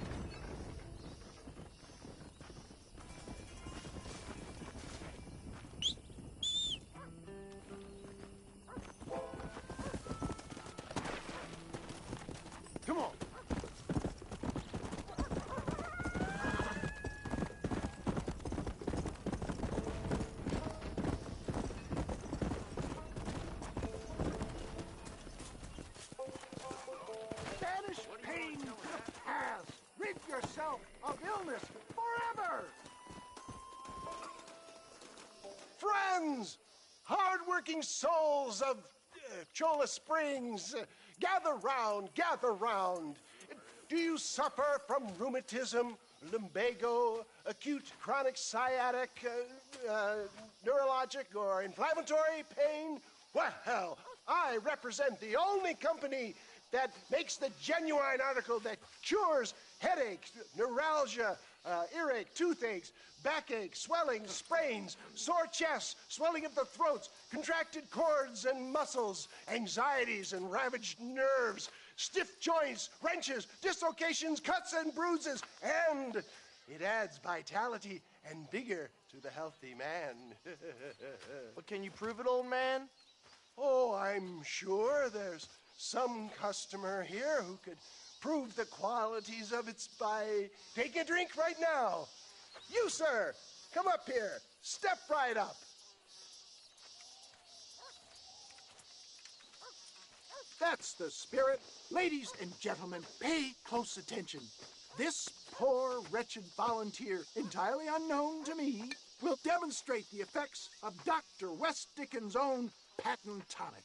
Come on. Banish pain to the past. Rid yourself of illness forever. Friends, hard-working souls of Cholla Springs, gather round, gather round. Do you suffer from rheumatism, lumbago, acute chronic sciatic, neurologic, or inflammatory pain? Well, I represent the only company that makes the genuine article that cures headaches, neuralgia, earache, toothaches, backache, swelling, sprains, sore chests, swelling of the throats, contracted cords and muscles, anxieties and ravaged nerves, stiff joints, wrenches, dislocations, cuts and bruises, and it adds vitality and vigor to the healthy man. But can you prove it, old man? Oh, I'm sure there's some customer here who could prove the qualities of it by taking a drink right now. You, sir, come up here. Step right up. That's the spirit. Ladies and gentlemen, pay close attention. This poor, wretched volunteer, entirely unknown to me, will demonstrate the effects of Dr. West Dickens' own patent tonic.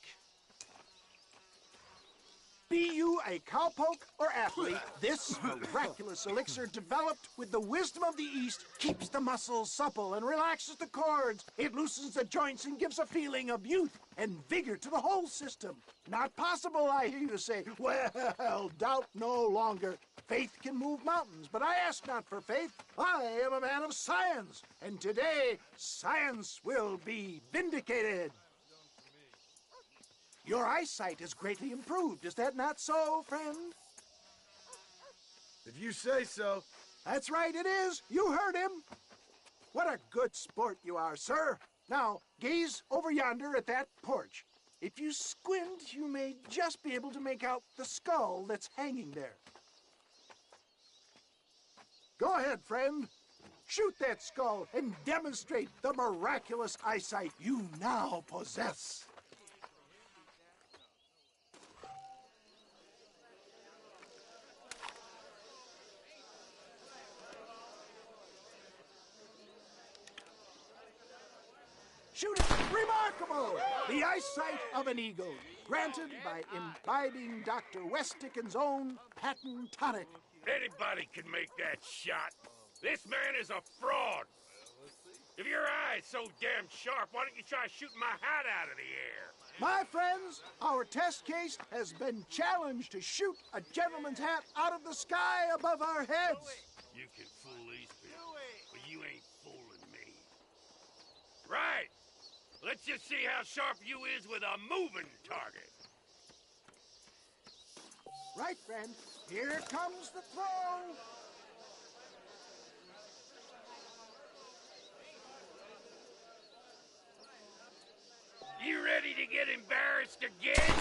Be you a cowpoke or athlete, this miraculous elixir developed with the wisdom of the East keeps the muscles supple and relaxes the cords. It loosens the joints and gives a feeling of youth and vigor to the whole system. Not possible, I hear you say. Well, doubt no longer. Faith can move mountains, but I ask not for faith. I am a man of science, and today science will be vindicated. Your eyesight is greatly improved. Is that not so, friend? If you say so. That's right, it is. You heard him. What a good sport you are, sir. Now, gaze over yonder at that porch. If you squint, you may just be able to make out the skull that's hanging there. Go ahead, friend. Shoot that skull and demonstrate the miraculous eyesight you now possess. Shoot it! Remarkable! The eyesight of an eagle, granted by imbibing Dr. Westickens' own patent tonic. Anybody can make that shot. This man is a fraud. If your eye's so damn sharp, why don't you try shooting my hat out of the air? My friends, our test case has been challenged to shoot a gentleman's hat out of the sky above our heads. You can fool these people, but you ain't fooling me. Right. Let's just see how sharp you is with a moving target. Right, friend. Here comes the throw. You ready to get embarrassed again?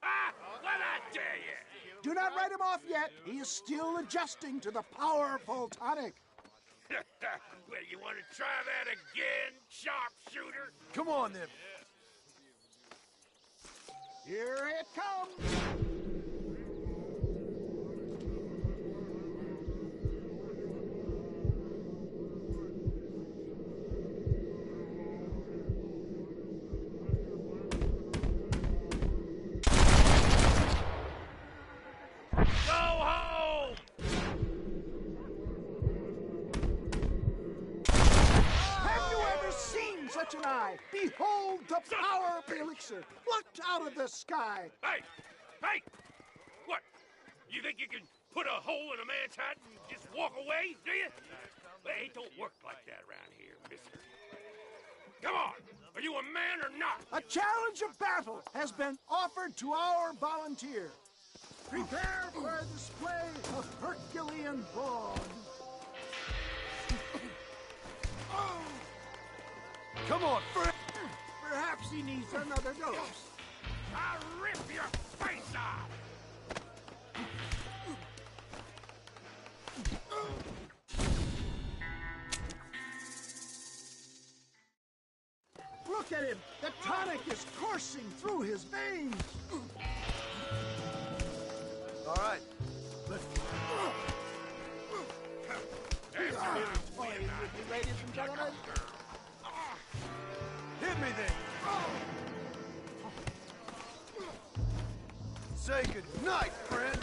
Ah! What'd I tell you? Do not write him off yet. He is still adjusting to the powerful tonic. Well, you want to try that again, sharpshooter? Come on, then. Here it comes. An eye. Behold the power of the elixir plucked out of the sky. Hey! Hey! What? You think you can put a hole in a man's hat and just walk away, do you? Well, it don't work like that around here, mister. Come on! Are you a man or not? A challenge of battle has been offered to our volunteer. Prepare for a display of Herculean brawn. Come on, friend. Perhaps he needs another dose. I'll rip your face off! Look at him! The tonic is coursing through his veins! All right. Let's... Ladies and gentlemen. Hit me then. Say good night, friend.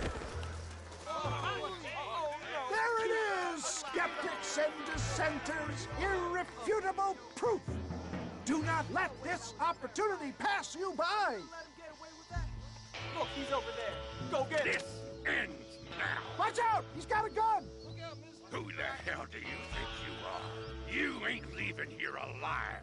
There it is, skeptics and dissenters, irrefutable proof. Do not let this opportunity pass you by. Look, he's over there. Go get him. This ends now. Watch out! He's got a gun. Who the hell do you think you are? You ain't leaving here alive.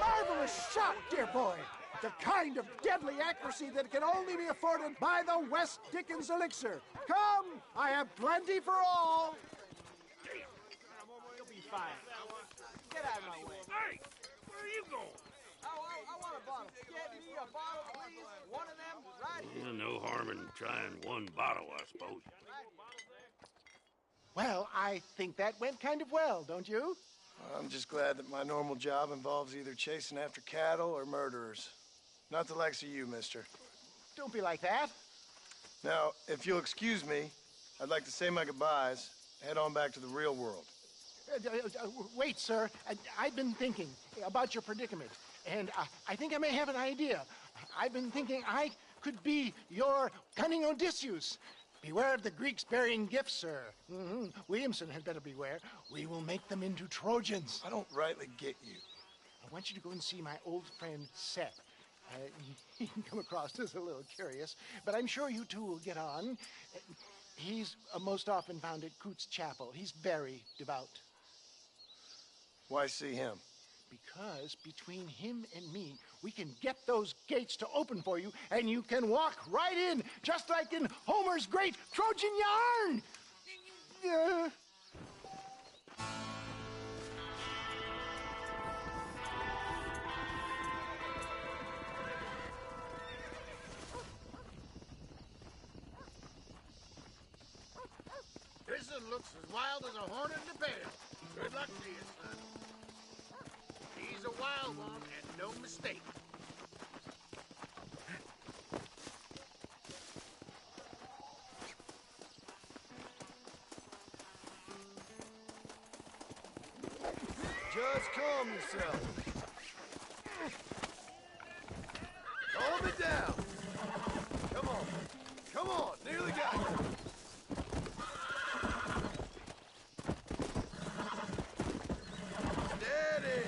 Marvelous shot, dear boy. The kind of deadly accuracy that can only be afforded by the West Dickens elixir. Come, I have plenty for all. You'll be fine. Get out of my way. Hey, where are you going? I want a bottle. Get me a bottle, please. One of them right here. No harm in trying one bottle, I suppose. Well, I think that went kind of well, don't you? I'm just glad that my normal job involves either chasing after cattle or murderers. Not the likes of you, mister. Don't be like that. Now, if you'll excuse me, I'd like to say my goodbyes, head on back to the real world. Wait, sir. I've been thinking about your predicament, and I think I may have an idea. I've been thinking I could be your cunning Odysseus. Beware of the Greeks bearing gifts, sir. Williamson had better beware. We will make them into Trojans. I don't rightly get you. I want you to go and see my old friend, Seth. He can come across as a little curious, but I'm sure you two will get on. He's most often found at Coots Chapel. He's very devout. Why see him? Because between him and me, we can get those gates to open for you, and you can walk right in, just like in Homer's great Trojan yarn! This looks as wild as a hornet in a bear. Good luck to you, son. He's a wild one, and no mistake. Just calm yourself. Calm it down. Come on. Come on. Nearly got you. Steady.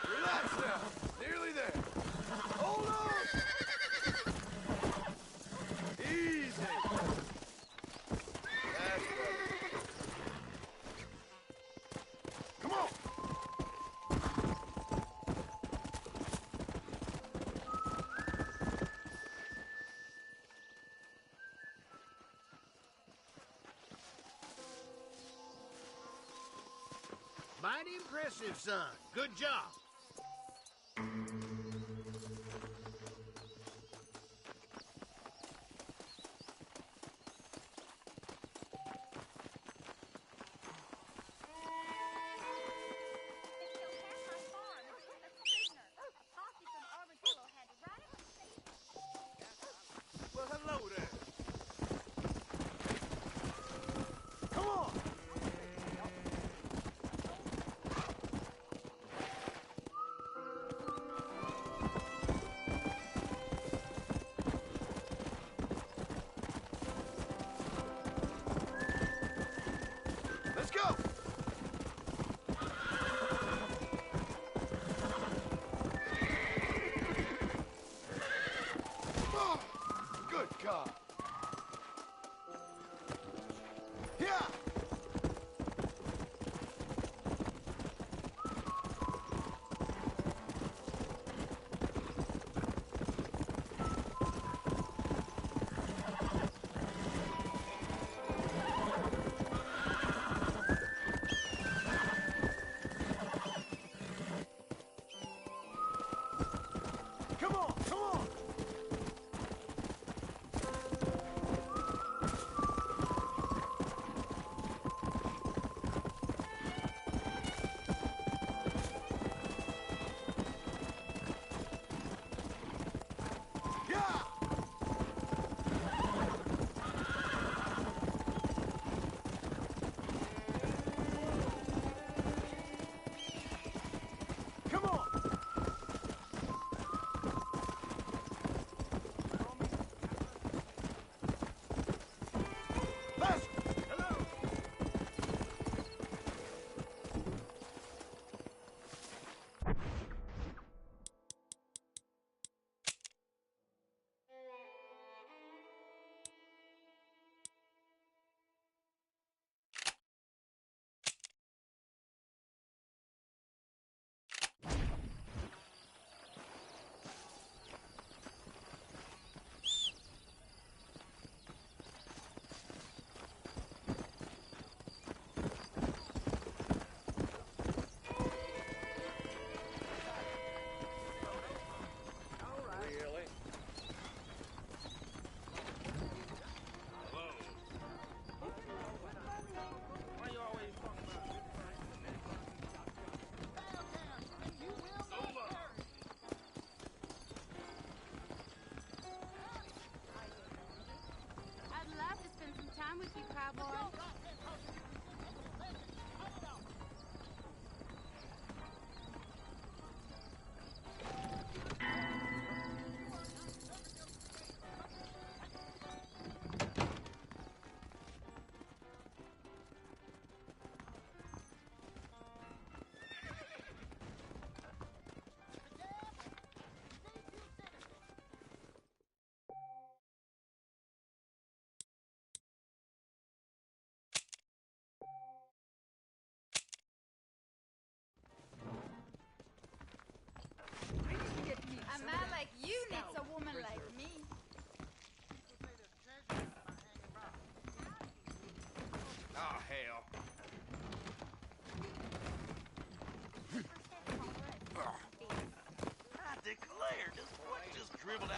Relax now. Nearly there. Hold on. Easy. That's better. Come on. Mighty impressive, son. Good job. Well, hello there. Come on.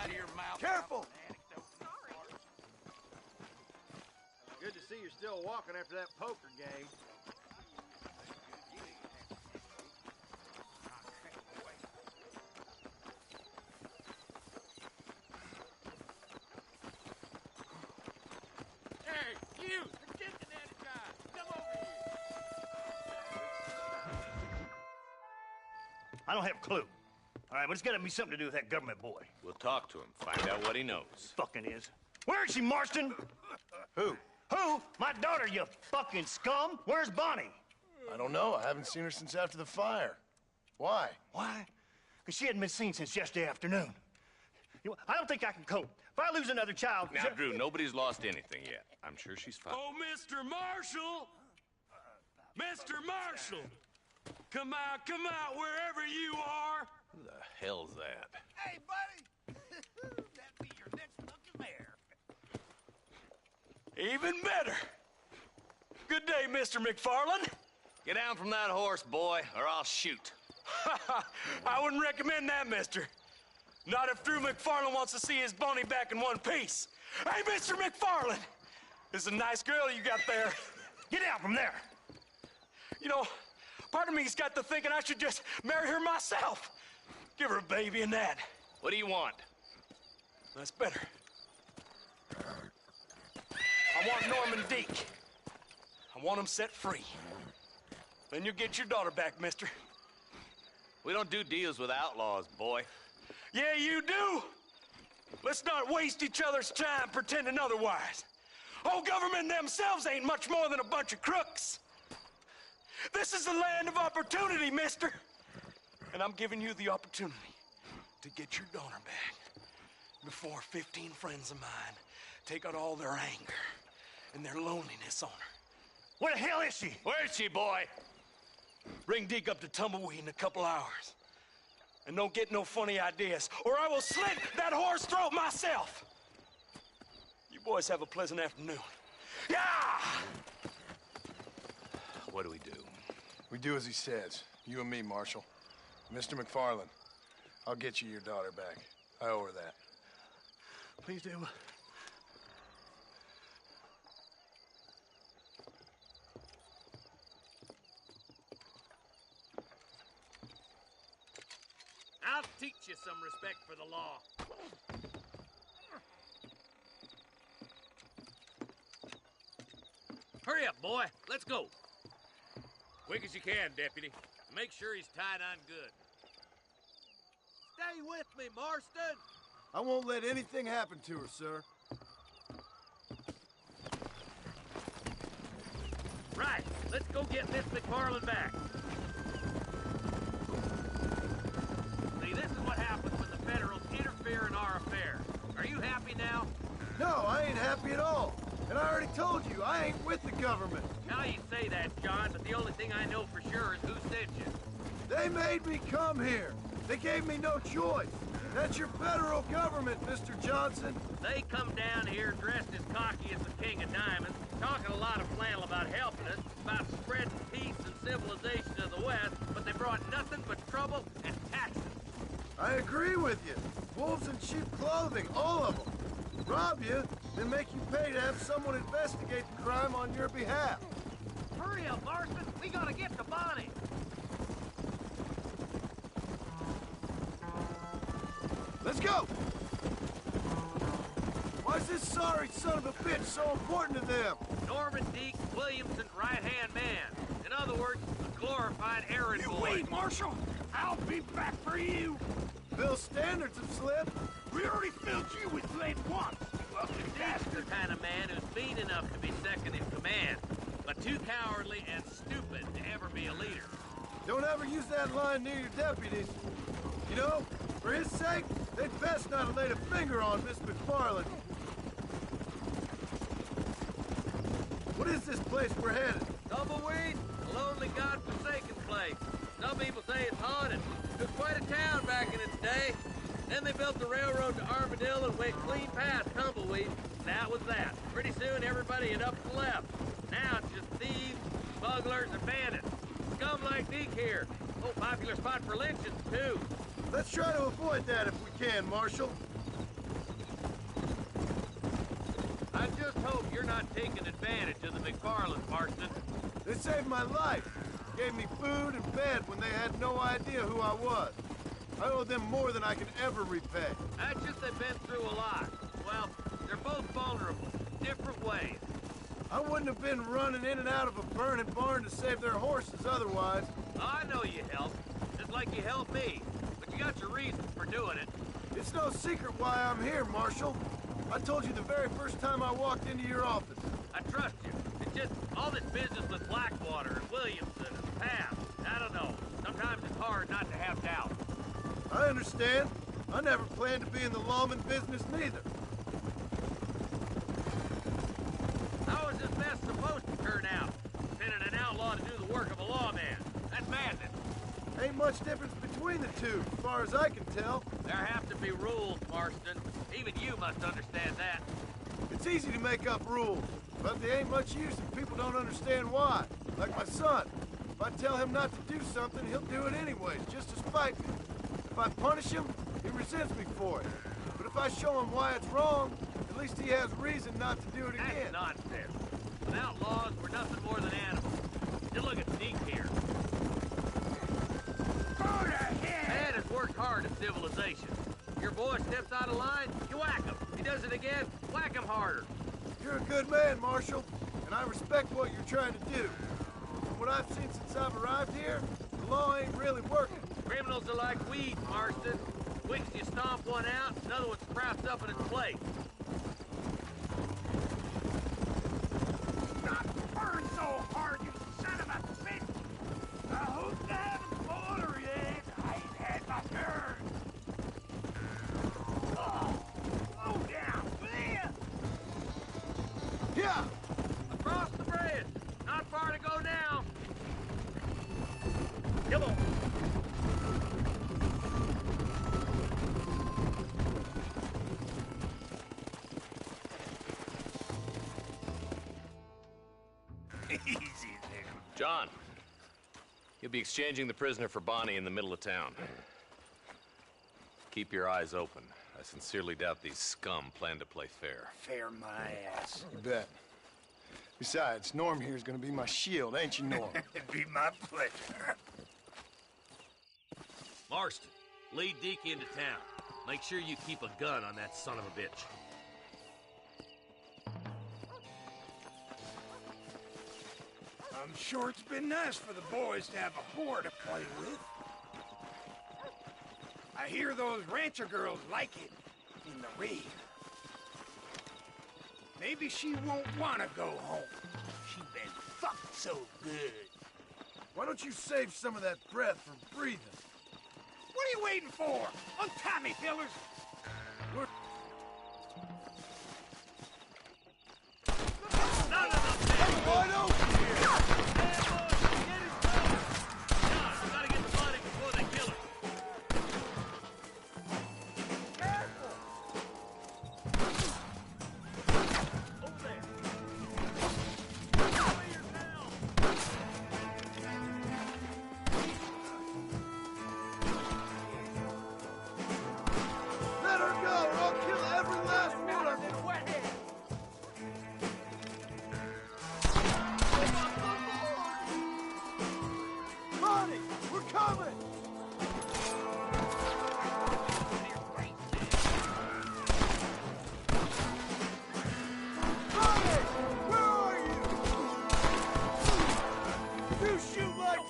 to your mouth. Careful! Good to see you're still walking after that poker game. Hey, you, the Cincinnati guy, come over here. I don't have a clue. All right, but it's gotta be something to do with that government boy. We'll talk to him, find out what he knows. Fucking is. Where is she, Marston? Who? Who? My daughter, you fucking scum. Where's Bonnie? I don't know. I haven't seen her since after the fire. Why? Why? Because she hadn't been seen since yesterday afternoon. You know, I don't think I can cope. If I lose another child... Now, Drew, nobody's lost anything yet. I'm sure she's fine. Oh, Mr. Marshall! Mr. Marshall! Come out, wherever you are! Who the hell's that? Hey, buddy! That'd be your next lucky mare. Even better! Good day, Mr. McFarland. Get down from that horse, boy, or I'll shoot. I wouldn't recommend that, mister. Not if Drew McFarland wants to see his Bonnie back in one piece. Hey, Mr. McFarland! This is a nice girl you got there. Get out from there! You know, part of me's got to thinking I should just marry her myself. Give her a baby and that. What do you want? That's better. I want Norman Deek. I want him set free. Then you'll get your daughter back, mister. We don't do deals with outlaws, boy. Yeah, you do. Let's not waste each other's time pretending otherwise. Oh, government themselves ain't much more than a bunch of crooks. This is the land of opportunity, mister. And I'm giving you the opportunity to get your daughter back before 15 friends of mine take out all their anger and their loneliness on her. Where the hell is she? Where is she, boy? Bring Deke up to Tumbleweed in a couple hours. And don't get no funny ideas, or I will slit that horse throat myself. You boys have a pleasant afternoon. Yeah! What do we do? We do as he says. You and me, Marshal. Mr. McFarland, I'll get you your daughter back. I owe her that. Please do. I'll teach you some respect for the law. Hurry up, boy. Let's go. Quick as you can, Deputy. Make sure he's tied on good. Stay with me, Marston. I won't let anything happen to her, sir. Right. Let's go get Miss McFarland back. See, this is what happens when the Federals interfere in our affairs. Are you happy now? No, I ain't happy at all. And I already told you, I ain't with the government. Now you say that, John, but the only thing I know for sure is who sent you. They made me come here. They gave me no choice. That's your federal government, Mr. Johnson. They come down here dressed as cocky as the King of Diamonds, talking a lot of flannel about helping us, about spreading peace and civilization of the West, but they brought nothing but trouble and taxes. I agree with you. Wolves in sheep clothing, all of them. Rob you, then make you pay to have someone investigate the crime on your behalf. Hurry up, Marston. We gotta get to Bonnie. Let's go! Why's this sorry son of a bitch so important to them? Norman Deke Williamson's right-hand man. In other words, a glorified errand boy. wait, Marshal. I'll be back for you. Bill's standards have slipped. We already filled you with lead once. That's the kind of man who's mean enough to be second in command, but too cowardly and stupid to ever be a leader. Don't ever use that line near your deputies. You know, for his sake, they'd best not have laid a finger on Miss McFarland. What is this place we're headed? Tumbleweed, a lonely, godforsaken place. Some people say it's haunted. It was quite a town back in its day. Then they built the railroad to Armadillo and went clean past Tumbleweed. That was that. Pretty soon everybody had up and left. Now it's just thieves, smugglers, and bandits. Scum like Deke here. Oh, popular spot for lynchings, too. Let's try to avoid that if we can, Marshal. you're not taking advantage of the McFarlands, Marston. They saved my life. Gave me food and bed when they had no idea who I was. I owe them more than I can ever repay. That's just they've been through a lot. Well, they're both vulnerable, different ways. I wouldn't have been running in and out of a burning barn to save their horses otherwise. I know you helped, just like you helped me. But you got your reasons for doing it. It's no secret why I'm here, Marshal. I told you the very first time I walked into your office. I trust you. It's just all this business with Blackwater and Williamson and Pam. I don't know. Sometimes it's hard not to have doubt. I understand. I never planned to be in the lawman business neither. How is this mess supposed to turn out? Sending an outlaw to do the work of a lawman. That's madness. Ain't much difference between the two, as far as I can tell. There have to be rules, Marston. Even you must understand that. It's easy to make up rules, but they ain't much use if people don't understand why. Like my son. If I tell him not to do something, he'll do it anyways, just to spite me. If I punish him, he resents me for it. But if I show him why it's wrong, at least he has reason not to do it again. That's nonsense. With outlaws, we're nothing more than animals. Just look at Zeke here. Man has worked hard at civilization. Your boy steps out of line, you whack him. He does it again, whack him harder. You're a good man, Marshal, and I respect what you're trying to do. From what I've seen since I've arrived here, the law ain't really working. Criminals are like weeds, Marston. Quick as you stomp one out, another one sprouts up in its place. Not burn so hard, you son of a bitch! I hope to have a spoiler yet. I ain't had my turn. Oh, slow down, will ya? Yeah! Across the bridge. Not far to go now. Come on. Easy there. John, you'll be exchanging the prisoner for Bonnie in the middle of town. Keep your eyes open. I sincerely doubt these scum plan to play fair. Fair my ass. You bet. Besides, Norm here's gonna be my shield, ain't you, Norm? It'd be my pleasure. Marston, lead Deke into town. Make sure you keep a gun on that son of a bitch. I'm sure it's been nice for the boys to have a whore to play with. I hear those rancher girls like it in the rain. Maybe she won't want to go home. She been fucked so good. Why don't you save some of that breath for breathing? What are you waiting for? Untie me, fellers. Wide open here! John, gotta get the body before they kill her. Over there. Let her go, or I'll kill every last one of you! Bonnie, we're coming! Bonnie, where are you? You shoot like...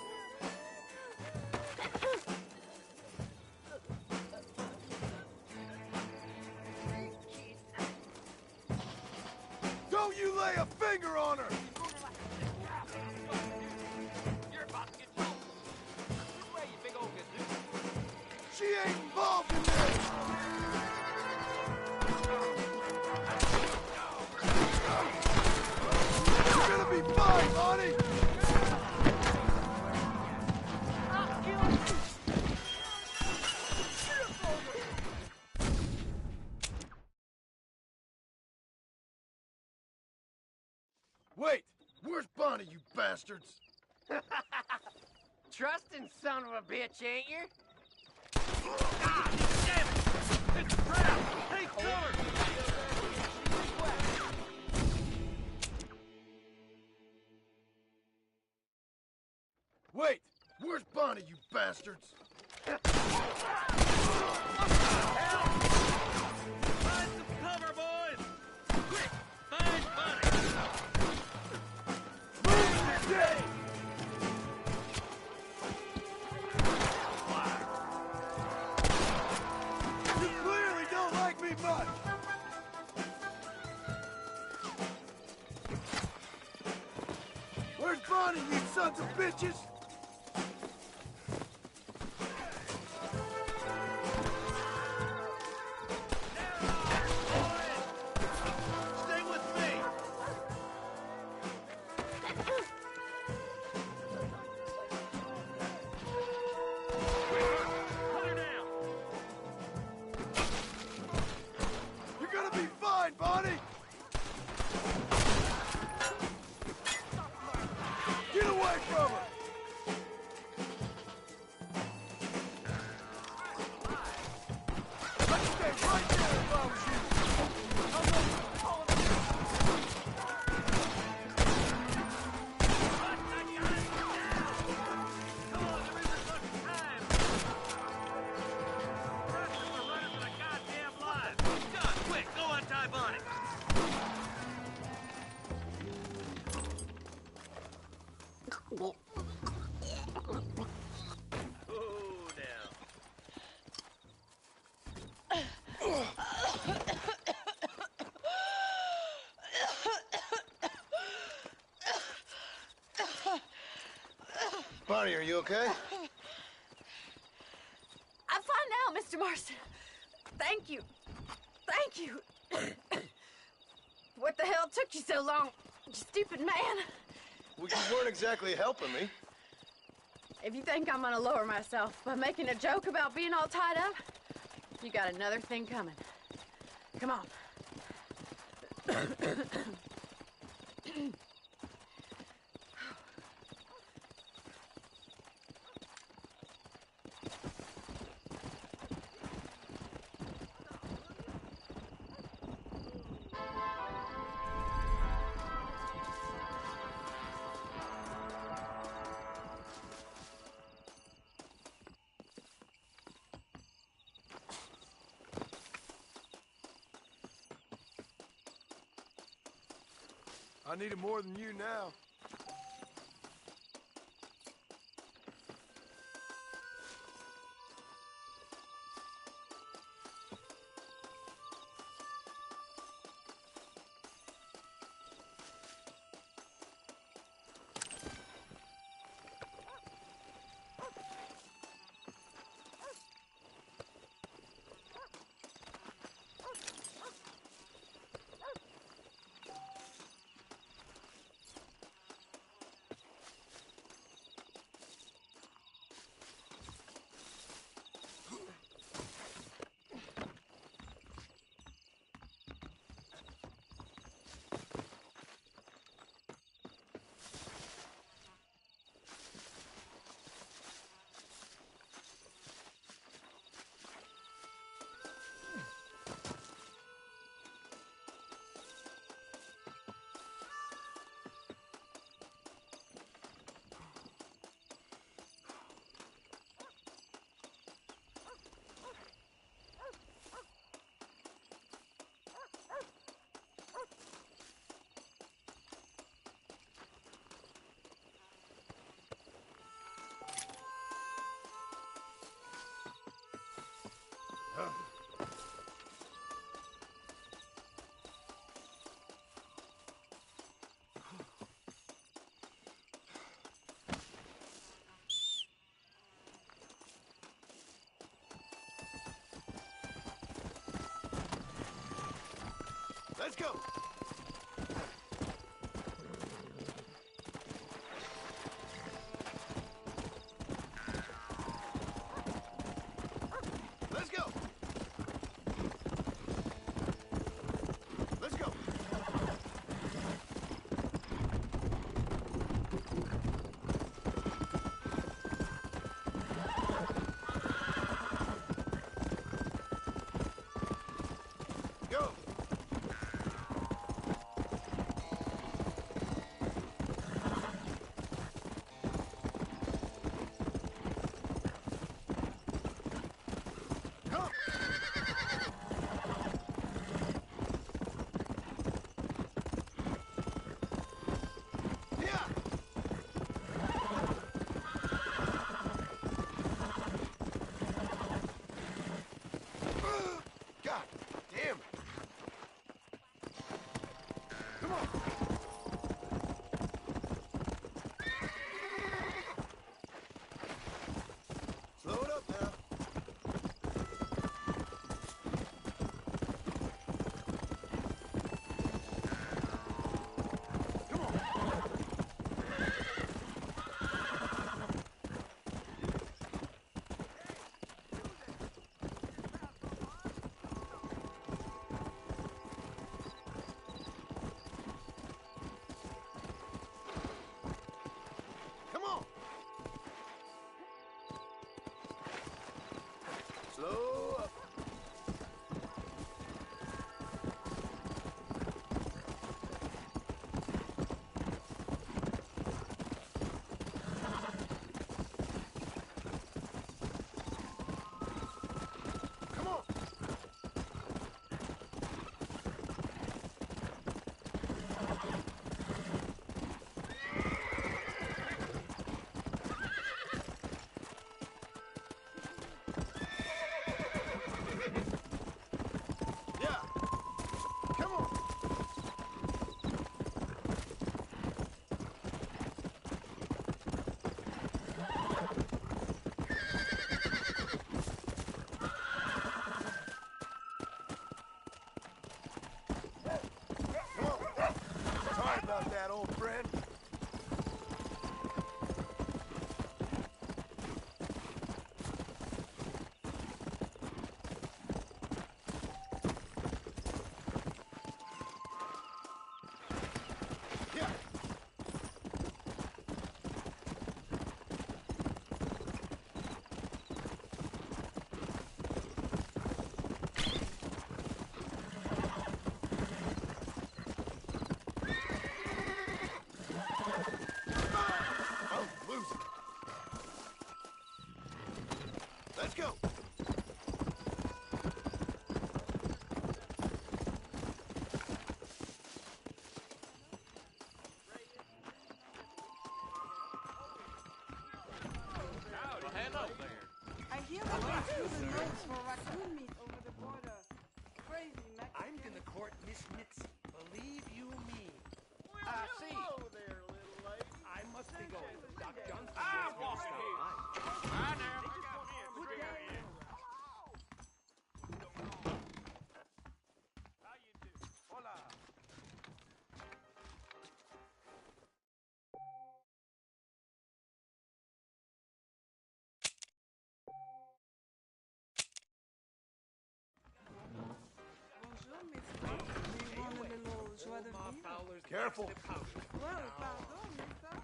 Don't you lay a finger on her! You're about to get killed. This way, you big old gazoo. She ain't involved in this! You're gonna be fine, Bonnie! Wait! Where's Bonnie, you bastards? Trusting son of a bitch, ain't you? Ah, damn it! It's a trap! Take cover! Wait! Where's Bonnie, you bastards? Find some cover, boys! Quick! Find Bonnie! Move it, day! You clearly don't like me much! Where's Bonnie, you sons of bitches? Stay with me! Put her down! You're gonna be fine, Bonnie! Get away from her! I'd stay right there if I was you! Quick, go untie Bonnie! Oh, now. Bonnie, are you okay? I'm fine now, Mr. Marston. Thank you. Thank you. What the hell took you so long, you stupid man? Well, you weren't exactly helping me. If you think I'm gonna lower myself by making a joke about being all tied up, you got another thing coming. Come on. I need it more than you now. Let's go! Let's go! Let's go! Go! go. Hello there. I hear that there's the notes for raccoon meat over the border. Crazy Mexican. I'm gonna court Miss Mitzi. Believe you me. See. Hello there, little lady. I must be going. Doc Johnson. Ah, walk here. Hi now. Good day. How you do? Hola. Bonjour, mister. Do you want a little joie de vivre? Careful. Well, pardon, mister.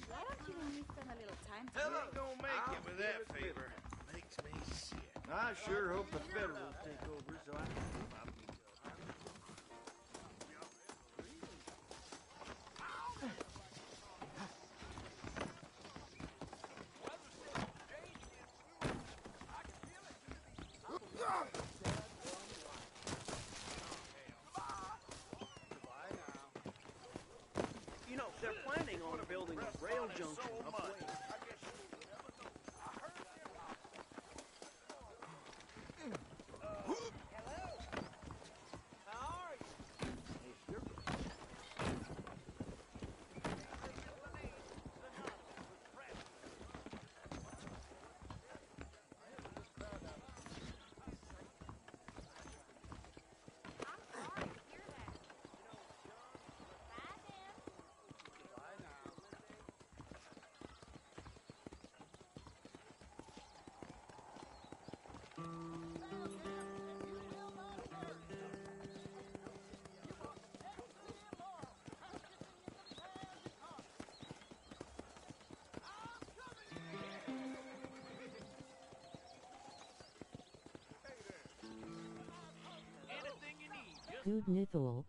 Why don't you and me spend a little time You together? ain't gonna make it with that favor. Makes me sick. I sure hope the Federals take over so I can do my You know, they're planning on building a rail junction upway. Good Nithal.